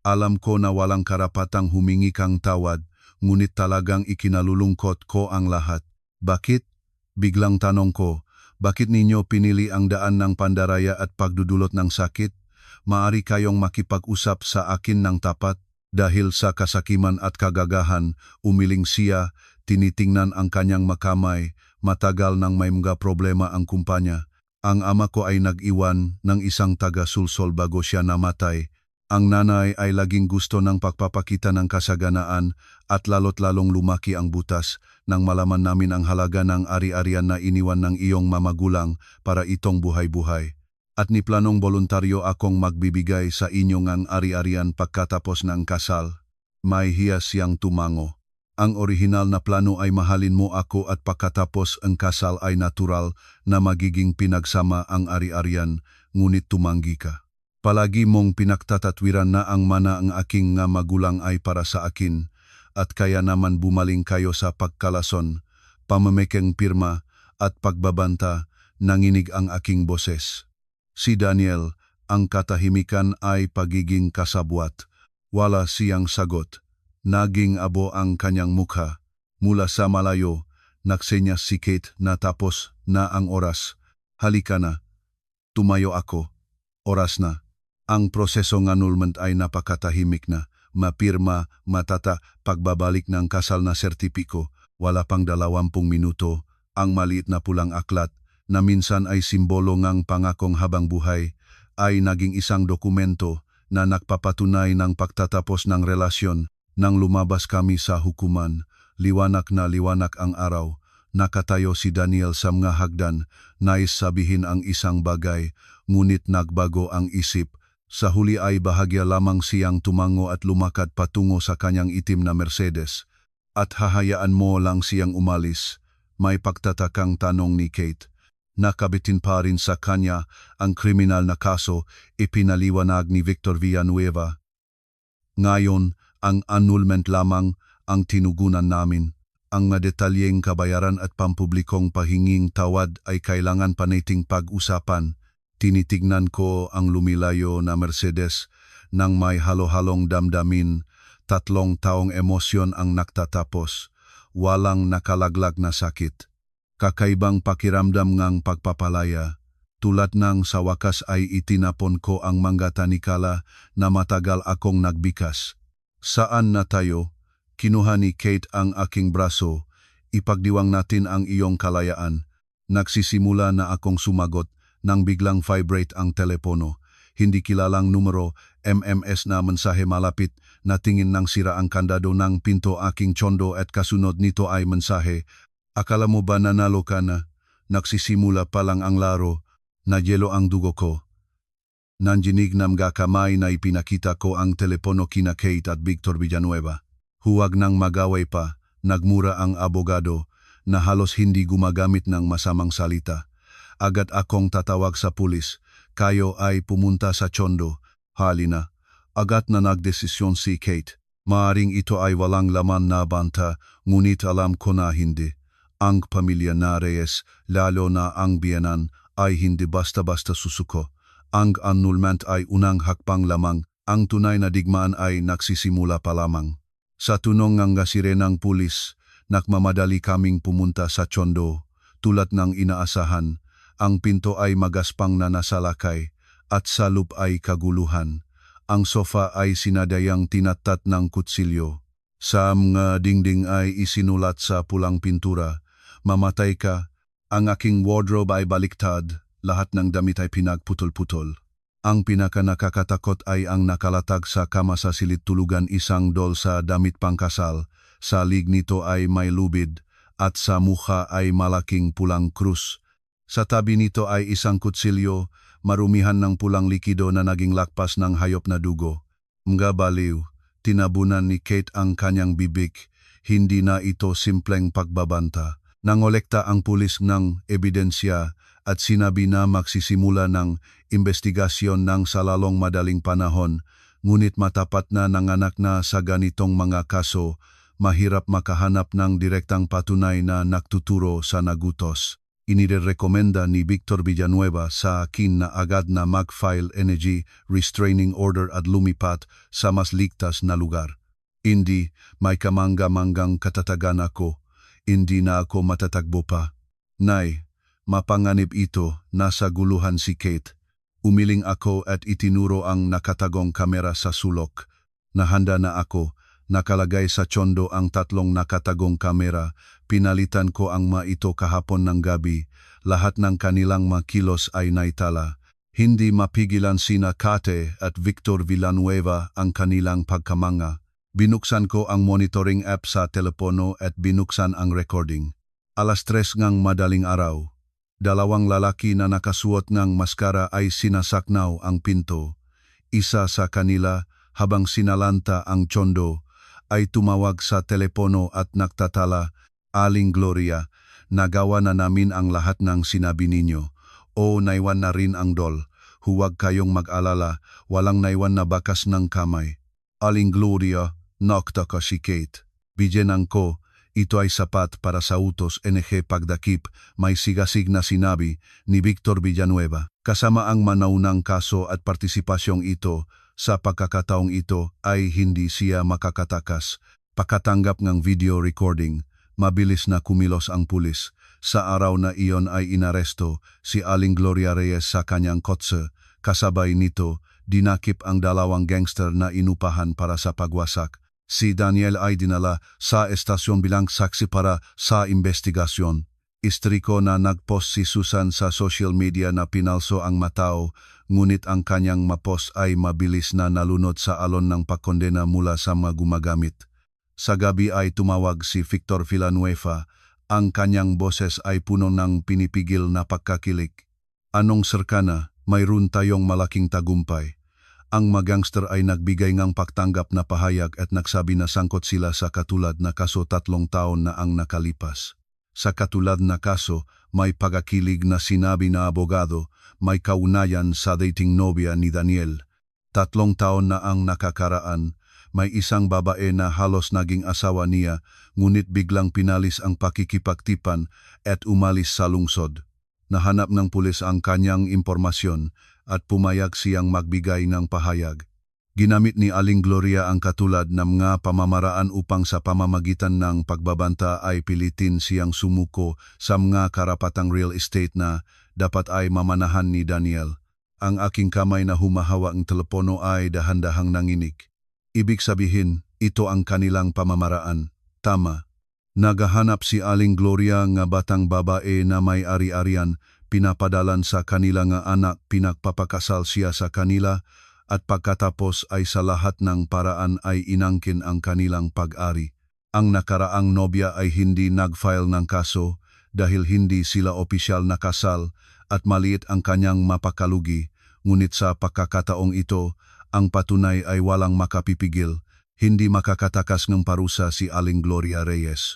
Alam ko na walang karapatang humingi kang tawad, ngunit talagang ikinalulungkot ko ang lahat. Bakit? Biglang tanong ko. Bakit ninyo pinili ang daan ng pandaraya at pagdudulot ng sakit? Maari kayong makipag-usap sa akin ng tapat. Dahil sa kasakiman at kagagahan, umiling siya, tinitingnan ang kanyang makamay, matagal nang may mga problema ang kumpanya. Ang ama ko ay nag-iwan ng isang taga-sulsol bago siya namatay. Ang nanay ay laging gusto ng pagpapakita ng kasaganaan at lalo't lalong lumaki ang butas nang malaman namin ang halaga ng ari-arian na iniwan ng iyong mamagulang para itong buhay-buhay. At ni planong voluntaryo akong magbibigay sa inyong ang ari-arian pagkatapos ng kasal. May hiyas siyang tumango. Ang orihinal na plano ay mahalin mo ako at pagkatapos ang kasal ay natural na magiging pinagsama ang ari-arian, ngunit tumanggi ka. Palagi mong pinagtatatwiran na ang mana ang aking nga magulang ay para sa akin, at kaya naman bumaling kayo sa pagkalason, pamamekeng pirma at pagbabanta, nanginig ang aking boses. Si Daniel, ang katahimikan ay pagiging kasabwat. Wala siyang sagot. Naging abo ang kanyang mukha. Mula sa malayo, nagsenyas si Kate na tapos na ang oras. Halika na. Tumayo ako. Oras na. Ang proseso ng annulment ay napakatahimik na. Mapirma, matata, pagbabalik ng kasal na sertipiko. Wala pang 20 minuto, ang maliit na pulang aklat, na minsan ay simbolo ng pangakong habang buhay, ay naging isang dokumento na nagpapatunay ng pagtatapos ng relasyon. Nang lumabas kami sa hukuman, liwanag na liwanag ang araw, nakatayo si Daniel sa mga hagdan, nais sabihin ang isang bagay, ngunit nagbago ang isip. Sa huli ay bahagya lamang siyang tumango at lumakad patungo sa kanyang itim na Mercedes. At hahayaan mo lang siyang umalis, may pagtatakang tanong ni Kate. Nakabitin pa rin sa kanya ang kriminal na kaso, ipinaliwanag ni Victor Villanueva. Ngayon, ang annulment lamang ang tinugunan namin. Ang mga detalyeng kabayaran at pampublikong pahinging tawad ay kailangan paniting pag-usapan. Tinitignan ko ang lumilayo na Mercedes nang may halo-halong damdamin. 3 taong emosyon ang nagtatapos. Walang nakalaglag na sakit. Kakaibang pakiramdam ngang pagpapalaya. Tulad ng sa wakas ay itinapon ko ang mga tanikala na matagal akong nagbikas. Saan na tayo? Kinuha ni Kate ang aking braso. Ipagdiwang natin ang iyong kalayaan. Nagsisimula na akong sumagot nang biglang vibrate ang telepono. Hindi kilalang numero, MMS na mensahe malapit na tingin ng sira ang kandado ng pinto aking tsondo at kasunod nito ay mensahe. Akala mo ba nanalo ka na? Nagsisimula pa lang ang laro, na yelo ang dugo ko. Nandinig ng kamay na ipinakita ko ang telepono kina Kate at Victor Villanueva. Huwag nang magaway pa, nagmura ang abogado na halos hindi gumagamit ng masamang salita. Agad akong tatawag sa pulis, kayo ay pumunta sa tsondo. Halina, agad na nagdesisyon si Kate. Maaring ito ay walang laman na banta, ngunit alam ko na hindi. Ang pamilya na Reyes, lalo na ang biyenan, ay hindi basta-basta susuko. Ang annulment ay unang hakbang lamang, ang tunay na digmaan ay nagsisimula pa lamang. Sa tunong ng sirenang pulis, nagmamadali kaming pumunta sa tsondo. Tulad ng inaasahan, ang pinto ay magaspang na nasalakay at sa loob ay kaguluhan. Ang sofa ay sinadayang tinatat ng kutsilyo. Sa mga dingding ay isinulat sa pulang pintura, "Mamatay ka." Ang aking wardrobe ay baliktad, lahat ng damit ay pinagputol-putol. Ang pinaka-nakakatakot ay ang nakalatag sa kama sa silid tulugan isang doll sa damit pangkasal. Sa lig nito ay may lubid at sa mukha ay malaking pulang krus. Sa tabi nito ay isang kutsilyo, marumihan ng pulang likido na naging lakpas ng hayop na dugo. Mga baliw, tinabunan ni Kate ang kanyang bibig. Hindi na ito simpleng pagbabanta. Nangolekta ang pulis ng ebidensya at sinabi na magsisimula ng investigasyon ng sa lalong madaling panahon, ngunit matapat na nanganak na sa ganitong mga kaso, mahirap makahanap ng direktang patunay na nagtuturo sa nagutos. Inirekomenda ni Victor Villanueva sa akin na agad na mag-file energy restraining order at lumipat sa mas ligtas na lugar. Hindi, may kamangga-manggang katatagan ako. Hindi na ako matatagbo pa. Nay, mapanganib ito, nasa guluhan si Kate. Umiling ako at itinuro ang nakatagong kamera sa sulok. Nahanda na ako, nakalagay sa tsondo ang tatlong nakatagong kamera. Pinalitan ko ang ito kahapon ng gabi. Lahat ng kanilang makilos ay naitala. Hindi mapigilan sina Kate at Victor Villanueva ang kanilang pagkamanga. Binuksan ko ang monitoring app sa telepono at binuksan ang recording. 3:00 ngang madaling araw. Dalawang lalaki na nakasuot ng maskara ay sinasaknaw ang pinto. Isa sa kanila, habang sinalanta ang tsondo, ay tumawag sa telepono at nagtatala, "Aling Gloria, nagawa na namin ang lahat ng sinabi ninyo. O naiwan na rin ang doll. Huwag kayong mag-alala, walang naiwan na bakas ng kamay." "Aling Gloria," nagtaka si Kate. "Bigyan ko, ito ay sapat para sa utos NG pagdakip," may sigasig na sinabi ni Victor Villanueva. Kasama ang manaunang kaso at partisipasyong ito, sa pagkakataong ito ay hindi siya makakatakas. Pagkatanggap ng video recording, mabilis na kumilos ang pulis. Sa araw na iyon ay inaresto si Aling Gloria Reyes sa kanyang kotse. Kasabay nito, dinakip ang dalawang gangster na inupahan para sa pagwasak. Si Daniel ay dinala sa estasyon bilang saksi para sa investigasyon. Istriko na nagpost si Susan sa social media na pinalso ang matao, ngunit ang kanyang mapost ay mabilis na nalunod sa alon ng pagkondena mula sa mga gumagamit. Sa gabi ay tumawag si Victor Villanueva. Ang kanyang boses ay puno ng pinipigil na pagkakilig. "Anong serkana, mayroon tayong malaking tagumpay." Ang mga gangster ay nagbigay ng pagtanggap na pahayag at nagsabi na sangkot sila sa katulad na kaso 3 taon na ang nakalipas. Sa katulad na kaso, may pagakilig na sinabi na abogado, may kaunayan sa dating nobya ni Daniel. 3 taon na ang nakakaraan, may isang babae na halos naging asawa niya, ngunit biglang pinalis ang pakikipagtipan at umalis sa lungsod. Nahanap ng pulis ang kanyang impormasyon at pumayag siyang magbigay ng pahayag. Ginamit ni Aling Gloria ang katulad ng mga pamamaraan upang sa pamamagitan ng pagbabanta ay pilitin siyang sumuko sa mga karapatang real estate na dapat ay mamanahan ni Daniel. Ang aking kamay na humahawak ng telepono ay dahan-dahang nanginig. Ibig sabihin, ito ang kanilang pamamaraan. Tama. Nagahanap si Aling Gloria nga batang babae na may ari-arian, pinapadalan sa kanila nga anak, pinagpapakasal siya sa kanila, at pagkatapos ay sa lahat ng paraan ay inangkin ang kanilang pag-ari. Ang nakaraang nobya ay hindi nag-file ng kaso dahil hindi sila opisyal na kasal at maliit ang kanyang mapakalugi, ngunit sa pagkakataong ito, ang patunay ay walang makapipigil, hindi makakatakas ng parusa si Aling Gloria Reyes.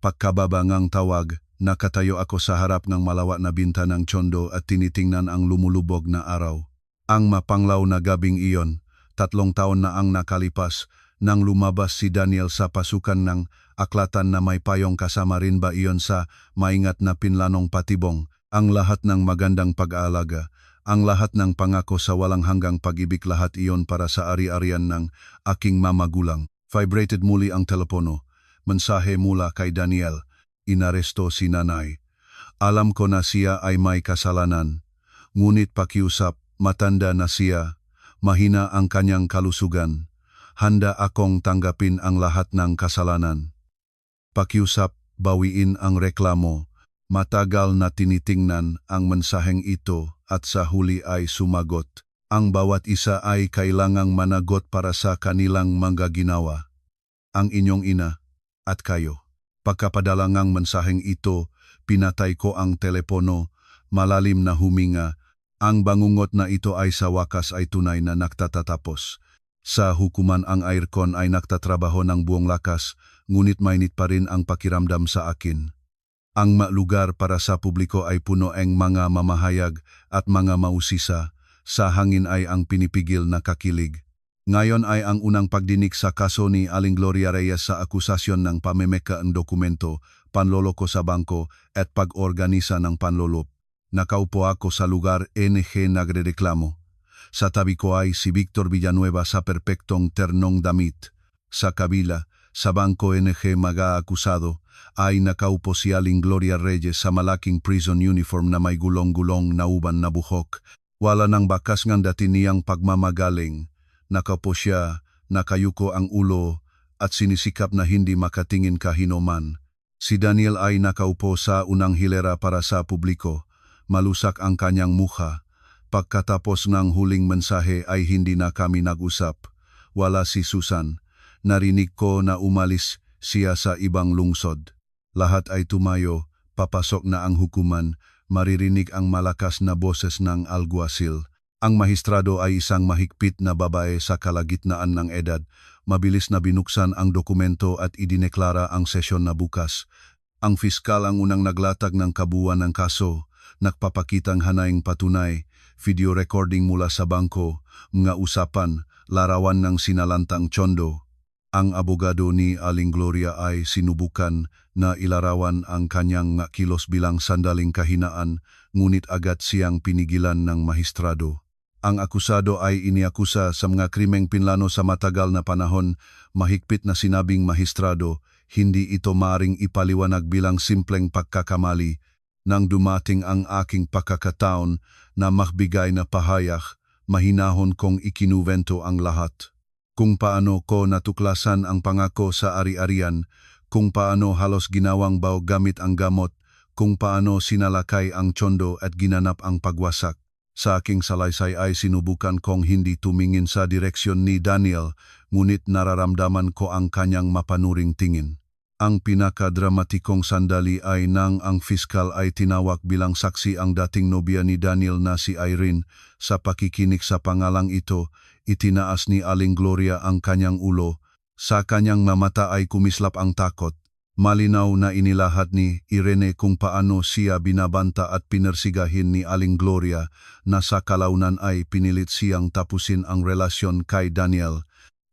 Pagkababa ngang tawag, nakatayo ako sa harap ng malawak na binta ng Tondo at tinitingnan ang lumulubog na araw. Ang mapanglaw na gabing iyon, 3 taon na ang nakalipas, nang lumabas si Daniel sa pasukan ng aklatan na may payong kasama rin ba iyon sa maingat na pinlanong patibong, ang lahat ng magandang pag-aalaga, ang lahat ng pangako sa walang hanggang pag-ibig, lahat iyon para sa ari-arian ng aking mamagulang. Vibrated muli ang telepono. Mensahe mula kay Daniel. Inaresto si nanay. Alam ko na siya ay may kasalanan. Ngunit pakiusap, matanda na siya. Mahina ang kanyang kalusugan. Handa akong tanggapin ang lahat ng kasalanan. Pakiusap, bawiin ang reklamo. Matagal na tinitingnan ang mensaheng ito at sa huli ay sumagot. Ang bawat isa ay kailangang managot para sa kanilang mga ginawa. Ang inyong ina at kayo. Pagkapadala ngang mensaheng ito, pinatay ko ang telepono, malalim na huminga. Ang bangungot na ito ay sa wakas ay tunay na nagtatatapos. Sa hukuman ang aircon ay nagtatrabaho ng buong lakas, ngunit mainit pa rin ang pakiramdam sa akin. Ang lugar para sa publiko ay puno ng mga mamahayag at mga mausisa. Sa hangin ay ang pinipigil na kakilig. Ngayon ay ang unang pagdinig sa kaso ni Aling Gloria Reyes sa akusasyon ng pamemeka ng dokumento, panloloko sa bangko at pag-organisa ng panlolop. Nakaupo ako sa lugar NG nagrereklamo. Sa tabi ko ay si Victor Villanueva sa perpektong ternong damit. Sa kabila, sa bangko NG mag-aakusado, ay nakaupo si Aling Gloria Reyes sa malaking prison uniform na may gulong-gulong na uban na buhok. Wala nang bakas ng dati niyang pagmamagaling. Nakaupo siya, nakayuko ang ulo at sinisikap na hindi makatingin kahinuman. Si Daniel ay nakaupo sa unang hilera para sa publiko. Malusak ang kanyang mukha. Pagkatapos ng huling mensahe ay hindi na kami nag-usap. Wala si Susan. Narinig ko na umalis siya sa ibang lungsod. Lahat ay tumayo, papasok na ang hukuman, maririnig ang malakas na boses ng alguacil. Ang mahistrado ay isang mahigpit na babae sa kalagitnaan ng edad. Mabilis na binuksan ang dokumento at idineklara ang sesyon na bukas. Ang fiskal ang unang naglatag ng kabuuan ng kaso, nagpapakitang hanayng patunay, video recording mula sa bangko, mga usapan, larawan ng sinalantang Tondo. Ang abogado ni Aling Gloria ay sinubukan na ilarawan ang kanyang kilos bilang sandaling kahinaan, ngunit agad siyang pinigilan ng mahistrado. Ang akusado ay iniakusa sa mga krimeng pinlano sa matagal na panahon. Mahigpit na sinabing mahistrado, hindi ito maaring ipaliwanag bilang simpleng pagkakamali. Nang dumating ang aking pagkakataon na magbigay na pahayag, mahinahon kong ikinuwento ang lahat. Kung paano ko natuklasan ang pangako sa ari-arian, kung paano halos ginawang baw gamit ang gamot, kung paano sinalakay ang Tondo at ginanap ang pagwasak. Sa aking salaysay ay sinubukan kong hindi tumingin sa direksyon ni Daniel, ngunit nararamdaman ko ang kanyang mapanuring tingin. Ang pinakadramatikong sandali ay nang ang fiskal ay tinawag bilang saksi ang dating nobya ni Daniel na si Irene. Sa pakikinig sa pangalang ito, itinaas ni Aling Gloria ang kanyang ulo. Sa kanyang mamata ay kumislap ang takot. Malinaw na inilahad ni Irene kung paano siya binabanta at pinersigahin ni Aling Gloria na sa kalaunan ay pinilit siyang tapusin ang relasyon kay Daniel.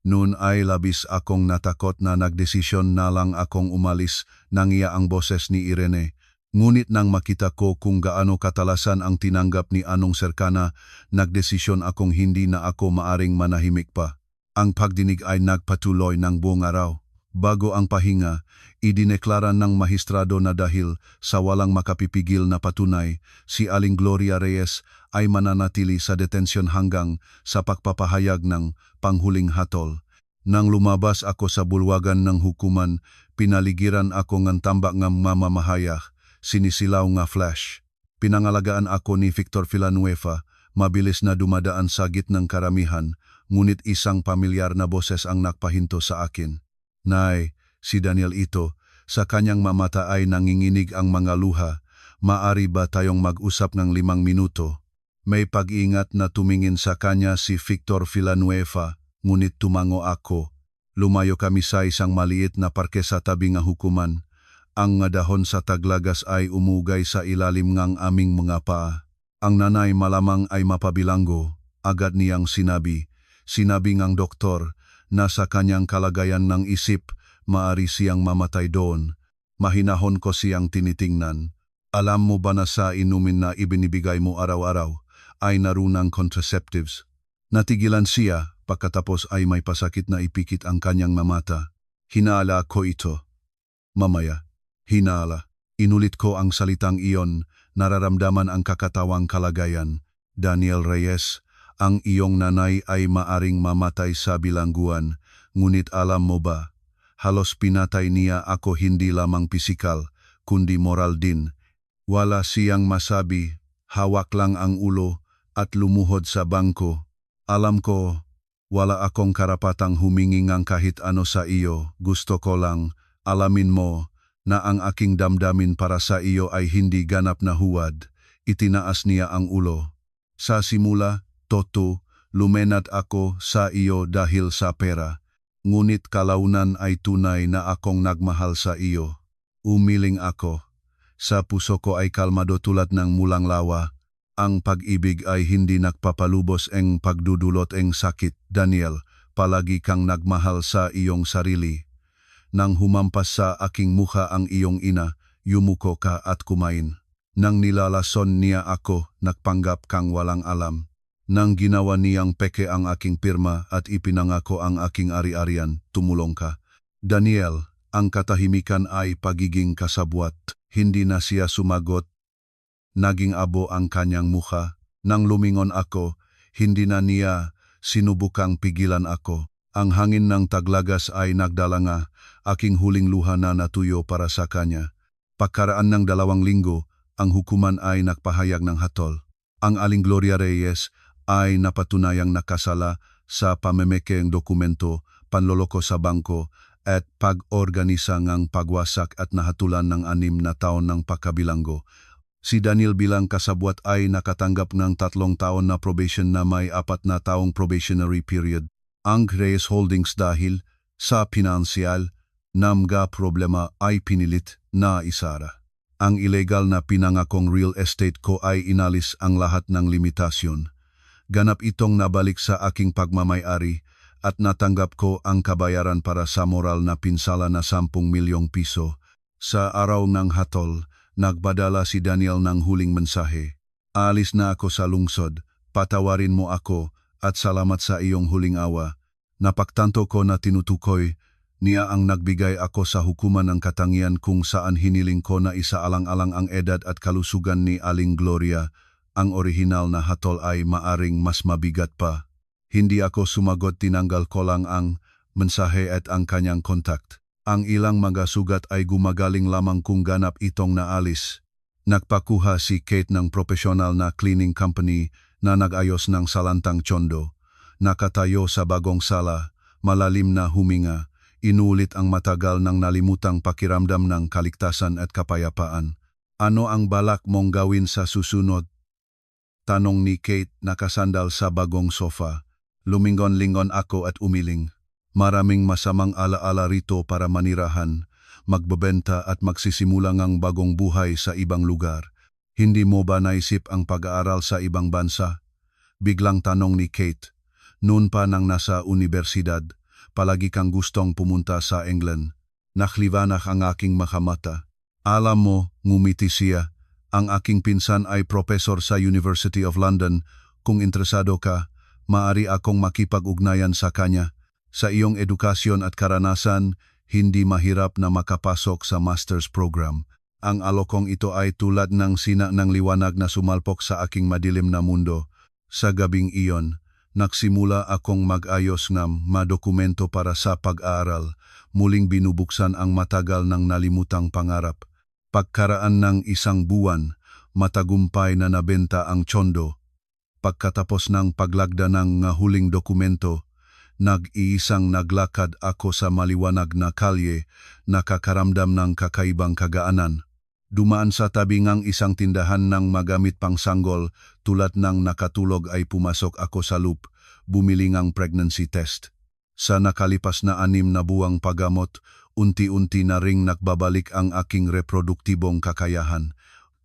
Noon ay labis akong natakot na nagdesisyon na lang akong umalis nang iya ang boses ni Irene. Ngunit nang makita ko kung gaano katalasan ang tinanggap ni Anong Serkana, nagdesisyon akong hindi na ako maaring manahimik pa. Ang pagdinig ay nagpatuloy ng buong araw. Bago ang pahinga, idineklara ng mahistrado na dahil sa walang makapipigil na patunay, si Aling Gloria Reyes ay mananatili sa detensyon hanggang sa pagpapahayag ng panghuling hatol. Nang lumabas ako sa bulwagan ng hukuman, Pinaligiran ako ng tambak ng mamamahayag, sinisilaw nga flash. Pinangalagaan ako ni Victor Villanueva, mabilis na dumadaan sa gitnang karamihan, ngunit isang pamilyar na boses ang nakpahinto sa akin. Nay, si Daniel ito, sa kanyang mamata ay nanginginig ang mga luha. Maari ba tayong mag-usap ng 5 minuto? May pag-iingat na tumingin sa kanya si Victor Villanueva, ngunit tumango ako. Lumayo kami sa isang maliit na parke sa tabi ng hukuman. Ang nga dahon sa taglagas ay umugay sa ilalim ng aming mga paa. Ang nanay malamang ay mapabilanggo. Agad niyang sinabi ng doktor na sa kanyang kalagayan ng isip, maari siyang mamatay doon. Mahinahon ko siyang tinitingnan. Alam mo ba na sa inumin na ibinibigay mo araw-araw ay narunang contraceptives? Natigilan siya. Pagkatapos ay may pasakit na ipikit ang kanyang mamata. Hinala ko ito. Mamaya, hinala. Inulit ko ang salitang iyon, nararamdaman ang kakatawang kalagayan. Daniel Reyes, ang iyong nanay ay maaring mamatay sa bilangguan, ngunit alam mo ba, halos pinatay niya ako hindi lamang pisikal, kundi moral din. Wala siyang masabi, hawak lang ang ulo at lumuhod sa bangko. Alam ko, wala akong karapatang humingi ng kahit ano sa iyo. Gusto ko lang, alamin mo, na ang aking damdamin para sa iyo ay hindi ganap na huwad. Itinaas niya ang ulo. Sa simula, Toto, lumenat ako sa iyo dahil sa pera. Ngunit kalaunan ay tunay na akong nagmahal sa iyo. Umiling ako. Sa puso ko ay kalmado tulad ng mulang lawa. Ang pag-ibig ay hindi nagpapalubos ang pagdudulot ang sakit. Daniel, palagi kang nagmahal sa iyong sarili. Nang humampas sa aking mukha ang iyong ina, yumuko ka at kumain. Nang nilalason niya ako, nagpanggap kang walang alam. Nang ginawa niyang peke ang aking pirma at ipinangako ang aking ari-arian, tumulong ka. Daniel, ang katahimikan ay pagiging kasabwat. Hindi na siya sumagot. Naging abo ang kanyang mukha. Nang lumingon ako, hindi na niya sinubukang pigilan ako. Ang hangin ng taglagas ay nagdala nga, aking huling luha na natuyo para sa kanya. Pagkaraan ng 2 linggo, ang hukuman ay nagpahayag ng hatol. Ang aling Gloria Reyes ay napatunayang nakasala sa pamemekeng dokumento, panloloko sa bangko, at pag-organisa ng pagwasak at nahatulan ng 6 na taon ng pagkabilanggo. Si Daniel bilang kasabwat ay nakatanggap ng 3 taon na probation na may 4 na taong probationary period. Ang Reyes Holdings dahil sa pinansyal na mga problema ay pinilit na isara. Ang illegal na pinangakong real estate ko ay inalis ang lahat ng limitasyon. Ganap itong nabalik sa aking pagmamay-ari at natanggap ko ang kabayaran para sa moral na pinsala na 10 milyong piso. Sa araw ng hatol, nagbadala si Daniel ng huling mensahe. Alis na ako sa lungsod, patawarin mo ako at salamat sa iyong huling awa. Napagtanto ko na tinutukoy niya ang nagbigay ako sa hukuman ng katangian kung saan hiniling ko na isaalang-alang ang edad at kalusugan ni Aling Gloria. Ang orihinal na hatol ay maaring mas mabigat pa. Hindi ako sumagot, tinanggal ko lang ang mensahe at ang kanyang kontak. Ang ilang mga sugat ay gumagaling lamang kung ganap itong naalis. Nagpakuha si Kate ng profesional na cleaning company na nag-ayos ng salantang tsondo. Nakatayo sa bagong sala, malalim na huminga, inulit ang matagal ng nalimutang pakiramdam ng kaligtasan at kapayapaan. Ano ang balak mong gawin sa susunod? Tanong ni Kate, nakasandal sa bagong sofa. Lumingon-lingon ako at umiling. Maraming masamang alaala rito para manirahan, magbebenta at magsisimula ng bagong buhay sa ibang lugar. Hindi mo ba naisip ang pag-aaral sa ibang bansa? Biglang tanong ni Kate. Noon pa nang nasa universidad, palagi kang gustong pumunta sa England. Nakliwanag ang aking makamata. Alam mo, ngumiti siya, ang aking pinsan ay professor sa University of London. Kung interesado ka, maari akong makipag-ugnayan sa kanya. Sa iyong edukasyon at karanasan, hindi mahirap na makapasok sa master's program. Ang alokong ito ay tulad ng sina ng liwanag na sumalpok sa aking madilim na mundo. Sa gabing iyon, nagsimula akong mag-ayos ng mga dokumento para sa pag-aaral. muling binubuksan ang matagal ng nalimutang pangarap. Pagkaraan ng isang buwan, matagumpay na nabenta ang tsondo. Pagkatapos ng paglagda ng huling dokumento, nag-iisang naglakad ako sa maliwanag na kalye, nakakaramdam ng kakaibang kagaanan. Dumaan sa tabi ng isang tindahan ng magamit pang sanggol, tulad ng nakatulog ay pumasok ako sa loop, bumili ng pregnancy test. Sa nakalipas na 6 na buwang paggamot, unti-unti na ring nakbabalik ang aking reproduktibong kakayahan.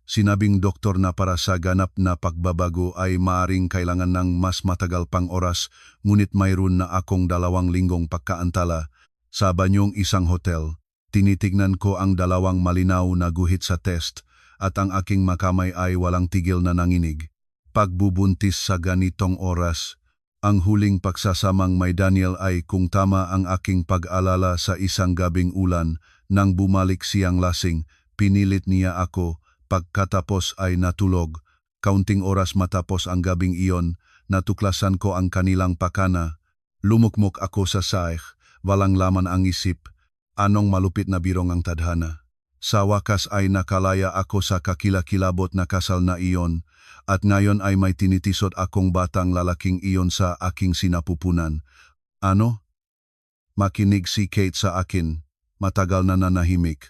Sinabing doktor na para sa ganap na pagbabago ay maaring kailangan ng mas matagal pang oras, ngunit mayroon na akong 2 linggong pagkaantala. Sa banyong isang hotel, tinitignan ko ang 2 malinaw na guhit sa test at ang aking makamay ay walang tigil na nanginig. Pagbubuntis sa ganitong oras, ang huling pagsasamang may Daniel ay kung tama ang aking pag-alala sa isang gabing ulan. Nang bumalik siyang lasing, pinilit niya ako. Pagkatapos ay natulog. Kaunting oras matapos ang gabing iyon, natuklasan ko ang kanilang pakana. Lumukmok ako sa saik, walang laman ang isip. Anong malupit na birong ang tadhana. Sa wakas ay nakalaya ako sa kakilakilabot na kasal na iyon, at ngayon ay may tinitisod akong batang lalaking iyon sa aking sinapupunan. Ano? Makinig si Kate sa akin, matagal na nanahimik.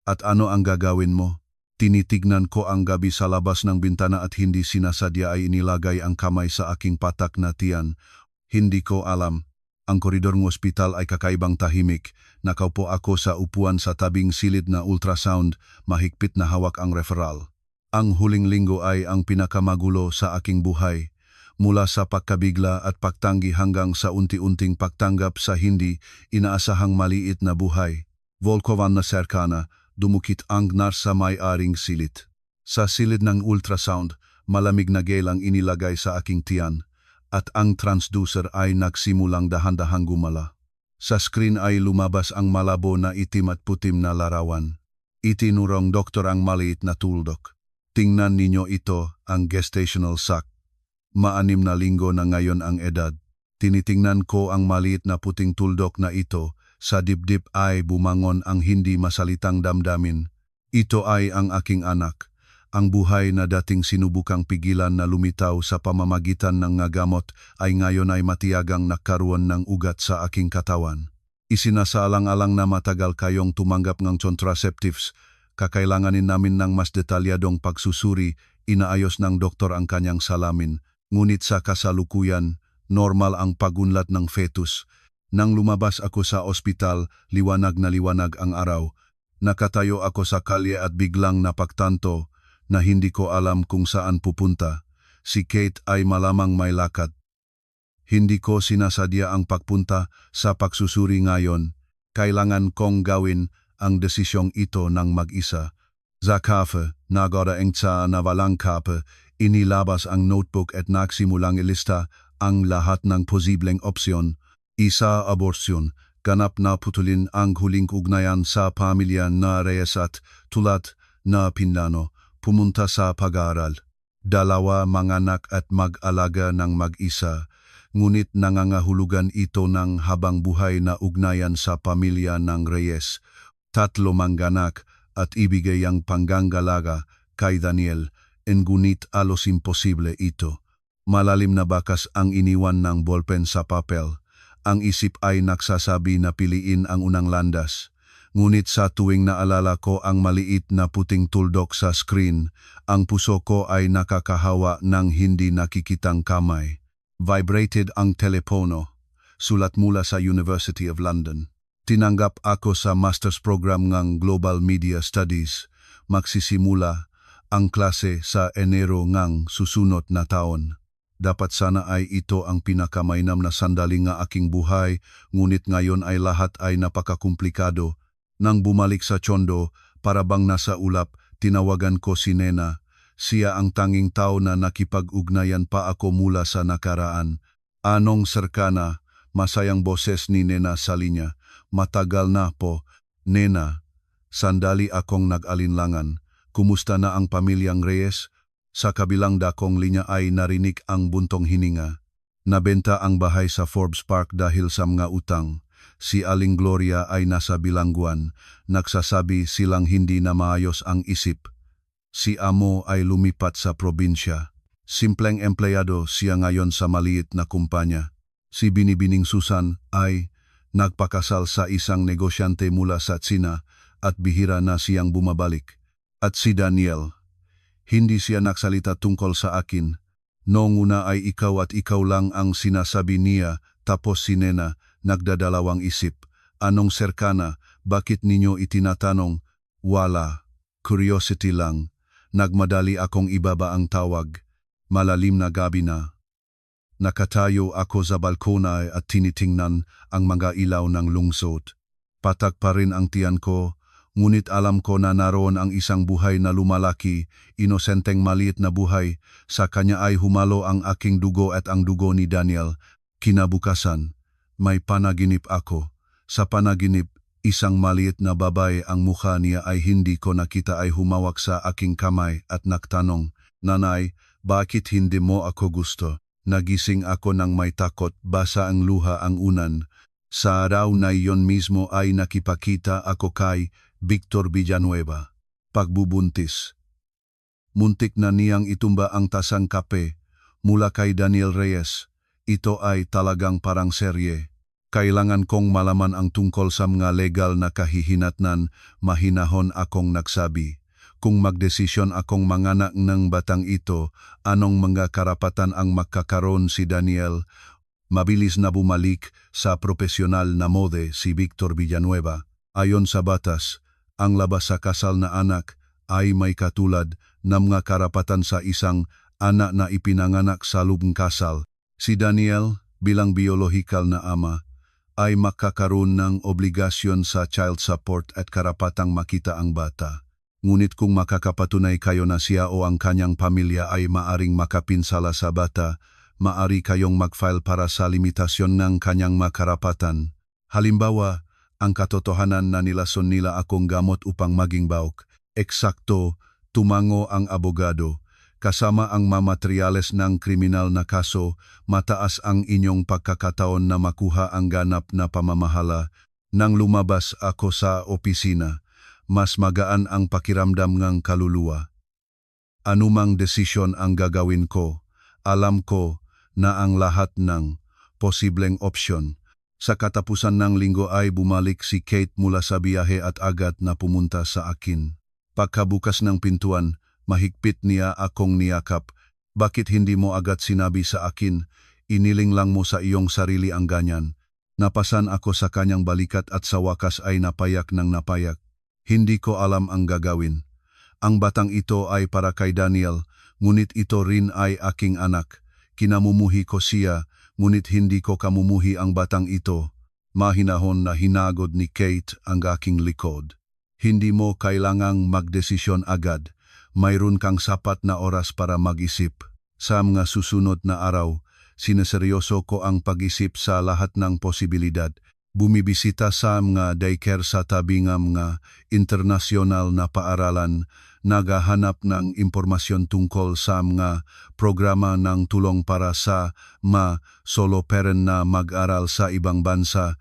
At ano ang gagawin mo? Tinitignan ko ang gabi sa labas ng bintana at hindi sinasadya ay inilagay ang kamay sa aking patak na tiyan. Hindi ko alam. Ang koridor ng ospital ay kakaibang tahimik. Nakaupo ako sa upuan sa tabing silid na ultrasound, mahigpit na hawak ang referral. Ang huling linggo ay ang pinakamagulo sa aking buhay. Mula sa pagkabigla at pagtanggi hanggang sa unti-unting pagtanggap sa hindi inaasahang maliit na buhay. Volkovan na serkana, dumukit ang sa may-aring silid. Sa silid ng ultrasound, malamig na gel ang inilagay sa aking tiyan, at ang transducer ay nagsimulang dahan-dahang gumala. Sa screen ay lumabas ang malabo na itim at putim na larawan. Itinurong doktor ang maliit na tuldok. Tingnan ninyo ito, ang gestational sac. 6 na linggo na ngayon ang edad. Tinitingnan ko ang maliit na puting tuldok na ito. Sa dibdib ay bumangon ang hindi masalitang damdamin. Ito ay ang aking anak, ang buhay na dating sinubukang pigilan na lumitaw sa pamamagitan ng gamot ay ngayon ay matiyagang nagkaroon ng ugat sa aking katawan. Isinasaalang-alang na matagal kayong tumanggap ng contraceptives, kakailanganin namin ng mas detalyadong pagsusuri, inaayos ng doktor ang kanyang salamin, ngunit sa kasalukuyan, normal ang pagunlad ng fetus. Nang lumabas ako sa ospital, liwanag na liwanag ang araw. Nakatayo ako sa kalye at biglang napagtanto na hindi ko alam kung saan pupunta. Si Kate ay malamang may lakad. Hindi ko sinasadya ang pagpunta sa pagsusuri ngayon. Kailangan kong gawin ang desisyong ito ng mag-isa. Sa kafe, nagoda engtsa na walang kape, inilabas ang notebook at nagsimulang ilista ang lahat ng posibleng opsyon. Isa abortion, ganap na putulin ang huling ugnayan sa pamilya na Reyes at tulad na Pinlano, pumunta sa pag-aaral. 2 manganak at mag-alaga ng mag-isa, ngunit nangangahulugan ito ng habang buhay na ugnayan sa pamilya ng Reyes. 3 manganak at ibigay ang panggangalaga kay Daniel, ngunit alos imposible ito. Malalim na bakas ang iniwan ng ballpen sa papel. Ang isip ay nagsasabi na piliin ang unang landas. Ngunit sa tuwing naalala ko ang maliit na puting tuldok sa screen, ang puso ko ay nakakahawa ng hindi nakikitang kamay. Vibrated ang telepono. Sulat mula sa University of London. Tinanggap ako sa master's program ng Global Media Studies. Magsisimula ang klase sa Enero ng susunod na taon. Dapat sana ay ito ang pinakamainam na sandali ng aking buhay, ngunit ngayon ay lahat ay napakakumplikado. Nang bumalik sa tsondo, para bang nasa ulap, tinawagan ko si Nena. Siya ang tanging tao na nakipag-ugnayan pa ako mula sa nakaraan. Anong serkana, masayang boses ni Nena sa linya. Matagal na po, Nena. Sandali akong nag-alinlangan. Kumusta na ang pamilyang Reyes? Sa kabilang dakong linya ay narinig ang buntong hininga. Nabenta ang bahay sa Forbes Park dahil sa mga utang. Si Aling Gloria ay nasa bilangguan, nagsasabi silang hindi na maayos ang isip. Si Amo ay lumipat sa probinsya. Simpleng empleyado siya ngayon sa maliit na kumpanya. Si Binibining Susan ay nagpakasal sa isang negosyante mula sa Tsina at bihira na siyang bumabalik. At si Daniel, hindi siya nagsalita tungkol sa akin. Noong una ay ikaw at ikaw lang ang sinasabi niya, tapos si Nena, nagdadalawang isip. Anong serkana, bakit ninyo itinatanong? Wala, curiosity lang. Nagmadali akong ibaba ang tawag. Malalim na gabi na. Nakatayo ako sa balkona at tinitingnan ang mga ilaw ng lungsod. Patak pa rin ang tiyan ko, ngunit alam ko na naroon ang isang buhay na lumalaki, inosenteng maliit na buhay. Sa kanya ay humalo ang aking dugo at ang dugo ni Daniel. Kinabukasan, may panaginip ako. Sa panaginip, isang maliit na babae, ang mukha niya ay hindi ko nakita, ay humawak sa aking kamay at nagtanong, "Nanay, bakit hindi mo ako gusto?" Nagising ako ng may takot, basa ang luha ang unan. Sa araw na iyon mismo ay nakipakita ako kay Victor Villanueva. Pagbubuntis. Muntik na niyang itumba ang tasang kape mula kay Daniel Reyes. Ito ay talagang parang serye. Kailangan kong malaman ang tungkol sa mga legal na kahihinatnan. Mahinahon akong nagsabi. Kung magdesisyon akong manganak ng batang ito, anong mga karapatan ang makakaroon si Daniel? Mabilis na bumalik sa profesional na mode si Victor Villanueva. Ayon sa batas, ang labas sa kasal na anak ay may katulad ng mga karapatan sa isang anak na ipinanganak sa lubong kasal. Si Daniel, bilang biyolohikal na ama, ay makakaroon ng obligasyon sa child support at karapatang makita ang bata. Ngunit kung makakapatunay kayo na siya o ang kanyang pamilya ay maaring makapinsala sa bata, maari kayong mag-file para sa limitasyon ng kanyang makarapatan. Halimbawa, ang katotohanan na nilason nila akong gamot upang maging bauk. Eksakto, tumango ang abogado. Kasama ang mamateriales ng kriminal na kaso, mataas ang inyong pagkakataon na makuha ang ganap na pamamahala. Nang lumabas ako sa opisina, mas magaan ang pakiramdam ng kaluluwa. Anumang desisyon ang gagawin ko, alam ko na ang lahat ng posibleng opsyon. Sa katapusan ng linggo ay bumalik si Kate mula sa biyahe at agad na pumunta sa akin. Pagkabukas ng pintuan, mahigpit niya akong niyakap. "Bakit hindi mo agad sinabi sa akin? Iniling lang mo sa iyong sarili ang ganyan." Napasan ako sa kanyang balikat at sa wakas ay napayak ng napayak. Hindi ko alam ang gagawin. Ang batang ito ay para kay Daniel, ngunit ito rin ay aking anak. Kinamumuhi ko siya, ngunit hindi ko kamumuhi ang batang ito. Mahinahon na hinagod ni Kate ang aking likod. "Hindi mo kailangang magdesisyon agad. Mayroon kang sapat na oras para mag-isip. Sa mga susunod na araw, sineseryoso ko ang pag-isip sa lahat ng posibilidad. Bumibisita sa mga daycare sa tabi ng mga internasyonal na paaralan, naghahanap ng impormasyon tungkol sa mga programa ng tulong para sa mga solo parent na mag-aral sa ibang bansa,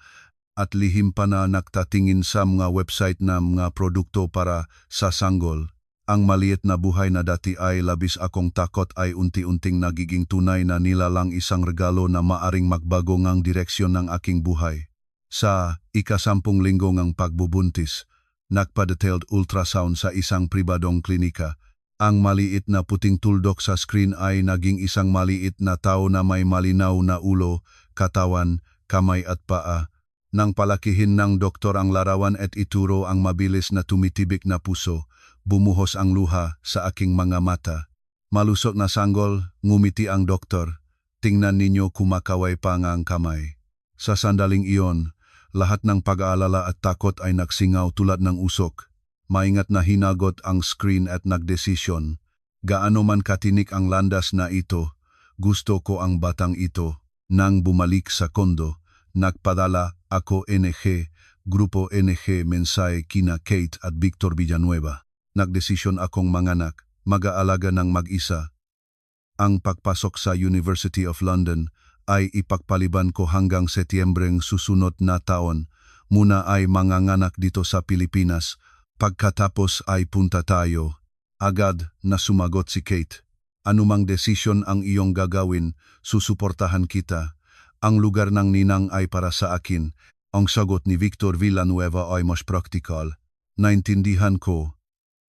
at lihim pa na nagtatingin sa mga website ng mga produkto para sa sanggol. Ang maliit na buhay na dati ay labis akong takot ay unti-unting nagiging tunay na nilalang, isang regalo na maaring magbago ng direksyon ng aking buhay. Sa ika-10 linggo ng pagbubuntis, nagpa-detailed ultrasound sa isang pribadong klinika. Ang maliit na puting tuldok sa screen ay naging isang maliit na tao na may malinaw na ulo, katawan, kamay at paa. Nang palakihin ng doktor ang larawan at ituro ang mabilis na tumitibik na puso, bumuhos ang luha sa aking mga mata. "Malusog na sanggol," ngumiti ang doktor. "Tingnan ninyo, kumakaway pa ang kamay." Sa sandaling iyon, lahat ng pag-aalala at takot ay nagsingaw tulad ng usok. Maingat na hinagot ang screen at nagdesisyon. Gaano man katinik ang landas na ito, gusto ko ang batang ito. Nang bumalik sa kondo, nagpadala ako Grupo NG mensahe kina Kate at Victor Villanueva. Nagdesisyon akong manganak, mag-aalaga ng mag-isa. Ang pagpasok sa University of London ay ipagpaliban ko hanggang Setyembreng susunod na taon. Muna ay manganganak dito sa Pilipinas. Pagkatapos ay punta tayo. Agad na sumagot si Kate. Anumang desisyon ang iyong gagawin, susuportahan kita. Ang lugar ng ninang ay para sa akin. Ang sagot ni Victor Villanueva ay mas praktikal. Naintindihan ko.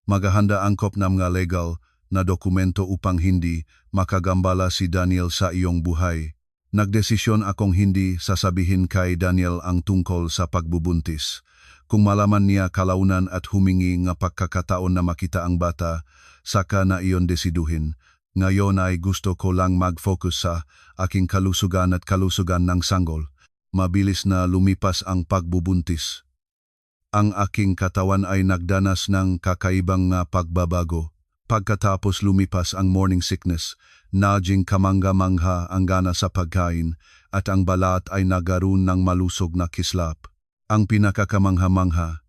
Maghahanda angkop ng mga legal na dokumento upang hindi makagambala si Daniel sa iyong buhay. Nagdesisyon akong hindi sasabihin kay Daniel ang tungkol sa pagbubuntis. Kung malaman niya kalaunan at humingi nga pagkakataon na makita ang bata, saka na iyon desiduhin. Ngayon ay gusto ko lang mag-focus sa aking kalusugan at kalusugan ng sanggol. Mabilis na lumipas ang pagbubuntis. Ang aking katawan ay nagdanas ng kakaibang pagbabago. Pagkatapos lumipas ang morning sickness, naging kamangha-mangha ang gana sa pagkain at ang balat ay nagaroon ng malusog na kislap. Ang pinakakamangha-mangha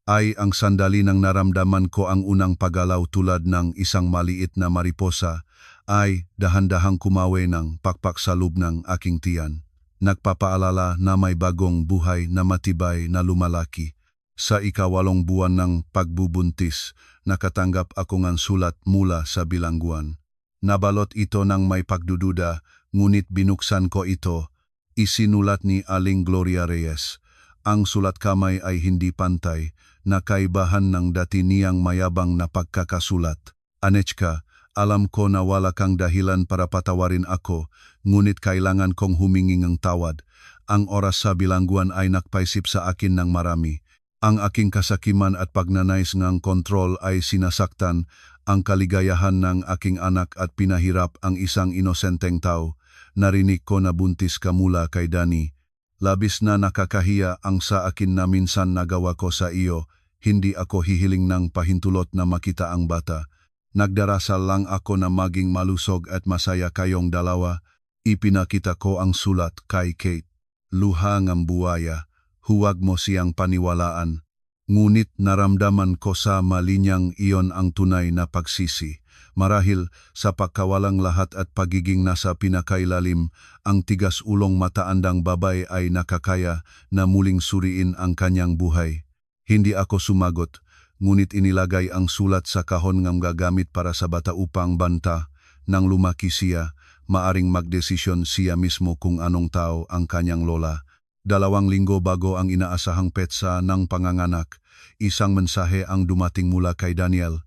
ay ang sandali nang naramdaman ko ang unang paggalaw tulad ng isang maliit na mariposa ay dahan-dahang kumawi ng pakpak sa loob ng aking tiyan. Nagpapaalala na may bagong buhay na matibay na lumalaki. Sa 8 buwan ng pagbubuntis, nakatanggap ako ng sulat mula sa bilangguan. Nabalot ito ng may pagdududa, ngunit binuksan ko ito. Isinulat ni Aling Gloria Reyes. Ang sulat kamay ay hindi pantay, na kaibahan ng dati niyang mayabang na pagkakasulat. Anechka, alam ko na wala kang dahilan para patawarin ako, ngunit kailangan kong humingi ng tawad. Ang oras sa bilangguan ay nakpaisip sa akin ng marami. Ang aking kasakiman at pagnanais ng kontrol ay sinasaktan ang kaligayahan ng aking anak at pinahirap ang isang inosenteng tao. Narinig ko na buntis ka mula kay Dani. Labis na nakakahiya ang sa akin na minsan nagawa ko sa iyo. Hindi ako hihiling ng pahintulot na makita ang bata. Nagdarasal lang ako na maging malusog at masaya kayong dalawa. Ipinakita ko ang sulat kay Kate. Luha ng buwaya, huwag mo siyang paniwalaan. Ngunit naramdaman ko sa malinyang iyon ang tunay na pagsisi. Marahil sa pagkawalang lahat at pagiging nasa pinakailalim, ang tigas ulong mataandang babay ay nakakaya na muling suriin ang kanyang buhay. Hindi ako sumagot, ngunit inilagay ang sulat sa kahon ng gagamit para sa bata upang banta. Nang lumaki siya, maaring magdesisyon siya mismo kung anong tao ang kanyang lola. 2 linggo bago ang inaasahang petsa ng panganganak, isang mensahe ang dumating mula kay Daniel.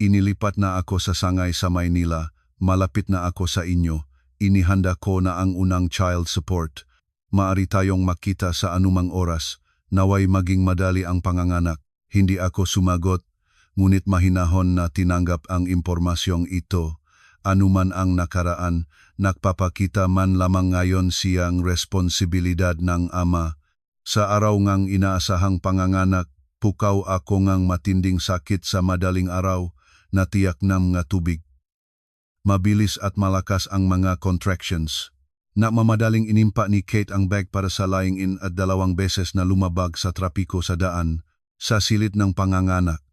Inilipat na ako sa sangay sa Maynila, malapit na ako sa inyo. Inihanda ko na ang unang child support. Maari tayong makita sa anumang oras, naway maging madali ang panganganak. Hindi ako sumagot, ngunit mahinahon na tinanggap ang impormasyong ito. Anuman ang nakaraan, nagpapakita man lamang ngayon siyang responsibilidad ng ama. Sa araw ngang inaasahang panganganak, pukaw ako ngang matinding sakit sa madaling araw, natiyak ng mga tubig. Mabilis at malakas ang mga contractions. Madaling inimpa ni Kate ang bag para sa lying-in at 2 beses na lumabag sa trapiko sa daan. Sa silid ng panganganak,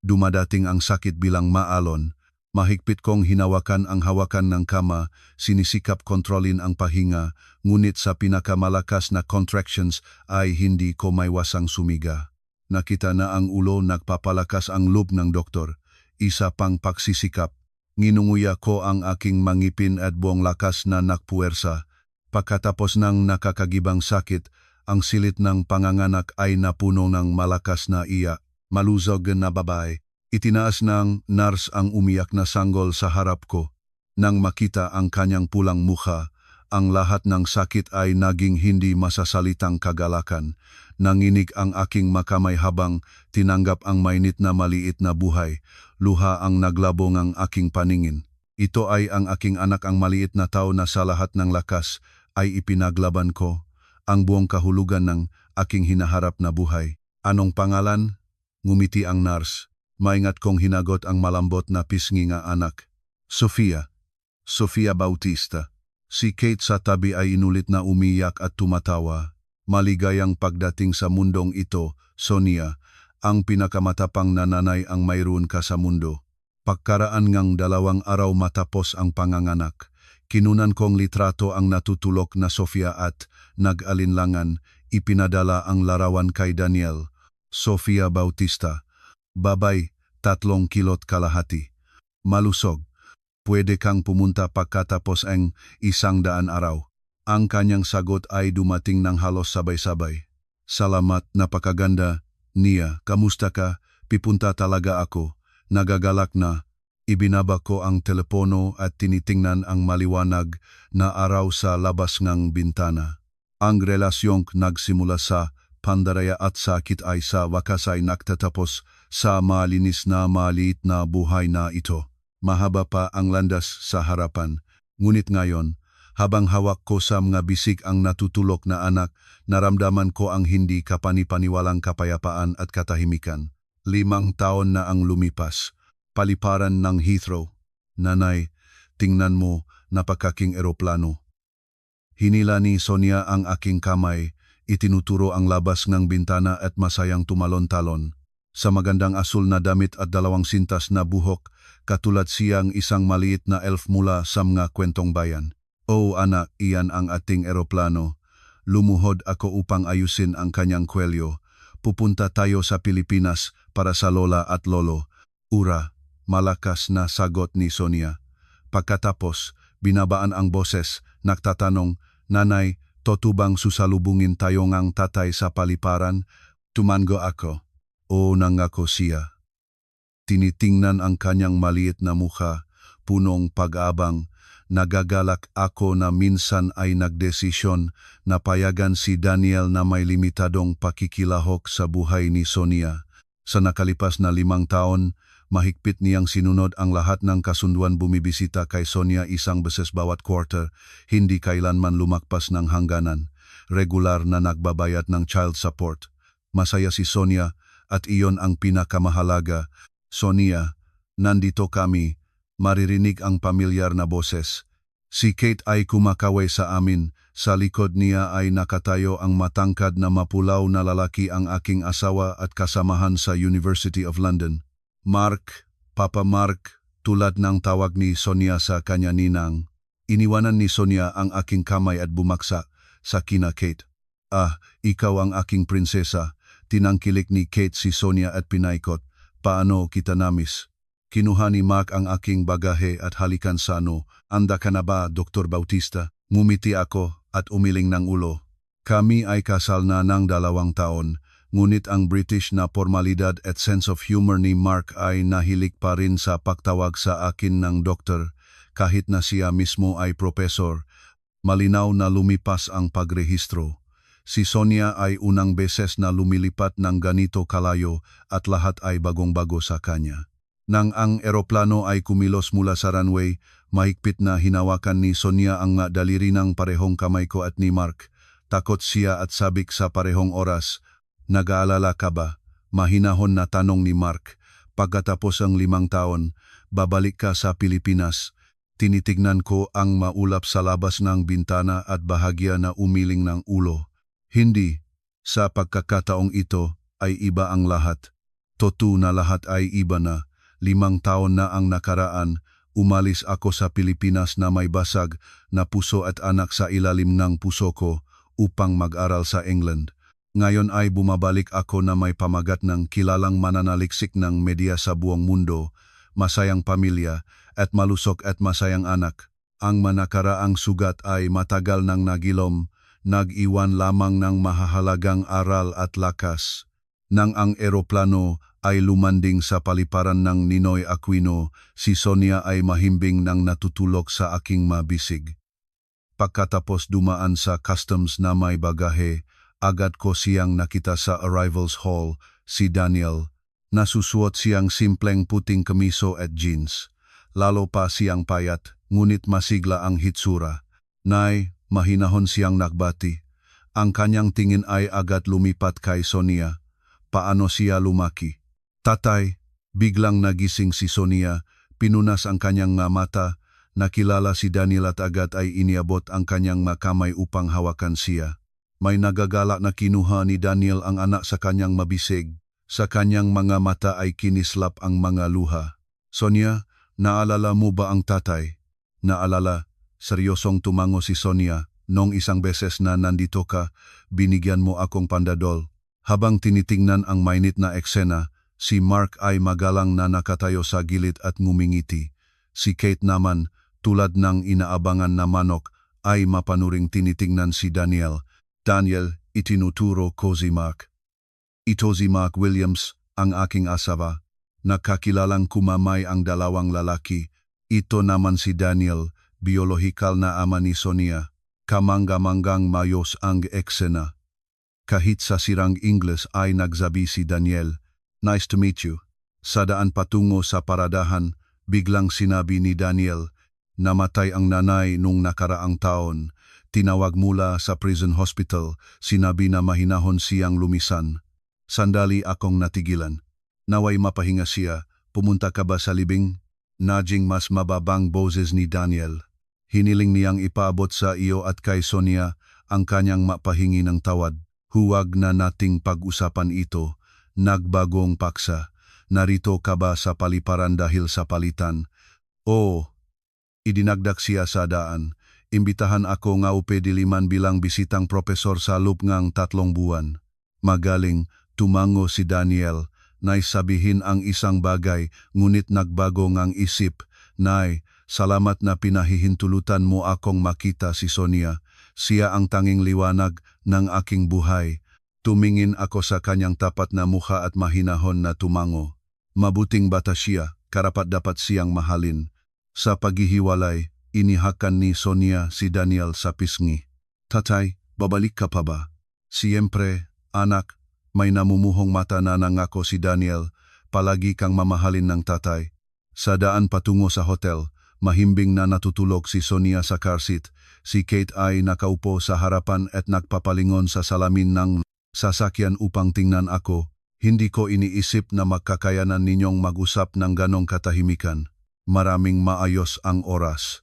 dumadating ang sakit bilang maalon. Mahigpit kong hinawakan ang hawakan ng kama, sinisikap kontrolin ang pahinga, ngunit sa pinakamalakas na contractions ay hindi ko maiwasang sumiga. Nakita na ang ulo, nagpapalakas ang loob ng doktor. Isa pang pagsisikap. Nginunguya ko ang aking mangipin at buong lakas na nakpuwersa. Pagkatapos ng nakakagibang sakit, ang silit ng panganganak ay napuno ng malakas na iyak. Malusog na babae. Itinaas ng nurse ang umiyak na sanggol sa harap ko. Nang makita ang kanyang pulang mukha, ang lahat ng sakit ay naging hindi masasalitang kagalakan. Nanginig ang aking makamay habang tinanggap ang mainit na maliit na buhay. Luha ang naglabong ang aking paningin. Ito ay ang aking anak, ang maliit na tao na sa lahat ng lakas ay ipinaglaban ko. Ang buong kahulugan ng aking hinaharap na buhay. Anong pangalan? Ngumiti ang nurse. Maingat kong hinagot ang malambot na pisngi nga anak. Sofia. Sofia Bautista. Si Kate sa tabi ay inulit na umiyak at tumatawa. Maligayang pagdating sa mundong ito, Sonia, ang pinakamatapang na nanay ang mayroon ka sa mundo. Pagkaraan ngang 2 araw matapos ang panganganak, Kinunan kong litrato ang natutulok na Sofia at nag-alinlangan, ipinadala ang larawan kay Daniel. Sofia Bautista, babay, 3 kilot kalahati. Malusog, pwede kang pumunta pagkatapos ang 100 araw. Ang kanyang sagot ay dumating ng halos sabay-sabay. Salamat, napakaganda. Nia, kamusta ka? Pipunta talaga ako. Nagagalak na. Ibinaba ko ang telepono at tinitingnan ang maliwanag na araw sa labas ng bintana. Ang relasyong nagsimula sa pandaraya at sakit ay sa wakas ay nagtatapos sa malinis na maliit na buhay na ito. Mahaba pa ang landas sa harapan. Ngunit ngayon, habang hawak ko sa mga bisig ang natutulok na anak, naramdaman ko ang hindi kapanipaniwalang kapayapaan at katahimikan. 5 taon na ang lumipas. Paliparan ng Heathrow. Nanay, tingnan mo, napakaking eroplano. Hinila ni Sonia ang aking kamay, itinuturo ang labas ng bintana at masayang tumalon-talon. Sa magandang asul na damit at 2 sintas na buhok, katulad siyang isang maliit na elf mula sa mga kwentong bayan. Oh anak, iyan ang ating eroplano. Lumuhod ako upang ayusin ang kanyang kwelyo. Pupunta tayo sa Pilipinas para sa lola at lolo. Ura, malakas na sagot ni Sonia. Pagkatapos, binabaan ang boses, nagtatanong, Nanay, totoo susalubungin tayo ngang tatay sa paliparan? Tumango ako. O nangako siya. Tinitingnan ang kanyang maliit na mukha, punong pag-abang. Nagagalak ako na minsan ay nagdesisyon na payagan si Daniel na may limitadong pakikilahok sa buhay ni Sonia. Sa nakalipas na 5 taon, mahigpit niyang sinunod ang lahat ng kasunduan, bumibisita kay Sonia 1 beses bawat quarter, hindi kailanman lumakpas ng hangganan, regular na nagbabayad ng child support. Masaya si Sonia at iyon ang pinakamahalaga. Sonia, nandito kami, maririnig ang pamilyar na boses. Si Kate ay kumakaway sa amin, sa likod niya ay nakatayo ang matangkad na mapulaw na lalaki, ang aking asawa at kasamahan sa University of London. Mark, Papa Mark, tulad ng tawag ni Sonia sa kanya ninang. Iniwanan ni Sonia ang aking kamay at bumaksa sa kina Kate. Ah, ikaw ang aking prinsesa. Tinangkilik ni Kate si Sonia at pinaikot. Paano kita namis? Kinuha ni Mark ang aking bagahe at halikan sa ano. Anda ka na ba, Dr. Bautista? Ngumiti ako at umiling ng ulo. Kami ay kasal na ng 2 taon. Ngunit ang British na formalidad at sense of humor ni Mark ay nahilig pa rin sa pagtawag sa akin ng doktor, kahit na siya mismo ay propesor. Malinaw na lumipas ang pagrehistro. Si Sonia ay unang beses na lumilipat ng ganito kalayo at lahat ay bagong-bago sa kanya. Nang ang eroplano ay kumilos mula sa runway, mahigpit na hinawakan ni Sonia ang daliri ng parehong kamay ko at ni Mark. Takot siya at sabik sa parehong oras. Nag-aalala ka ba? Mahinahon na tanong ni Mark. Pagkatapos ang 5 taon, babalik ka sa Pilipinas. Tinitignan ko ang maulap sa labas ng bintana at bahagya na umiling ng ulo. Hindi. Sa pagkakataong ito ay iba ang lahat. Totoo na lahat ay iba na. 5 taon na ang nakaraan, umalis ako sa Pilipinas na may basag na puso at anak sa ilalim ng puso ko upang mag-aral sa England. Ngayon ay bumabalik ako na may pamagat ng kilalang mananaliksik ng media sa buong mundo, masayang pamilya at malusog at masayang anak. Ang manakaraang sugat ay matagal nang nagilom, nag-iwan lamang ng mahahalagang aral at lakas. Nang ang eroplano ay lumanding sa paliparan ng Ninoy Aquino, si Sonia ay mahimbing nang natutulog sa aking mabisig. Pagkatapos dumaan sa customs na may bagahe, agad ko siyang nakita sa arrivals hall, si Daniel. Nasusuot siyang simpleng puting kamiso at jeans. Lalo pa siyang payat, ngunit masigla ang hitsura. Nay, mahinahon siyang nagbati. Ang kanyang tingin ay agad lumipat kay Sonia. Paano siya lumaki? Tatay, biglang nagising si Sonia, pinunas ang kanyang mata, nakilala si Daniel at agad ay iniabot ang kanyang makamay upang hawakan siya. May nagagalak na kinuha ni Daniel ang anak sa kanyang mabisig. Sa kanyang mga mata ay kinislap ang mga luha. Sonia, naalala mo ba ang tatay? Naalala, Seryosong tumango si Sonia. Nung isang beses na nandito ka, binigyan mo akong pandadol. Habang tinitingnan ang mainit na eksena, si Mark ay magalang na nakatayo sa gilid at ngumingiti. Si Kate naman, tulad ng inaabangan na manok, ay mapanuring tinitingnan si Daniel. Daniel, itinuturo ko si Mark. Ito si Mark Williams, ang aking asawa. Nakakilalang kumamay ang dalawang lalaki. Ito naman si Daniel, biolohikal na ama ni Sonia. Kamangga-manggang mayos ang eksena. Kahit sa sirang Ingles ay nagsabi si Daniel, "Nice to meet you." Sa daan patungo sa paradahan, biglang sinabi ni Daniel, "Namatay ang nanay nung nakaraang taon. Tinawag mula sa prison hospital, sinabi na mahinahon siyang lumisan." Sandali akong natigilan. Naway mapahinga siya, pumunta ka ba sa libing? Naging mas mababang boses ni Daniel. Hiniling niyang ipaabot sa iyo at kay Sonia ang kanyang mapahingi ng tawad. Huwag na nating pag-usapan ito. Nagbagong paksa. Narito ka ba sa paliparan dahil sa palitan? Oo. Idinagdak siya sa daan. Imbitahan ako nga upediliman bilang bisitang propesor sa loob ngang 3 buwan. Magaling, tumango si Daniel. Nay sabihin ang isang bagay, ngunit nagbago ngang isip. Nay, salamat na pinahihintulutan mo akong makita si Sonia. Siya ang tanging liwanag ng aking buhay. Tumingin ako sa kanyang tapat na mukha at mahinahon na tumango. Mabuting bata siya, karapat-dapat siyang mahalin. Sa paghihiwalay, inihakan ni Sonia si Daniel sa pisngi. Tatay, babalik ka pa ba? Siyempre, anak, may namumuhong mata na nangako si Daniel, palagi kang mamahalin ng tatay. Sa daan patungo sa hotel, mahimbing na natutulog si Sonia sa car seat. Si Kate ay nakaupo sa harapan at nagpapalingon sa salamin ng sasakyan upang tingnan ako. Hindi ko iniisip na magkakayanan ninyong mag-usap ng ganong katahimikan. Maraming maayos ang oras.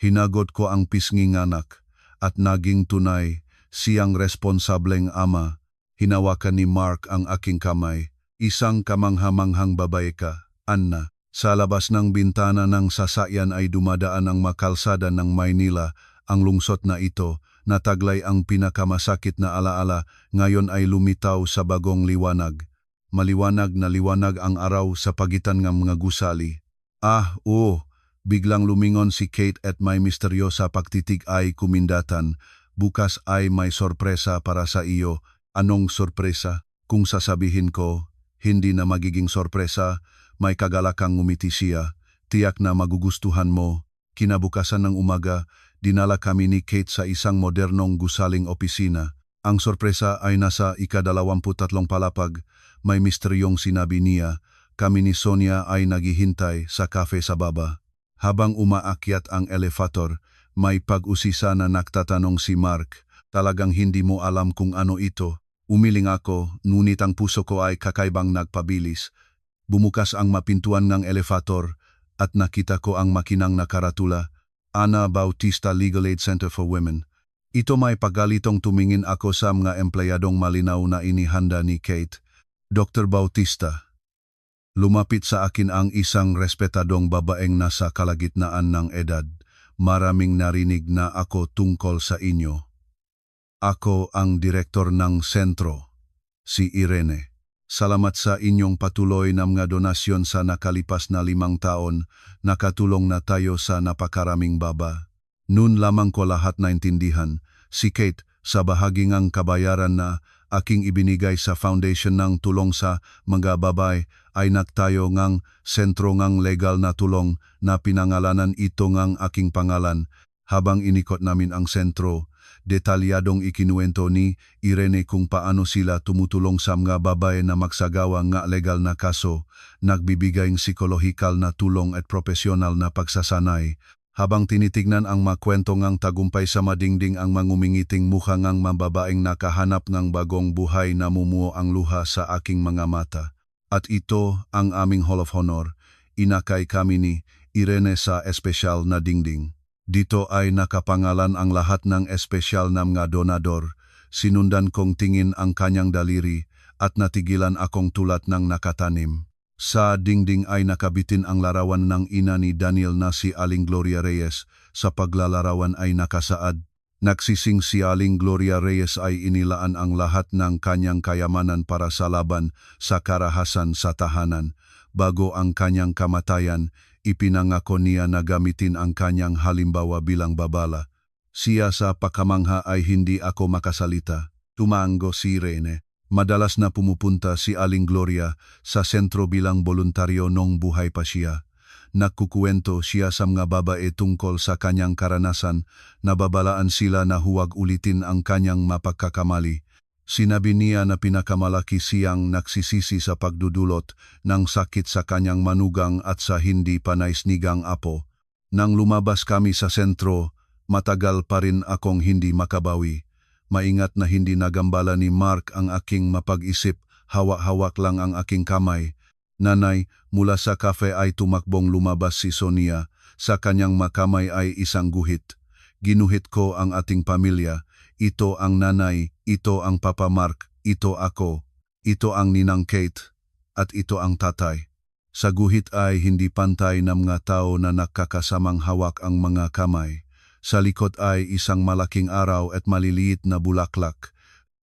Hinagot ko ang pisnging anak at naging tunay siyang responsableng ama. Hinawakan ni Mark ang aking kamay. Isang kamanghamanghang babae ka, Anna. Sa labas ng bintana ng sasakyan ay dumadaan ang makalsada ng Maynila. Ang lungsod na ito, nataglay ang pinakamasakit na alaala, ngayon ay lumitaw sa bagong liwanag. Maliwanag na liwanag ang araw sa pagitan ng mga gusali. Ah, oo. Biglang lumingon si Kate at may misteryosa pagtitig ay kumindatan. Bukas ay may sorpresa para sa iyo. Anong sorpresa? Kung sasabihin ko, hindi na magiging sorpresa. May kagalakang ngumiti siya. Tiyak na magugustuhan mo. Kinabukasan ng umaga, dinala kami ni Kate sa isang modernong gusaling opisina. Ang sorpresa ay nasa ika-23 palapag. May misteryong sinabi niya. Kami ni Sonia ay naghihintay sa cafe sa baba. Habang umaakyat ang elevator, may pag-usisa na nagtatanong si Mark. Talagang hindi mo alam kung ano ito. Umiling ako, ngunit ang puso ko ay kakaibang nagpabilis. Bumukas ang mapintuan ng elevator at nakita ko ang makinang nakaratula, Ana Bautista Legal Aid Center for Women. Ito may pagalitong tumingin ako sa mga empleyadong malinaw na inihanda ni Kate. Dr. Bautista. Lumapit sa akin ang isang respetadong babaeng nasa kalagitnaan ng edad. Maraming narinig na ako tungkol sa inyo. Ako ang direktor ng sentro, si Irene. Salamat sa inyong patuloy na mga donasyon sa nakalipas na 5 taon, nakatulong na tayo sa napakaraming baba. Noon lamang ko lahat naintindihan, si Kate, sa bahaging ang kabayaran na aking ibinigay sa foundation ng tulong sa mga babae, ay nagtayo ngang sentro ngang legal na tulong na pinangalanan ito ngang aking pangalan. Habang inikot namin ang sentro, detalyadong ikinuwento ni Irene kung paano sila tumutulong sa mga babae na magsagawa nga legal na kaso, nagbibigay ng psikolohikal na tulong at profesional na pagsasanay. Habang tinitignan ang makwento ngang tagumpay sa madingding ang mangumingiting mukha ngang mababaeng nakahanap ng bagong buhay na mumuo ang luha sa aking mga mata. At ito ang aming Hall of Honor, inakay kami ni Irene sa espesyal na dingding. Dito ay nakapangalan ang lahat ng espesyal na mga donador. Sinundan kong tingin ang kanyang daliri at natigilan akong tulad ng nakatanim. Sa dingding ay nakabitin ang larawan ng ina ni Daniel na si Aling Gloria Reyes. Sa paglalarawan ay nakasaad, "Nagsising si Aling Gloria Reyes ay inilaan ang lahat ng kanyang kayamanan para sa laban sa karahasan sa tahanan. Bago ang kanyang kamatayan, ipinangako niya na gamitin ang kanyang halimbawa bilang babala. Siya sa pakamangha ay hindi ako makasalita." Tumango si Rene. Madalas na pumupunta si Aling Gloria sa sentro bilang voluntaryo nung buhay pa siya. Nagkukuwento siya sa mga babae tungkol sa kanyang karanasan, nababalaan sila na huwag ulitin ang kanyang mapagkakamali. Sinabi niya na pinakamalaki siyang nagsisisi sa pagdudulot ng sakit sa kanyang manugang at sa hindi panaisnigang apo. Nang lumabas kami sa sentro, matagal pa rin akong hindi makabawi. Maingat na hindi nagambala ni Mark ang aking mapag-isip, hawak-hawak lang ang aking kamay. "Nanay," mula sa kafe ay tumakbong lumabas si Sonia. Sa kanyang makamay ay isang guhit. "Ginuhit ko ang ating pamilya. Ito ang nanay, ito ang Papa Mark, ito ako, ito ang Ninang Kate, at ito ang tatay." Sa guhit ay hindi pantay na mga tao na nakakasamang hawak ang mga kamay. Sa likod ay isang malaking araw at maliliit na bulaklak.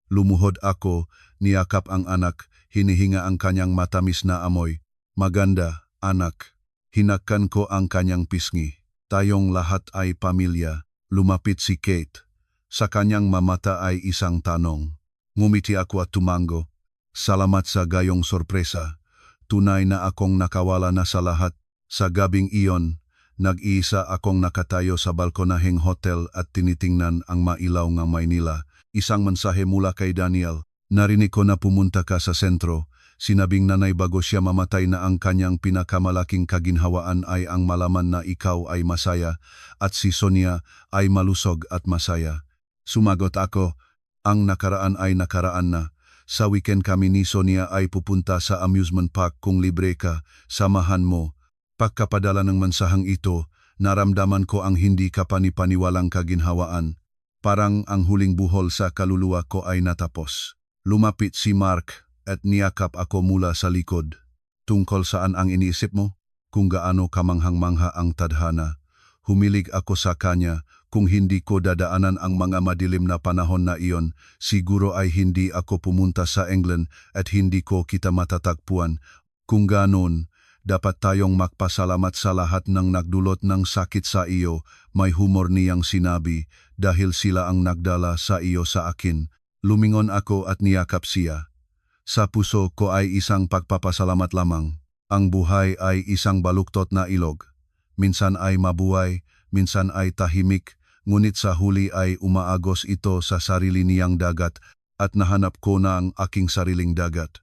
Lumuhod ako, niyakap ang anak, hinihinga ang kanyang matamis na amoy. "Maganda, anak." Hinakkan ko ang kanyang pisngi. "Tayong lahat ay pamilya." Lumapit si Kate. Sa kanyang mamata ay isang tanong. Ngumiti ako at tumango. "Salamat sa gayong sorpresa. Tunay na akong nakawala na sa lahat." Sa gabing iyon, nag-iisa akong nakatayo sa balkonaheng hotel at tinitingnan ang mailaw ng Maynila. Isang mensahe mula kay Daniel. "Narinig ko na pumunta ka sa sentro. Sinabing nanay bago siya mamatay na ang kanyang pinakamalaking kaginhawaan ay ang malaman na ikaw ay masaya at si Sonia ay malusog at masaya." Sumagot ako, "Ang nakaraan ay nakaraan na. Sa weekend kami ni Sonia ay pupunta sa amusement park kung libre ka. Samahan mo." Pagkapadala ng mensaheng ito, naramdaman ko ang hindi kapani-paniwalang kaginhawaan. Parang ang huling buhol sa kaluluwa ko ay natapos. Lumapit si Mark at niyakap ako mula sa likod. "Tungkol saan ang iniisip mo? Kung gaano kamanghang-mangha ang tadhana." Humilig ako sa kanya. "Kung hindi ko dadaanan ang mga madilim na panahon na iyon, siguro ay hindi ako pumunta sa England at hindi ko kita matatagpuan. Kung ganon, dapat tayong magpasalamat sa lahat ng nagdulot ng sakit sa iyo." May humor niyang sinabi, "Dahil sila ang nagdala sa iyo sa akin." Lumingon ako at niyakap siya. Sa puso ko ay isang pagpapasalamat lamang. Ang buhay ay isang baluktot na ilog. Minsan ay mabuhay, minsan ay tahimik, ngunit sa huli ay umaagos ito sa sarili niyang dagat at nahanap ko na ang aking sariling dagat.